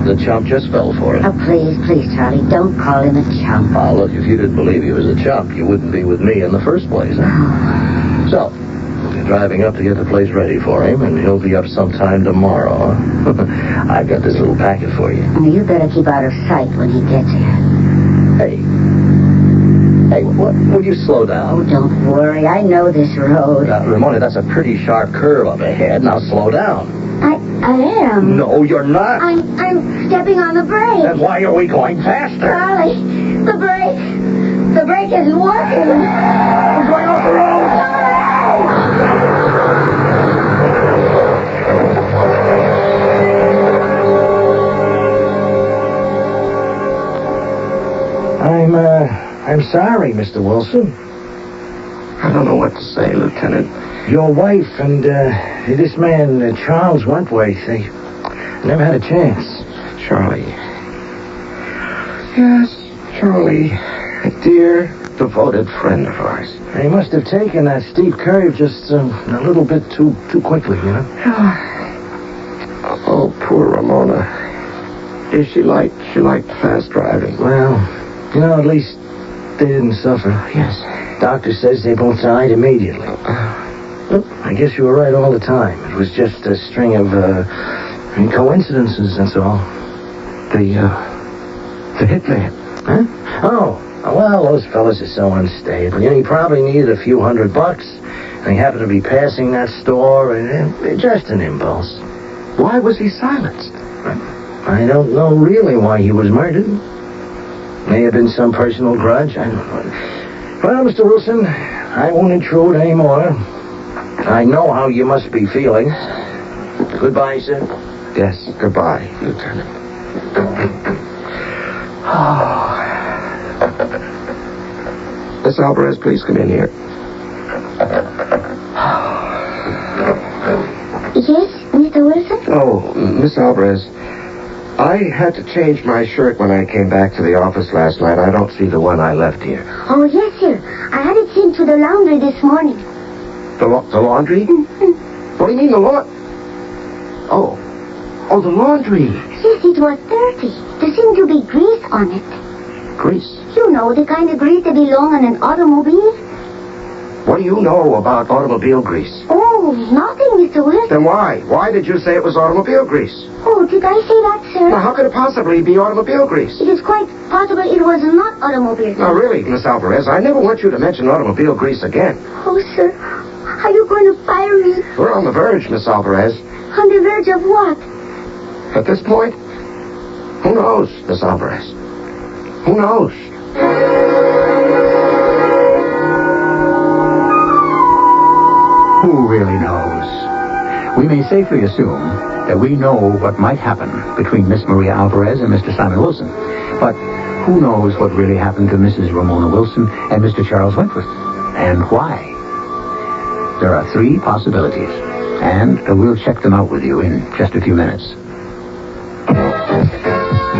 The chump just fell for it. Oh, please, Charlie, don't call him a chump. Oh, look, if you didn't believe he was a chump, you wouldn't be with me in the first place. Huh? So, we'll be driving up to get the place ready for him, and he'll be up sometime tomorrow. I've got this little packet for you. You better keep out of sight when he gets here. Hey, what? Would you slow down? Oh, don't worry. I know this road. Ramona, that's a pretty sharp curve up ahead. Now slow down. I am. No, you're not. I'm stepping on the brake. Then why are we going faster? Charlie, the brake isn't working. We're going off the road. I'm sorry, Mr. Wilson. I don't know what to say, Lieutenant. Your wife and this man, Charles Wentworth, they never had a chance. Charlie. Yes, Charlie. A dear, devoted friend of ours. He must have taken that steep curve just a little bit too quickly, you know? Oh, poor Ramona. She liked fast driving. Well, you know, at least they didn't suffer. Yes. Doctor says they both died immediately. Look, I guess you were right all the time. It was just a string of coincidences, that's all. The hitman. Huh? Oh, well, those fellas are so unstable. You know, he probably needed a few $100, and he happened to be passing that store, and just an impulse. Why was he silenced? I don't know really why he was murdered. May have been some personal grudge. I don't know. Well, Mr. Wilson, I won't intrude anymore. I know how you must be feeling. Goodbye, sir. Yes, goodbye, Lieutenant. Miss Alvarez, please come in here. Yes, Mr. Wilson? Oh, Miss Alvarez, I had to change my shirt when I came back to the office last night. I don't see the one I left here. Oh, yes, sir. I had it sent to the laundry this morning. The laundry? Mm-hmm. What do you mean, the laundry? Oh, the laundry. Yes, it was dirty. There seemed to be grease on it. Grease? You know, the kind of grease that belongs on an automobile. What do you know about automobile grease? Oh, nothing, Mr. Wilson. Then why? Why did you say it was automobile grease? Oh, did I say that, sir? Now, how could it possibly be automobile grease? It is quite possible it was not automobile grease. Now, really, Miss Alvarez, I never want you to mention automobile grease again. Oh, sir, are you going to fire me? We're on the verge, Miss Alvarez. On the verge of what? At this point, who knows, Miss Alvarez? Who knows? Who really knows? We may safely assume that we know what might happen between Miss Maria Alvarez and Mr. Simon Wilson. But who knows what really happened to Mrs. Ramona Wilson and Mr. Charles Wentworth? And why? There are 3 possibilities, and we'll check them out with you in just a few minutes.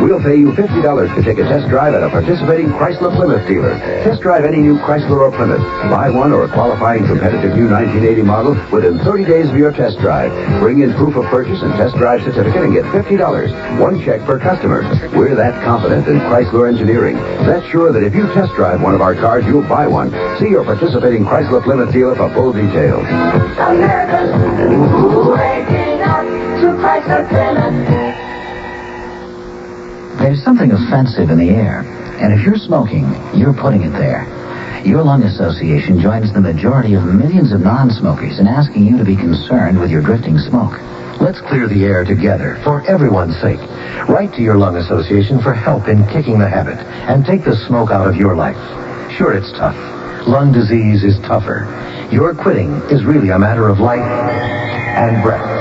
We'll pay you $50 to take a test drive at a participating Chrysler Plymouth dealer. Test drive any new Chrysler or Plymouth. Buy one or a qualifying competitive new 1980 model within 30 days of your test drive. Bring in proof of purchase and test drive certificate and get $50. One check per customer. We're that confident in Chrysler engineering. That's sure that if you test drive one of our cars, you'll buy one. See your participating Chrysler Plymouth dealer for full details. America's waking up to Chrysler Plymouth. There's something offensive in the air, and if you're smoking, you're putting it there. Your lung association joins the majority of millions of non-smokers in asking you to be concerned with your drifting smoke. Let's clear the air together, for everyone's sake. Write to your lung association for help in kicking the habit, and take the smoke out of your life. Sure, it's tough. Lung disease is tougher. Your quitting is really a matter of life and breath.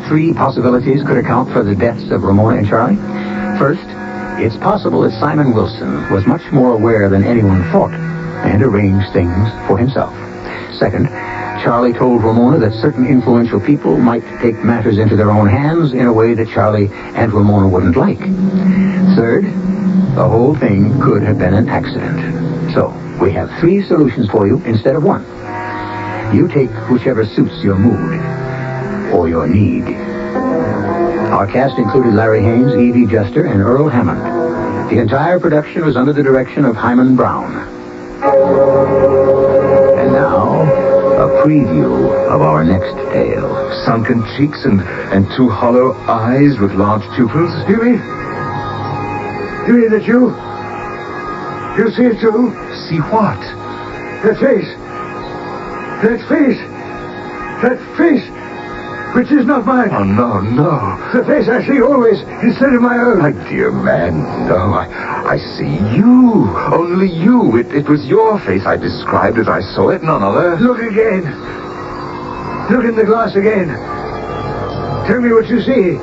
Three possibilities could account for the deaths of Ramona and Charlie. First, it's possible that Simon Wilson was much more aware than anyone thought and arranged things for himself. Second, Charlie told Ramona that certain influential people might take matters into their own hands in a way that Charlie and Ramona wouldn't like. Third, the whole thing could have been an accident. So, we have three solutions for you instead of one. You take whichever suits your mood or your need. Our cast included Larry Haynes, Evie Juster, and Earl Hammond. The entire production was under the direction of Hyman Brown. And now, a preview of our next tale. Sunken cheeks and two hollow eyes with large pupils. Jimmy? Jimmy, that you? You see it too? See what? That face. That face. That face. Which is not mine. Oh, no, no. The face I see always instead of my own. My dear man, no. I see you. Only you. It was your face I described as I saw it, none other. Look again. Look in the glass again. Tell me what you see.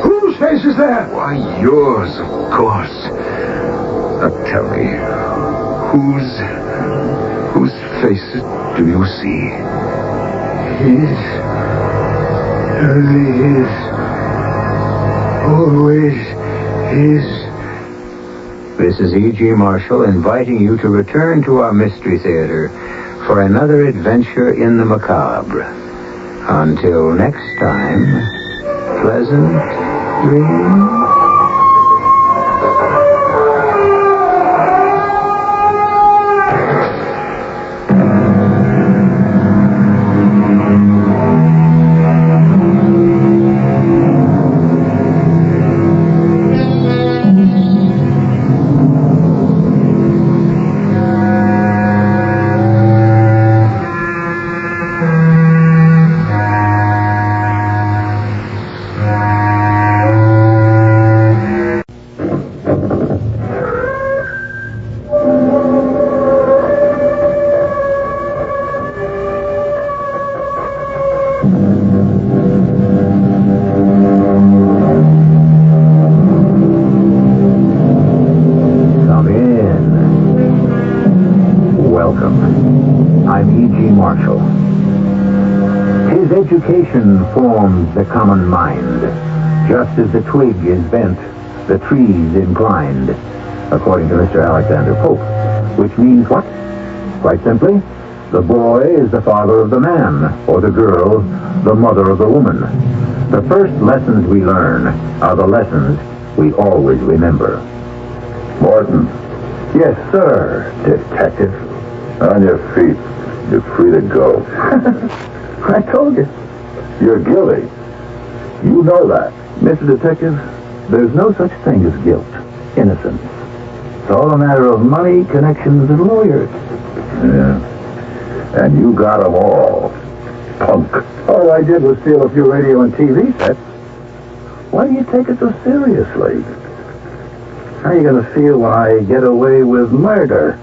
Whose face is there? Why, yours, of course. Now tell me, whose face do you see? His. Only his. Always his. This is E.G. Marshall inviting you to return to our Mystery Theater for another adventure in the macabre. Until next time, pleasant dreams. Education forms the common mind. Just as the twig is bent, the tree's inclined, according to Mr. Alexander Pope. Which means what? Quite simply, the boy is the father of the man, or the girl, the mother of the woman. The first lessons we learn are the lessons we always remember. Morton. Yes, sir. Detective. On your feet. You're free to go. I told you. You're guilty. You know that. Mr. Detective, there's no such thing as guilt. Innocence. It's all a matter of money, connections, and lawyers. Yeah. And you got them all. Punk. All I did was steal a few radio and TV sets. Why do you take it so seriously? How are you going to feel when I get away with murder?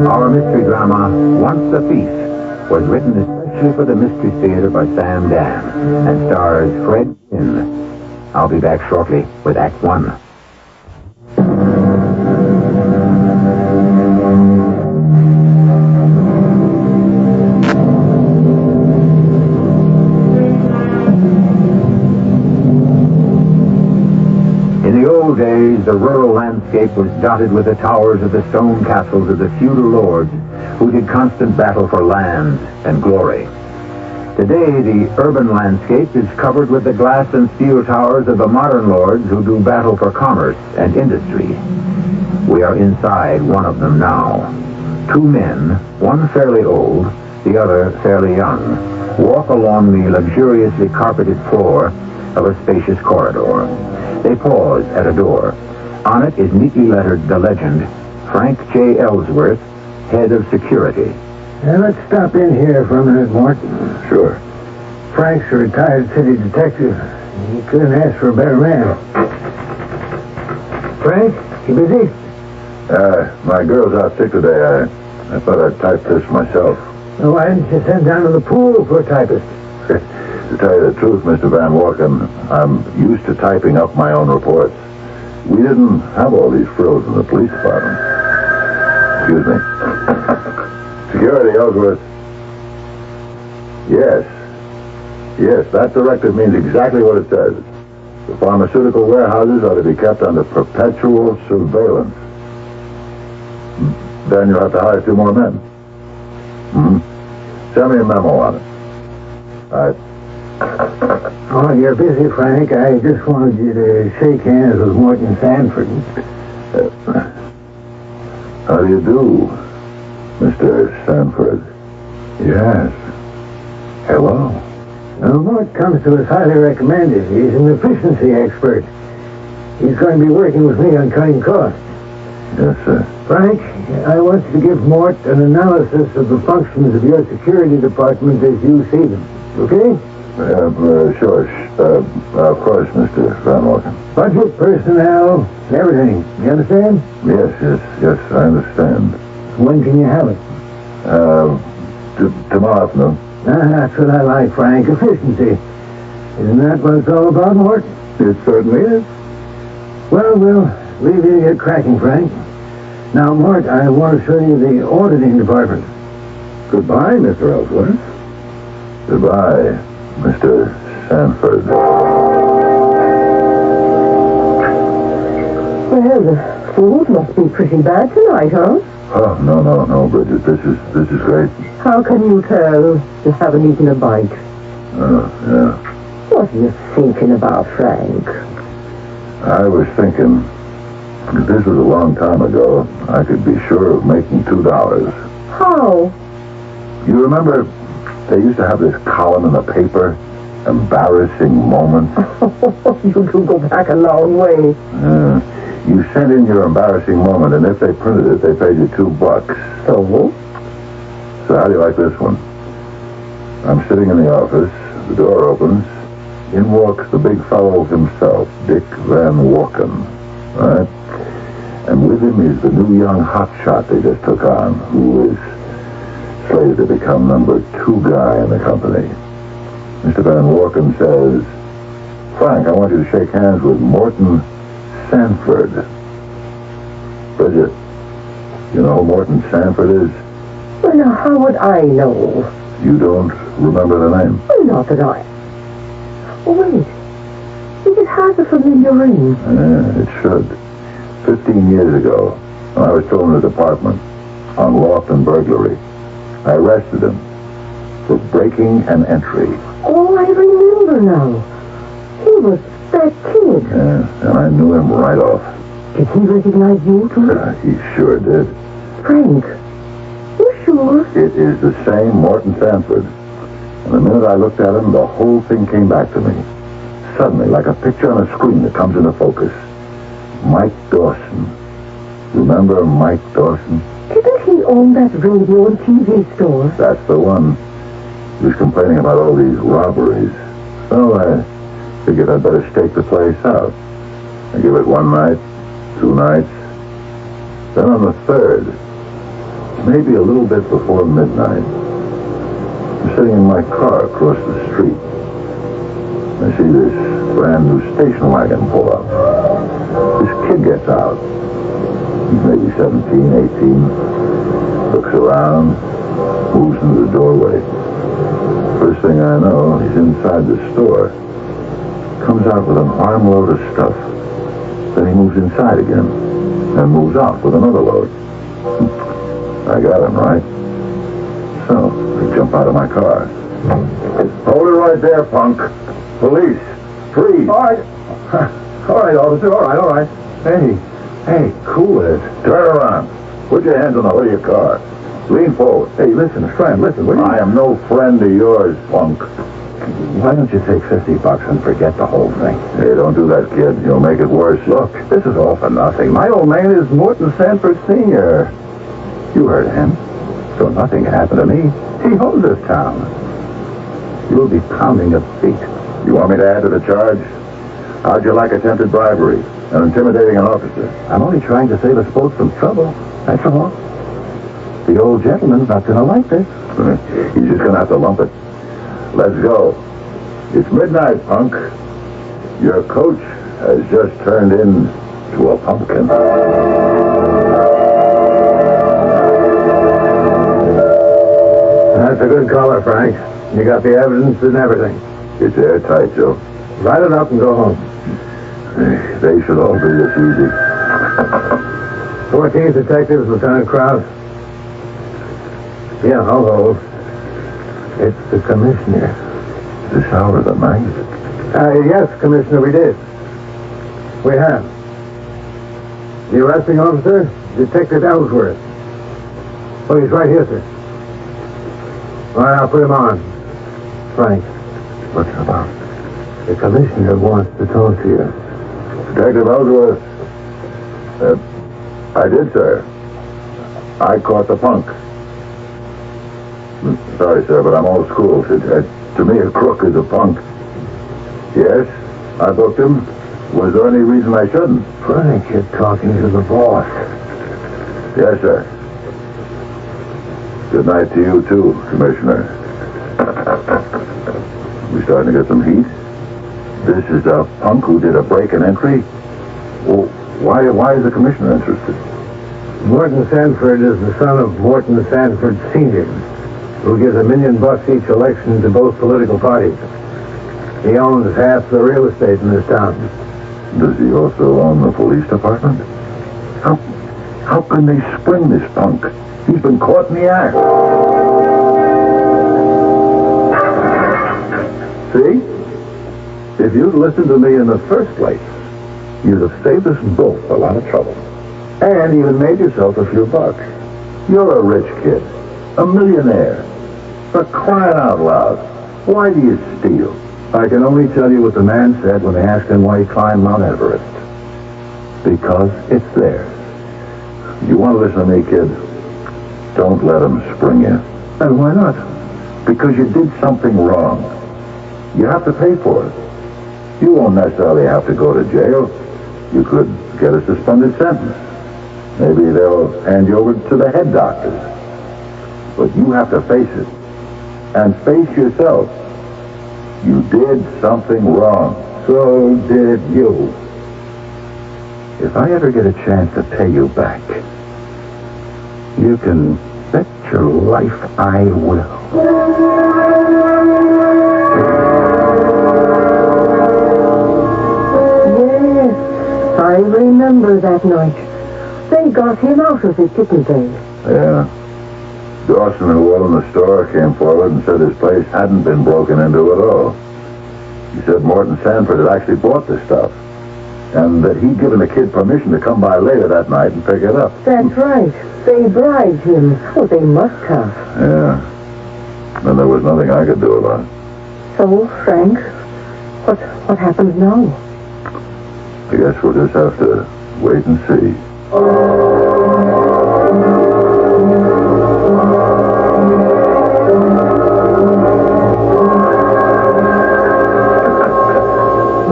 Our mystery drama, Once a Thief, was written especially especially for the Mystery Theater by Sam Dan, and stars Fred Gwynne. I'll be back shortly with Act 1. In the old days, the rural landscape was dotted with the towers of the stone castles of the feudal lords who did constant battle for land and glory. Today, the urban landscape is covered with the glass and steel towers of the modern lords who do battle for commerce and industry. We are inside one of them now. Two men, one fairly old, the other fairly young, walk along the luxuriously carpeted floor of a spacious corridor. They pause at a door. On it is neatly lettered the legend, Frank J. Ellsworth, Head of Security. Now, let's stop in here for a minute, Morton. Sure. Frank's a retired city detective. He couldn't ask for a better man. Frank, you busy? My girl's out sick today. I thought I'd type this myself. Well, why didn't you send down to the pool for a typist? To tell you the truth, Mr. Van Walken, I'm used to typing up my own reports. We didn't have all these frills in the police department. Excuse me. Security, Ellsworth. Yes, that directive means exactly what it says. The pharmaceutical warehouses are to be kept under perpetual surveillance. Then you'll have to hire 2 more men. Send me a memo on it. All right. Oh, you're busy, Frank. I just wanted you to shake hands with Morton Sanford. How do you do, Mr. Sanford? Yes. Hello. Well, Mort comes to us highly recommended. He's an efficiency expert. He's going to be working with me on cutting costs. Yes, sir. Frank, I want you to give Mort an analysis of the functions of your security department as you see them. Okay? Sure. Of course, Mr. Van Walken. Budget, personnel, everything. You understand? Yes, I understand. When can you have it? Tomorrow afternoon. That's what I like, Frank. Efficiency. Isn't that what it's all about, Mort? It certainly is. Well, we'll leave you to get cracking, Frank. Now, Mort, I want to show you the auditing department. Goodbye, Mr. Ellsworth. Goodbye, Mr. Sanford. Well, the food must be pretty bad tonight, huh? Oh, no, Bridget. This is great. How can you tell? You haven't eaten a bite. Yeah. What are you thinking about, Frank? I was thinking, if this was a long time ago, I could be sure of making $2. How? You remember they used to have this column in the paper, Embarrassing Moments? You do go back a long way. You sent in your embarrassing moment, and if they printed it, they paid you $2. So how do you like this one? I'm sitting in the office, the door opens, in walks the big fellow himself, Dick Van Walken, right? And with him is the new young hotshot they just took on, who is slated to become number 2 guy in the company. Mr. Van Walken says, Frank, I want you to shake hands with Morton Sanford. Bridget, you know who Morton Sanford is? Well, now, how would I know? You don't remember the name? Well, not that I... Oh, wait. It has a familiar ring. It should. 15 years ago, when I was still in the department, on loft and burglary, I arrested him for breaking an entry. Oh, I remember now. He was that kid. And I knew him right off. Did he recognize you, too? He sure did. Frank, you sure? It is the same Morton Sanford. And the minute I looked at him, the whole thing came back to me. Suddenly, like a picture on a screen that comes into focus. Mike Dawson. Remember Mike Dawson? Didn't he own that radio and TV store? That's the one. He was complaining about all these robberies. So I figured I'd better stake the place out. I give it 1 night, 2 nights. Then on the 3rd, maybe a little bit before midnight, I'm sitting in my car across the street. I see this brand new station wagon pull up. This kid gets out. He's maybe 17, 18. Looks around, moves into the doorway. First thing I know, he's inside the store. Comes out with an armload of stuff. Then he moves inside again and moves out with another load. I got him, right? So, I jump out of my car. Hold it right there, punk. Police. Freeze. All right. All right, officer. All right. Hey, cool it. Turn around. Put your hands on the hood of your car. Lean forward. Hey, listen, friend, listen. I am no friend of yours, punk. Why don't you take $50 and forget the whole thing? Hey, don't do that, kid. You'll make it worse. Look, this is all for nothing. My old man is Morton Sanford Sr. You heard of him. So nothing can happen to me. He owns this town. You'll be pounding a beat. You want me to add to the charge? How'd you like attempted bribery and intimidating an officer? I'm only trying to save us both from trouble. That's all. The old gentleman's not going to like this. He's just going to have to lump it. Let's go. It's midnight, punk. Your coach has just turned into a pumpkin. That's a good caller, Frank. You got the evidence and everything. It's airtight, Joe. Write it up and go home. They should all be this easy. 14th Detectives, Lieutenant Krause. Yeah, I'll hold. It's the commissioner. This hour of the night? Yes, Commissioner, we did. We have. The arresting officer, Detective Ellsworth. Oh, he's right here, sir. All right, I'll put him on. Frank. What's it about? The commissioner wants to talk to you. Detective Ellsworth. I did, sir. I caught the punk. Sorry, sir, but I'm old school. To me, a crook is a punk. Yes, I booked him. Was there any reason I shouldn't? Frank, you're talking to the boss. Yes, sir. Good night to you, too, Commissioner. We starting to get some heat? This is the punk who did a break and entry? Well, why is the commissioner interested? Morton Sanford is the son of Morton Sanford Sr., who gives $1 million each election to both political parties. He owns half the real estate in this town. Does he also own the police department? How can they spring this punk? He's been caught in the act. See? If you'd listened to me in the first place, you'd have saved us both a lot of trouble. And even made yourself a few bucks. You're a rich kid. A millionaire. For crying out loud. Why do you steal? I can only tell you what the man said when they asked him why he climbed Mount Everest. Because it's there. You want to listen to me, kid? Don't let him spring you. And why not? Because you did something wrong. You have to pay for it. You won't necessarily have to go to jail. You could get a suspended sentence. Maybe they'll hand you over to the head doctors. But you have to face it. And face yourself. You did something wrong. So did you. If I ever get a chance to pay you back, you can bet your life I will. Yes, I remember that night. They got him out of it, didn't they? Yeah. Dawson, who owned the store, came forward and said his place hadn't been broken into at all. He said Morton Sanford had actually bought the stuff, and that he'd given the kid permission to come by later that night and pick it up. That's right. They bribed him. Oh, they must have. Yeah. And there was nothing I could do about it. So, Frank, what happens now? I guess we'll just have to wait and see.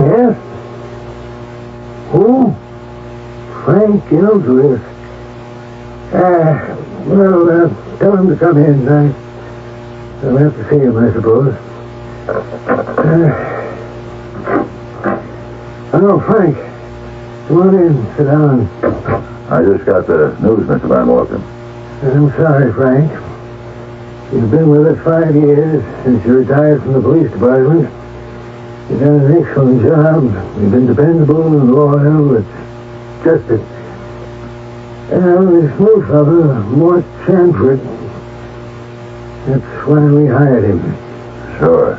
Yes? Who? Frank Ellsworth. Tell him to come in. I'll have to see him, I suppose. Oh, Frank. Come on in. Sit down. I just got the news, Mr. Van Walken. I'm sorry, Frank. You've been with us 5 years since you retired from the police department. You've done an excellent job. You've been dependable and loyal. It's just that... this new fellow, Mort Sanford, that's why we hired him. Sure.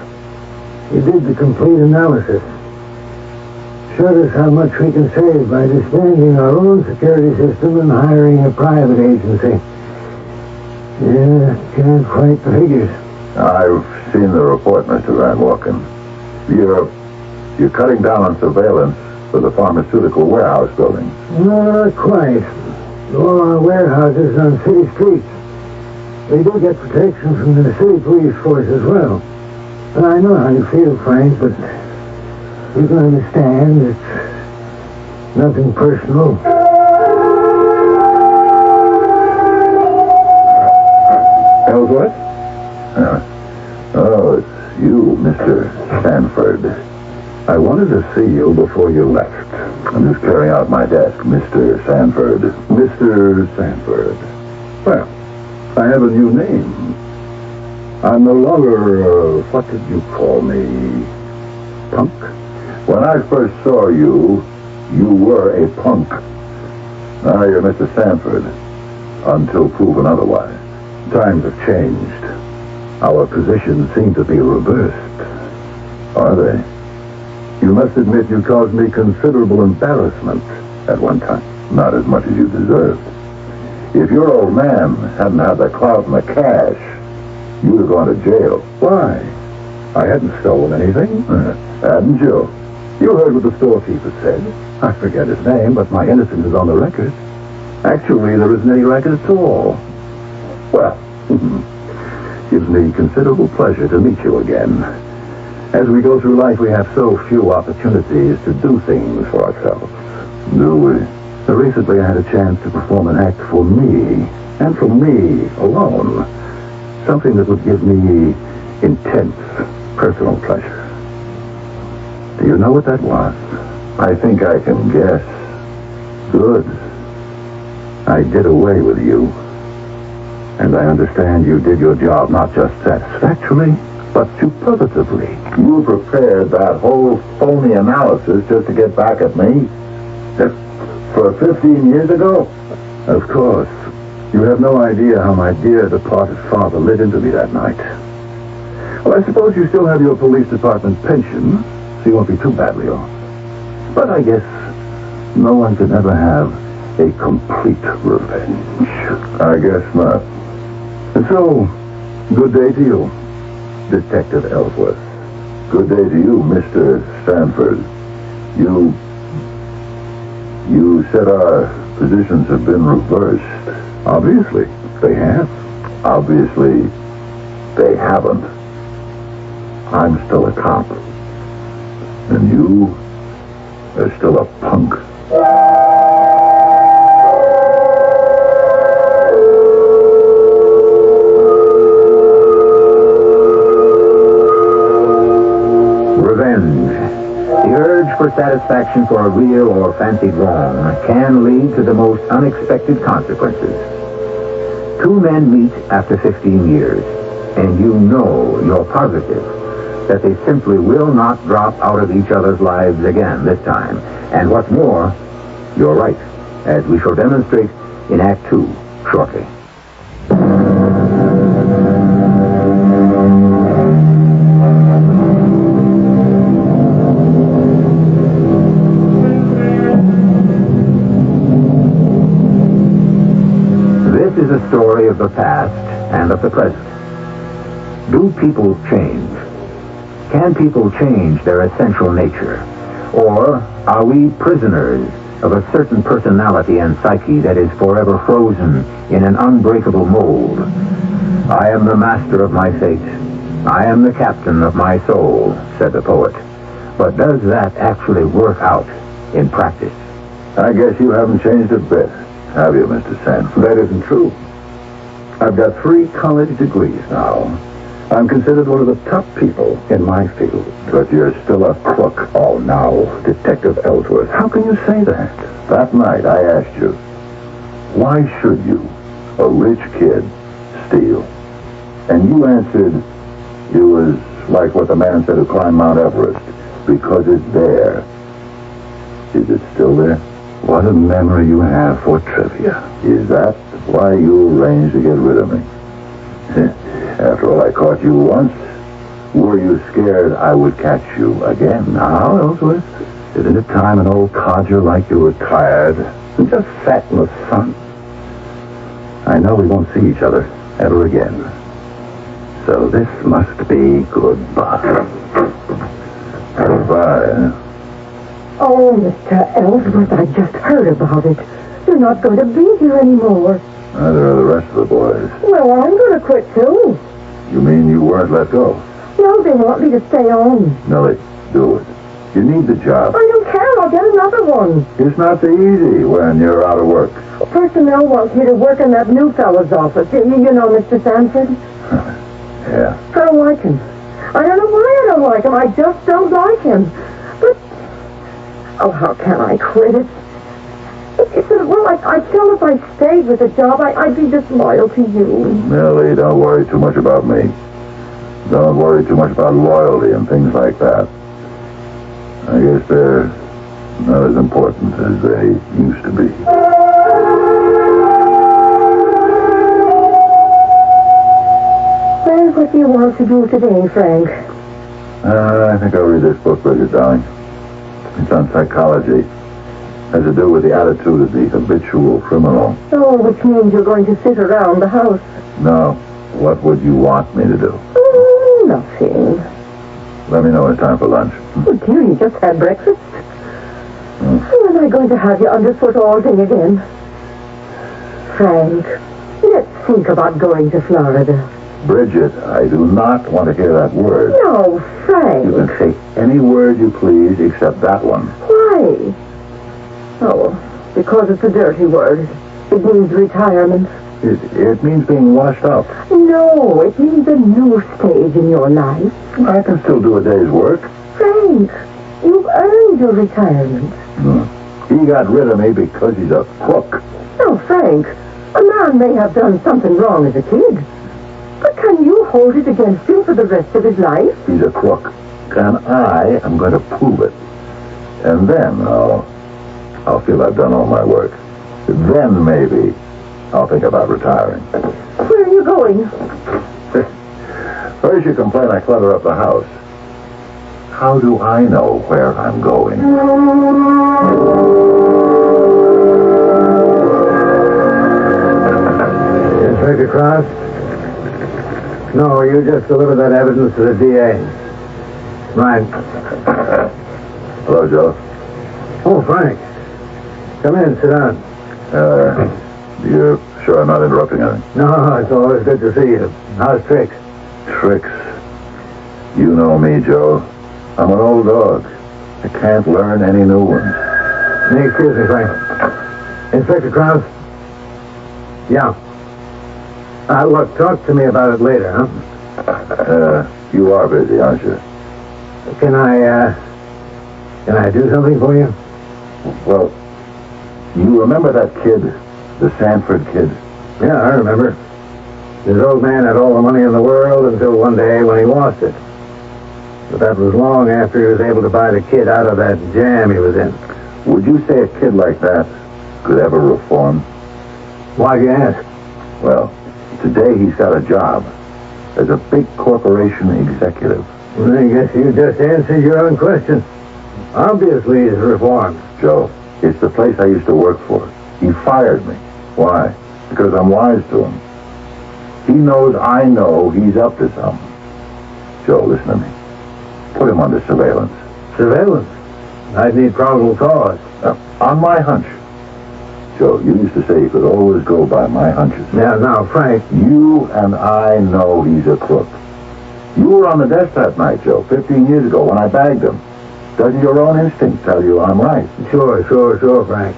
He did the complete analysis. Showed us how much we can save by disbanding our own security system and hiring a private agency. Yeah, can't quite the figures. I've seen the report, Mr. Van Walken. You're cutting down on surveillance for the pharmaceutical warehouse building. No, not quite. All our warehouses on city streets. They do get protection from the city police force as well. And I know how you feel, Frank, but you can understand it's nothing personal. Ellsworth? Oh, it's you, Mr. Sanford. I wanted to see you before you left. I'm just clearing out my desk, Mr. Sanford. Mr. Sanford. Well, I have a new name. I'm no longer, what did you call me? Punk? When I first saw you, you were a punk. Now you're Mr. Sanford, until proven otherwise. Times have changed. Our positions seem to be reversed. Are they? You must admit you caused me considerable embarrassment at one time. Not as much as you deserved. If your old man hadn't had the clout and the cash, you'd have gone to jail. Why? I hadn't stolen anything. Hadn't you? You heard what the storekeeper said. I forget his name, but my innocence is on the record. Actually, there isn't any record at all. Well, gives me considerable pleasure to meet you again. As we go through life, we have so few opportunities to do things for ourselves. Do we? Recently, I had a chance to perform an act for me, and for me alone. Something that would give me intense personal pleasure. Do you know what that was? I think I can guess. Good. I did away with you. And I understand you did your job not just satisfactorily, but superlatively. You prepared that whole phony analysis just to get back at me? For 15 years ago? Of course. You have no idea how my dear departed father lit into me that night. Well, I suppose you still have your police department pension, so you won't be too badly off. But I guess no one can ever have a complete revenge. I guess not. And so, good day to you, Detective Ellsworth. Good day to you, Mr. Sanford. You said our positions have been reversed. Obviously, they have. Obviously, they haven't. I'm still a cop. And you are still a punk. The urge for satisfaction for a real or fancied wrong can lead to the most unexpected consequences. Two men meet after 15 years, and you know, you're positive, that they simply will not drop out of each other's lives again this time. And what's more, you're right, as we shall demonstrate in Act 2 shortly. This is a story of the past and of the present. Do people change? Can people change their essential nature? Or are we prisoners of a certain personality and psyche that is forever frozen in an unbreakable mold? I am the master of my fate. I am the captain of my soul, said the poet. But does that actually work out in practice? I guess you haven't changed a bit, have you, Mr. Sanford? That isn't true. I've got 3 college degrees now. I'm considered one of the top people in my field. But you're still a crook. Oh, now, Detective Ellsworth, how can you say that? That night, I asked you, why should you, a rich kid, steal? And you answered, it was like what the man said who climbed Mount Everest, because it's there. Is it still there? What a memory you have for trivia. Is that why you arranged to get rid of me? After all, I caught you once. Were you scared I would catch you again? Now, Ellsworth, isn't it time an old codger like you retired and just sat in the sun? I know we won't see each other ever again. So this must be goodbye. Goodbye. Oh, Mr. Ellsworth, I just heard about it. You're not going to be here anymore. Neither are the rest of the boys. Well, I'm going to quit, too. You mean you weren't let go? No, they want me to stay on. Millie, do it. You need the job. I don't care. I'll get another one. It's not so easy when you're out of work. Personnel wants me to work in that new fellow's office. You know, Mr. Sanford? Yeah. I don't like him. I don't know why I don't like him. I just don't like him. But, oh, how can I quit it? Well, I feel if I stayed with the job, I'd be disloyal to you. Millie, don't worry too much about me. Don't worry too much about loyalty and things like that. I guess they're not as important as they used to be. Well, what do you want to do today, Frank? I think I'll read this book, Bridget, darling. It's on psychology. Has to do with the attitude of the habitual criminal. Oh, which means you're going to sit around the house. No. What would you want me to do? Oh, nothing. Let me know when it's time for lunch. Oh, dear, you just had breakfast. When am I going to have you underfoot all day again? Frank, let's think about going to Florida. Bridget, I do not want to hear that word. No, Frank. You can say any word you please except that one. Why? Oh, because it's a dirty word. It means retirement. It means being washed up. No, it means a new stage in your life. I can still do a day's work. Frank, you've earned your retirement. He got rid of me because he's a crook. No, Frank, a man may have done something wrong as a kid. But can you hold it against him for the rest of his life? He's a crook. And I am going to prove it. And then I'll feel I've done all my work. Then maybe I'll think about retiring. Where are you going? First you complain I clutter up the house. How do I know where I'm going? Inspector Krause? No, you just delivered that evidence to the DA. Right. Hello, Joe. Oh, Frank. Come in, sit down. You're sure I'm not interrupting anything? No, it's always good to see you. How's Tricks? Tricks? You know me, Joe. I'm an old dog. I can't learn any new ones. Excuse me, Frank. Inspector Krause? Yeah. Look, talk to me about it later, huh? You are busy, aren't you? Can I do something for you? Well, you remember that kid, the Sanford kid? Yeah, I remember. His old man had all the money in the world until one day when he lost it. But that was long after he was able to buy the kid out of that jam he was in. Would you say a kid like that could ever reform? Why do you ask? Well, today he's got a job as a big corporation executive. Well, I guess you just answered your own question. Obviously he's reformed. Joe, it's the place I used to work for. He fired me. Why? Because I'm wise to him. He knows I know he's up to something. Joe, listen to me. Put him under surveillance. Surveillance? I'd need probable cause. On my hunch. Joe, you used to say you could always go by my hunches. Now, Frank. You and I know he's a crook. You were on the desk that night, Joe, 15 years ago when I bagged him. Doesn't your own instinct tell you I'm right? Sure, Frank.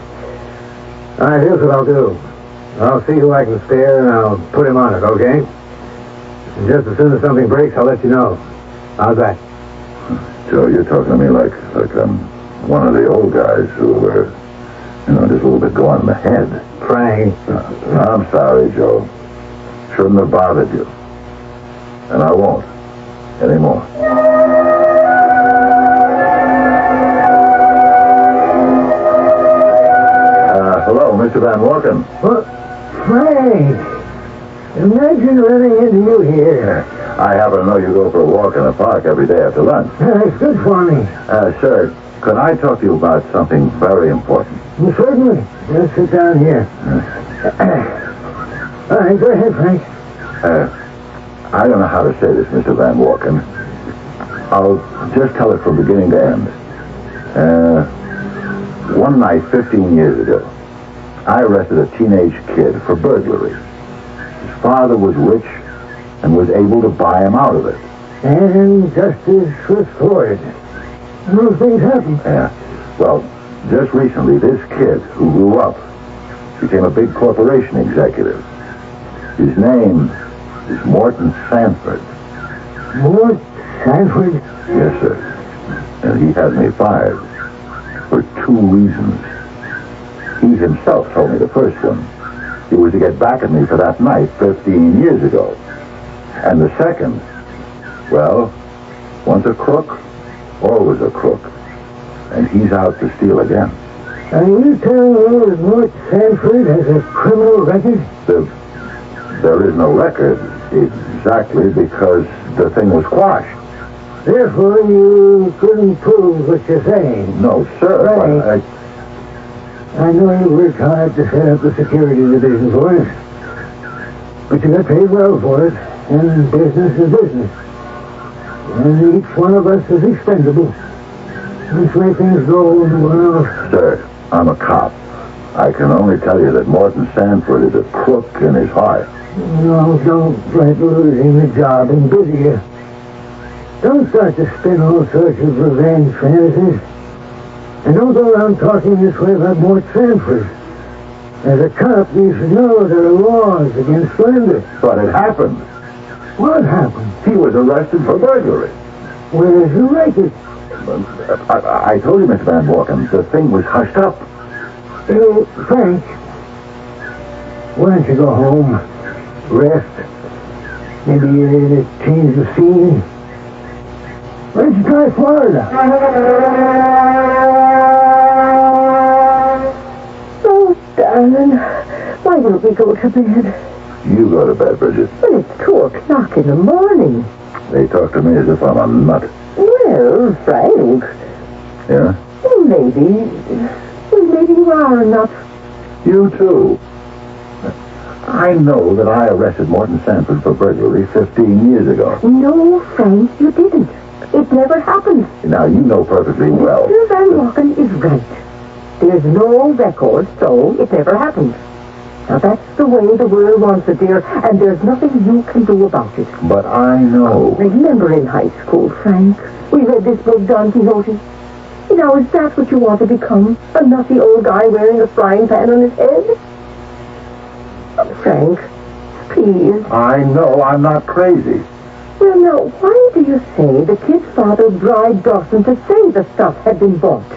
All right, here's what I'll do. I'll see who I can spare, and I'll put him on it, okay? And just as soon as something breaks, I'll let you know. How's that? Joe, you're talking to me like I'm one of the old guys who were, just a little bit going in the head. Frank. I'm sorry, Joe. Shouldn't have bothered you. And I won't anymore. Hello, Mr. Van Walken. What? Frank. Imagine running into you here. I happen to know you go for a walk in the park every day after lunch. It's good for me. Sir, could I talk to you about something very important? Certainly. Just sit down here. All right, go ahead, Frank. I don't know how to say this, Mr. Van Walken. I'll just tell it from beginning to end. One night, 15 years ago, I arrested a teenage kid for burglary. His father was rich and was able to buy him out of it. And justice was for it. Those things happen. Yeah. Well, just recently, this kid who grew up became a big corporation executive. His name is Morton Sanford. Mort Sanford? Yes, sir. And he had me fired for 2 reasons. He himself told me the first one. It was to get back at me for that night 15 years ago. And the second, well, once a crook, always a crook. And he's out to steal again. Are you telling me that Mort Sanford has a criminal record? There is no record, exactly because the thing was quashed. Therefore, you couldn't prove what you're saying. No, sir. Right. I know you worked hard to set up the security division for us. But you got paid well for it, and business is business. And each one of us is expendable. That's the way things go in the world. Sir, I'm a cop. I can only tell you that Morton Sanford is a crook in his heart. No, don't let losing the job embitter you. Don't start to spin all sorts of revenge fantasies. And don't go around talking this way about Mort Sanford. As a cop, you should know there are laws against slander. But it happened. What happened? He was arrested for burglary. Where's the record? I told you, Mr. Van Walken, the thing was hushed up. Frank, why don't you go home, rest, maybe change the scene? Why don't you try Florida? Oh, darling, why don't we go to bed? You go to bed, Bridget. Well, it's 2:00 in the morning. They talk to me as if I'm a nut. Well, Frank. Yeah? Maybe you are a nut. You too. I know that I arrested Morton Sanford for burglary 15 years ago. No, Frank, you didn't. It never happened. Now, you know perfectly well. Mr. Van Walken is right. There's no record, so it never happened. Now, that's the way the world wants it, dear, and there's nothing you can do about it. But I know. Remember in high school, Frank, we read this book, Don Quixote? Now, is that what you want to become? A nutty old guy wearing a frying pan on his head? Oh, Frank, please. I know I'm not crazy. Well, now, why do you say the kid's father bribed Dawson to say the stuff had been bought?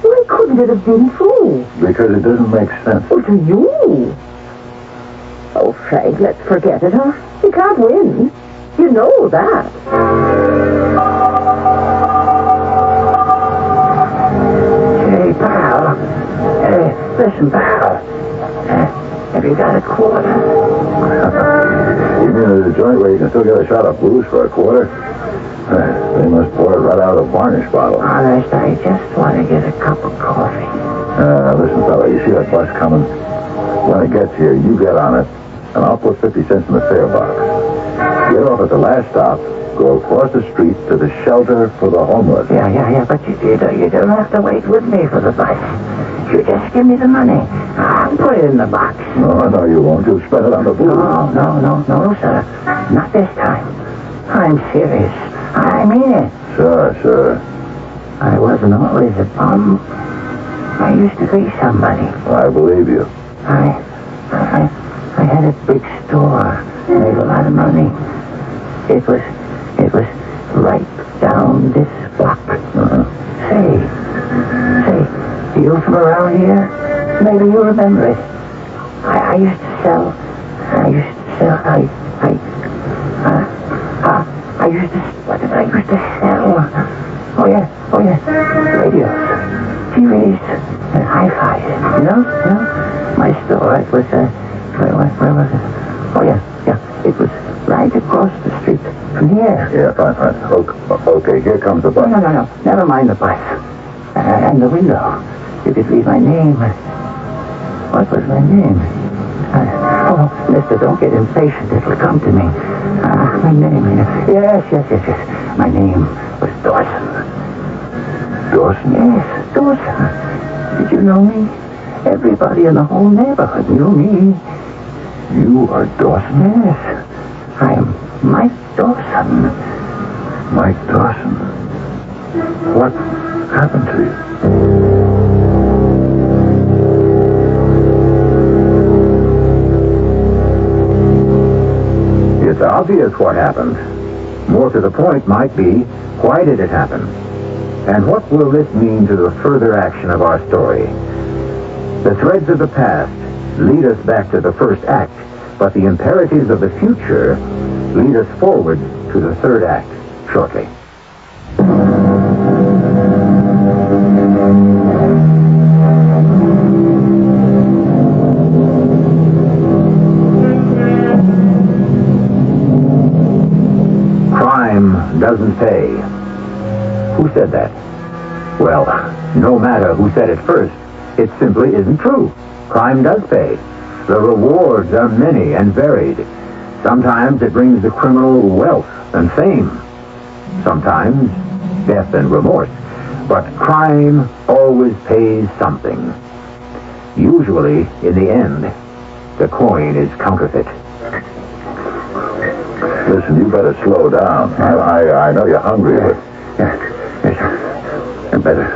Why couldn't it have been true? Because it doesn't make sense. Oh, to you? Oh, Frank, let's forget it, huh? You can't win. You know that. Hey, pal. Listen, pal. Have you got a quarter? You mean there's a joint where you can still get a shot of booze for a quarter? They must pour it right out of a varnish bottle. Honest, I just want to get a cup of coffee. Listen, fella, you see that bus coming? When it gets here, you get on it, and I'll put 50 cents in the fare box. Get off at the last stop, go across the street to the shelter for the homeless. Yeah, but you don't have to wait with me for the bus. You just give me the money. I'll put it in the box. No, you won't. You'll spend it on the booze. No, sir. Not this time. I'm serious. I mean it. Sure. I wasn't always a bum. I used to be somebody. I believe you. I had a big store, made a lot of money. It was right down this block. Say, you from around here? Maybe you remember it. I used to sell, what did I used to sell? Oh yeah, radios, TVs, and hi-fi, you know? My store, it was, where was it? Oh yeah, it was right across the street from here. Yeah, fine. Okay, here comes the bus. No, never mind the bus. And the window. You could read my name. What was my name? Mister, don't get impatient. It'll come to me. My name. Yes. My name was Dawson. Dawson? Yes, Dawson. Did you know me? Everybody in the whole neighborhood knew me. You are Dawson? Yes. I am Mike Dawson. Mike Dawson? What happened to you? It's obvious what happened. More to the point might be, why did it happen? And what will this mean to the further action of our story? The threads of the past lead us back to the first act, but the imperatives of the future lead us forward to the third act shortly. Crime doesn't pay. Who said that? Well, no matter who said it first, it simply isn't true. Crime does pay. The rewards are many and varied. Sometimes it brings the criminal wealth and fame. Sometimes death and remorse. But crime always pays something. Usually, in the end, the coin is counterfeit. Listen, you better slow down. I know you're hungry, but... Yes. Better.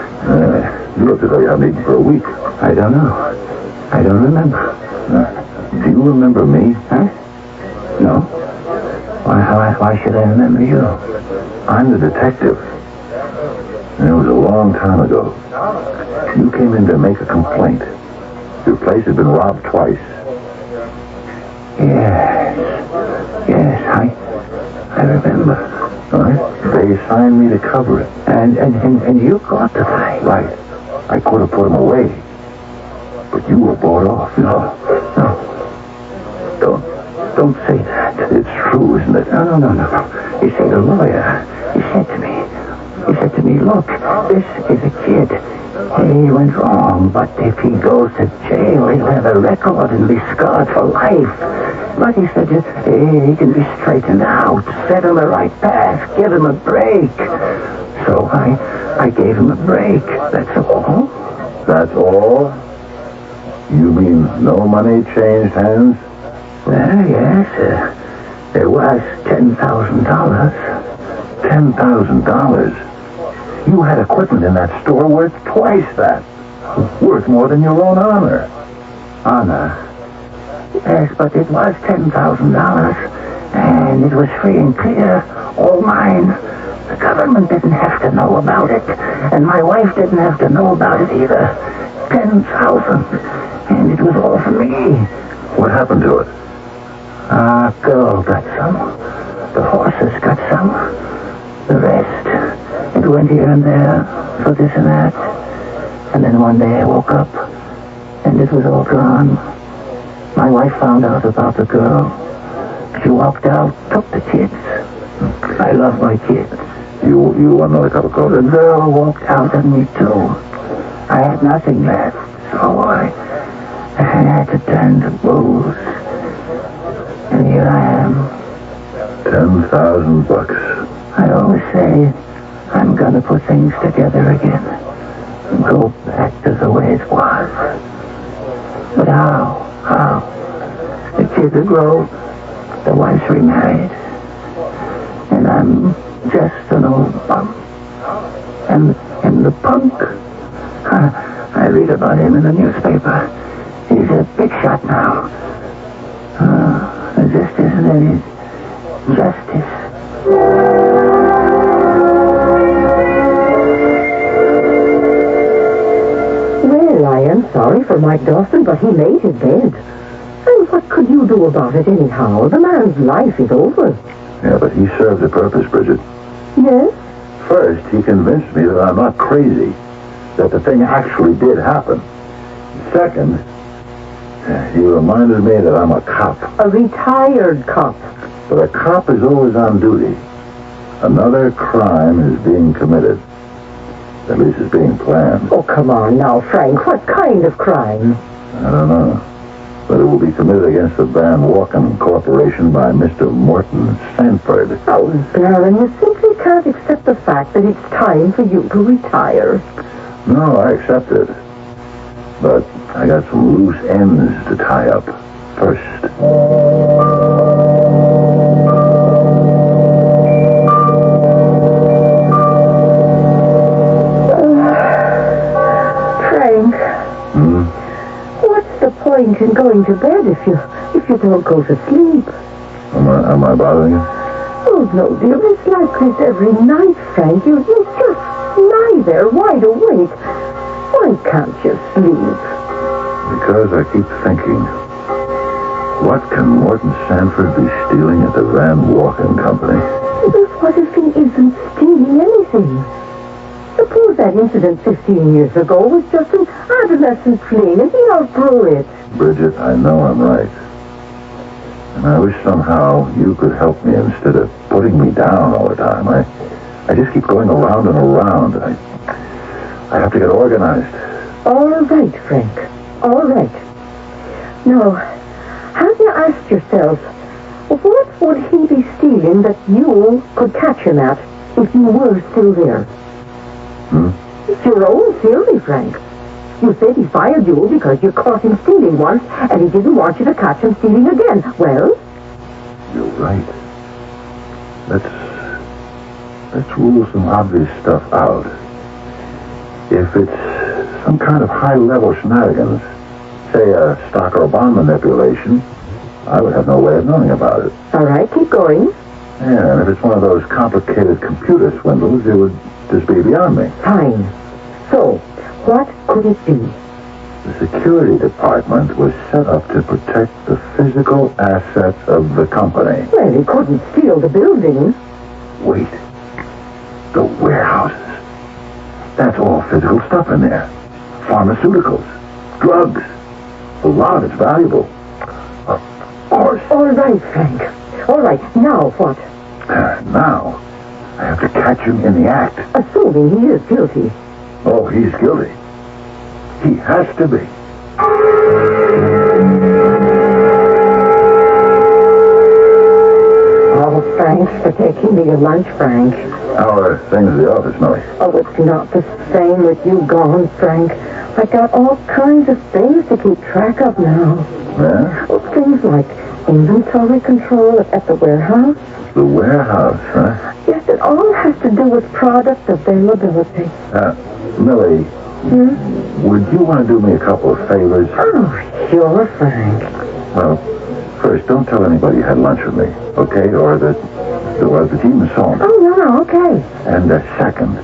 You look as though you haven't eaten for a week. I don't know. I don't remember. Do you remember me? Huh? No. Why should I remember you? I'm the detective. And it was a long time ago. You came in to make a complaint. Your place had been robbed twice. Yes, I remember. They assigned me to cover it. And you caught the guy. Right. I could have put him away. But you were bought off. No. Don't say that. It's true, isn't it? No. You see, the lawyer, he said to me, look, this is a kid. He went wrong, but if he goes to jail, he'll have a record and be scarred for life. But he said he can be straightened out, set on the right path, give him a break. So I gave him a break, that's all. That's all? You mean no money changed hands? Well, yes, there was $10,000. $10,000? You had equipment in that store worth twice that. Worth more than your own honor. Honor? Yes, but it was $10,000. And it was free and clear, all mine. The government didn't have to know about it. And my wife didn't have to know about it either. $10,000. And it was all for me. What happened to it? A girl got some. The horses got some. The rest, it went here and there for this and that. And then one day I woke up, and it was all gone. My wife found out about the girl. She walked out, took the kids. I love my kids. You want another cup of coffee? The girl walked out on me, too. I had nothing left, so I had to turn to booze. And here I am. $10,000. I always say I'm gonna put things together again. Go back to the way it was. But how? The kids are grown. The wife's remarried. And I'm just an old bum. And the punk, I read about him in the newspaper. He's a big shot now. There just isn't any justice Well, I am sorry for Mike Dawson, but he made his bed. And what could you do about it anyhow? The man's life is over. Yeah, but he served a purpose, Bridget. Yes? First, he convinced me that I'm not crazy, that the thing actually did happen. Second, he reminded me that I'm a cop. A retired cop. But a cop is always on duty. Another crime is being committed. At least it's being planned. Oh, come on now, Frank. What kind of crime? I don't know. But it will be committed against the Van Walken Corporation by Mr. Morton Sanford. Oh, Baron, you simply can't accept the fact that it's time for you to retire. No, I accept it. But I got some loose ends to tie up first. Frank. What's the point in going to bed if you don't go to sleep? Am I bothering you? Oh, no, dear. It's like this every night, Frank. You just lie there wide awake. Why can't you sleep? Because I keep thinking, what can Morton Sanford be stealing at the Van Walken Company? But what if he isn't stealing anything? Suppose that incident 15 years ago was just an adolescent fling and he outgrew it. Bridget, I know I'm right. And I wish somehow you could help me instead of putting me down all the time. I just keep going around and around. I have to get organized. All right, Frank. All right. Now, have you asked yourself, what would he be stealing that you could catch him at if you were still there? It's your own theory, Frank. You said he fired you because you caught him stealing once, and he didn't want you to catch him stealing again. Well? You're right. Let's rule some obvious stuff out. If it's some kind of high-level shenanigans, say a stock or bond manipulation, I would have no way of knowing about it. All right, keep going. Yeah, and if it's one of those complicated computer swindles, it would just be beyond me. Fine. So, what could it be? The security department was set up to protect the physical assets of the company. Well, he couldn't steal the building. Wait. The warehouses. That's all physical stuff in there. Pharmaceuticals. Drugs. A lot of it's valuable. Of course. All right, Frank. All right, now what? Now, I have to catch him in the act. Assuming he is guilty. Oh, he's guilty. He has to be. Oh, thanks for taking me to lunch, Frank. How are things at the office, Millie? Oh, it's not the same with you gone, Frank. I got all kinds of things to keep track of now. Yeah? Oh, things like inventory control at the warehouse. The warehouse, huh? Yes, it all has to do with product availability. Millie, would you want to do me a couple of favors? Oh, sure, Frank. Well, first, don't tell anybody you had lunch with me, okay? Or that the team and so on. Oh, no, okay. And second,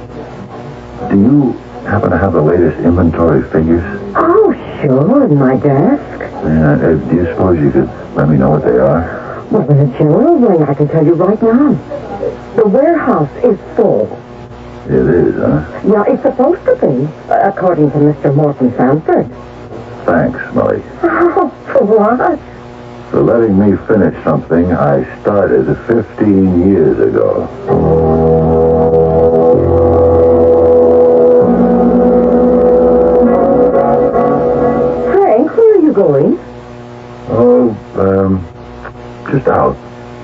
do you happen to have the latest inventory figures? Oh, sure, in my desk. Do you suppose you could let me know what they are? Well, in a general way, I can tell you right now. The warehouse is full. It is, huh? Yeah, it's supposed to be, according to Mr. Morton Sanford. Thanks, Millie. Oh, for what? For letting me finish something I started 15 years ago. Frank, where are you going? Oh, just out.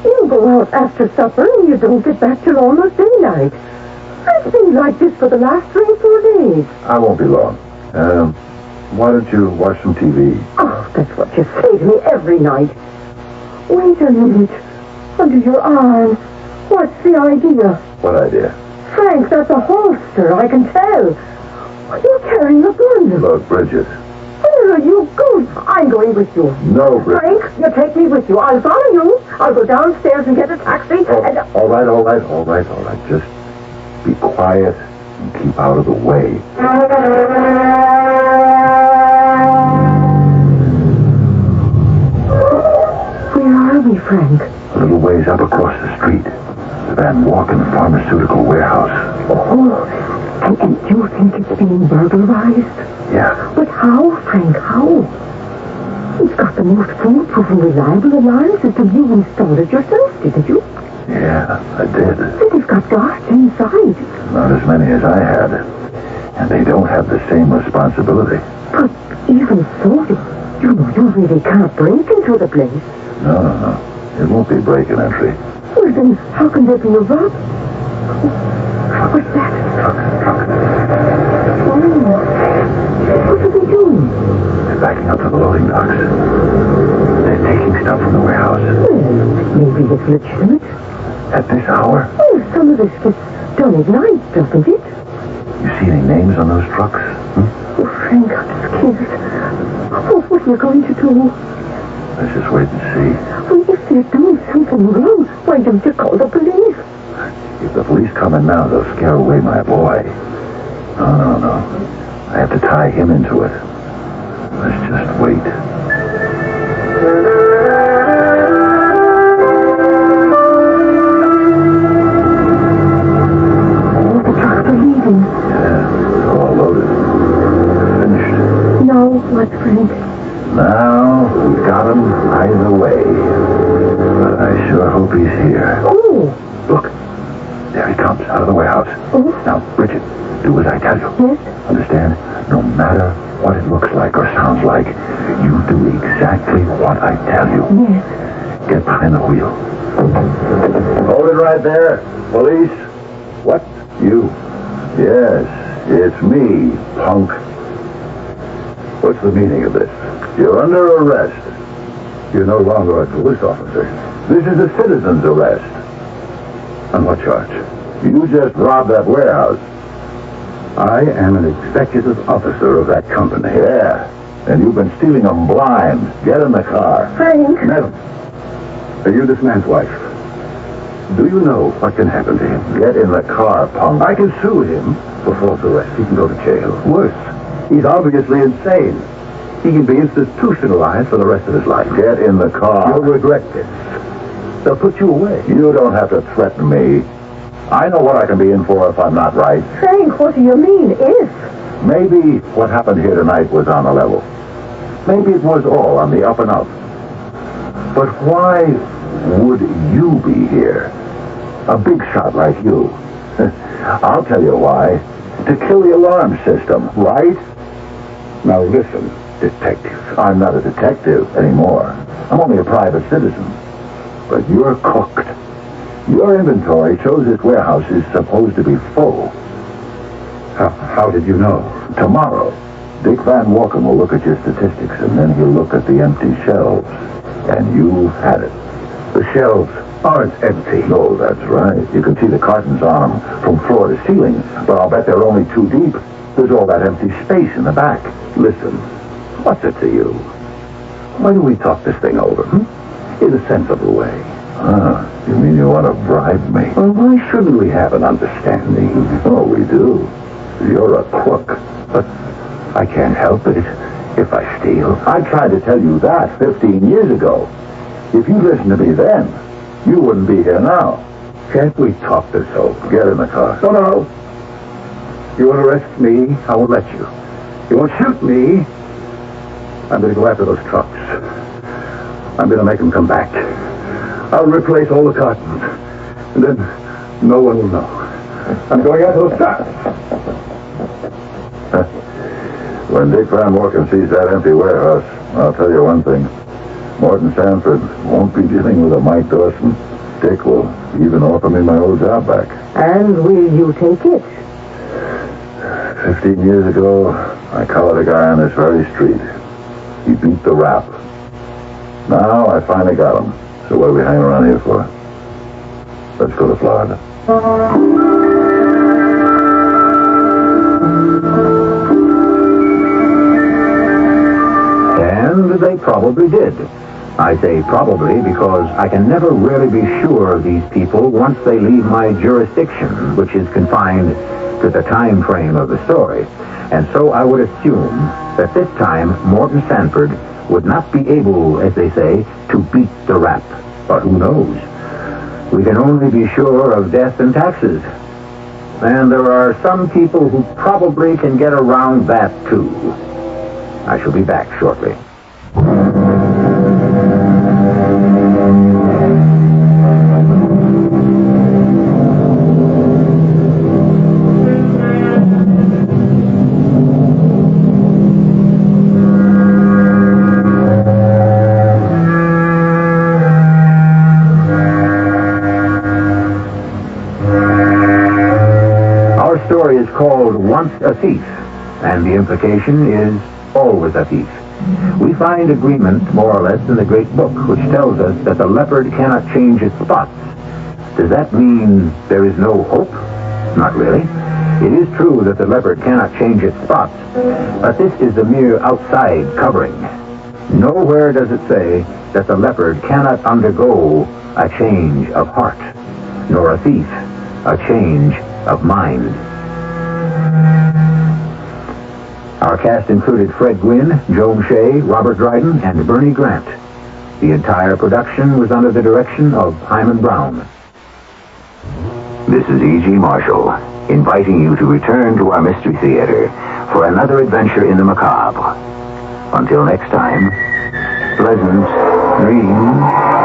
You go out after supper and you don't get back till almost daylight. It's been like this for the last 3 or 4 days. I won't be long. Why don't you watch some TV? Oh, that's what you say to me every night. Wait a minute. Under your arm. What's the idea? What idea? Frank, that's a holster, I can tell. You're carrying a gun. Look, Bridget. Where Where are you going? I'm going with you. No, Britt. Frank, you take me with you. I'll follow you. I'll go downstairs and get a taxi. And... All right. Just be quiet and keep out of the way. Where are we, Frank? A little ways up across the street. The Van Walken Pharmaceutical Warehouse. Oh, and do you think it's being burglarized? Yeah. But how, Frank, how? It's got the most foolproof and reliable alarm system. You installed it yourself, didn't you? Yeah, I did. But it's got guards inside. Not as many as I had. And they don't have the same responsibility. But even so, you really can't break into the place. No. It won't be break and entry. Well, then, how can there be a rob? What's that? Truck. Oh, what are they doing? They're backing up to the loading docks. They're taking stuff from the warehouse. Well, maybe it's legitimate. At this hour? Well, some of this gets done at night, doesn't it? You see any names on those trucks? Oh, Frank, I'm scared. Oh, what are you going to do? Let's just wait and see. Well, if they're doing something wrong, why don't you call the police? If the police come in now, they'll scare away my boy. No. I have to tie him into it. Let's just wait. Oh, the trucks are leaving. Yeah, it's all loaded. Finished. Now what, Frank? Now, we've got him either way. But I sure hope he's here. Oh! Look, there he comes, out of the warehouse. Oh? Now, Bridget, do as I tell you. Yes? Understand? No matter what it looks like or sounds like, you do exactly what I tell you. Yes. Get behind the wheel. Hold it right there. Police. What? You? Yes, it's me, punk. What's the meaning of this? You're under arrest. You're no longer a police officer. This is a citizen's arrest. On what charge? You just robbed that warehouse. I am an executive officer of that company. Yeah, and you've been stealing them blind. Get in the car. Frank. Madam, are you this man's wife? Do you know what can happen to him? Get in the car, punk. I can sue him for false arrest. He can go to jail. Worse, he's obviously insane. He can be institutionalized for the rest of his life. Get in the car. You'll regret this. They'll put you away. You don't have to threaten me. I know what I can be in for if I'm not right. Frank, what do you mean, if? Maybe what happened here tonight was on the level. Maybe it was all on the up and up. But why would you be here? A big shot like you. I'll tell you why. To kill the alarm system, right? Now listen, detective. I'm not a detective anymore. I'm only a private citizen. But you're cooked. Your inventory shows this warehouse is supposed to be full. How did you know? Tomorrow, Dick Van Walken will look at your statistics, and then he'll look at the empty shelves. And you've had it. The shelves aren't empty. No, that's right. You can see the cartons on them from floor to ceiling, but I'll bet they're only 2 deep. There's all that empty space in the back. Listen, what's it to you? Why don't we talk this thing over, in a sensible way? You mean you want to bribe me? Well, why shouldn't we have an understanding? Oh, we do. You're a crook. But I can't help it if I steal. I tried to tell you that 15 years ago. If you listened to me then, you wouldn't be here now. Can't we talk this over? Get in the car. No. You want to arrest me, I won't let you. You won't shoot me, I'm going to go after those trucks. I'm going to make them come back. I'll replace all the cartons, and then no one will know. I'm going after those trucks. When Dick Van Walken sees that empty warehouse, I'll tell you one thing. Morton Sanford won't be dealing with a Mike Dawson. Dick will even offer me my old job back. And will you take it? 15 years ago, I collared a guy on this very street. He beat the rap. Now I finally got him. So what are we hanging around here for? Let's go to Florida. And they probably did. I say probably because I can never really be sure of these people once they leave my jurisdiction, which is confined to the time frame of the story. And so I would assume that this time Morton Sanford would not be able, as they say, to beat the rap. But who knows? We can only be sure of death and taxes. And there are some people who probably can get around that, too. I shall be back shortly. Called Once a Thief, and the implication is always a thief. We find agreement, more or less, in the great book, which tells us that the leopard cannot change its spots. Does that mean there is no hope? Not really. It is true that the leopard cannot change its spots, but this is the mere outside covering. Nowhere does it say that the leopard cannot undergo a change of heart, nor a thief a change of mind. Our cast included Fred Gwynne, Joan Shea, Robert Dryden, and Bernie Grant. The entire production was under the direction of Hyman Brown. This is E.G. Marshall, inviting you to return to our Mystery Theater for another adventure in the macabre. Until next time, pleasant dreams.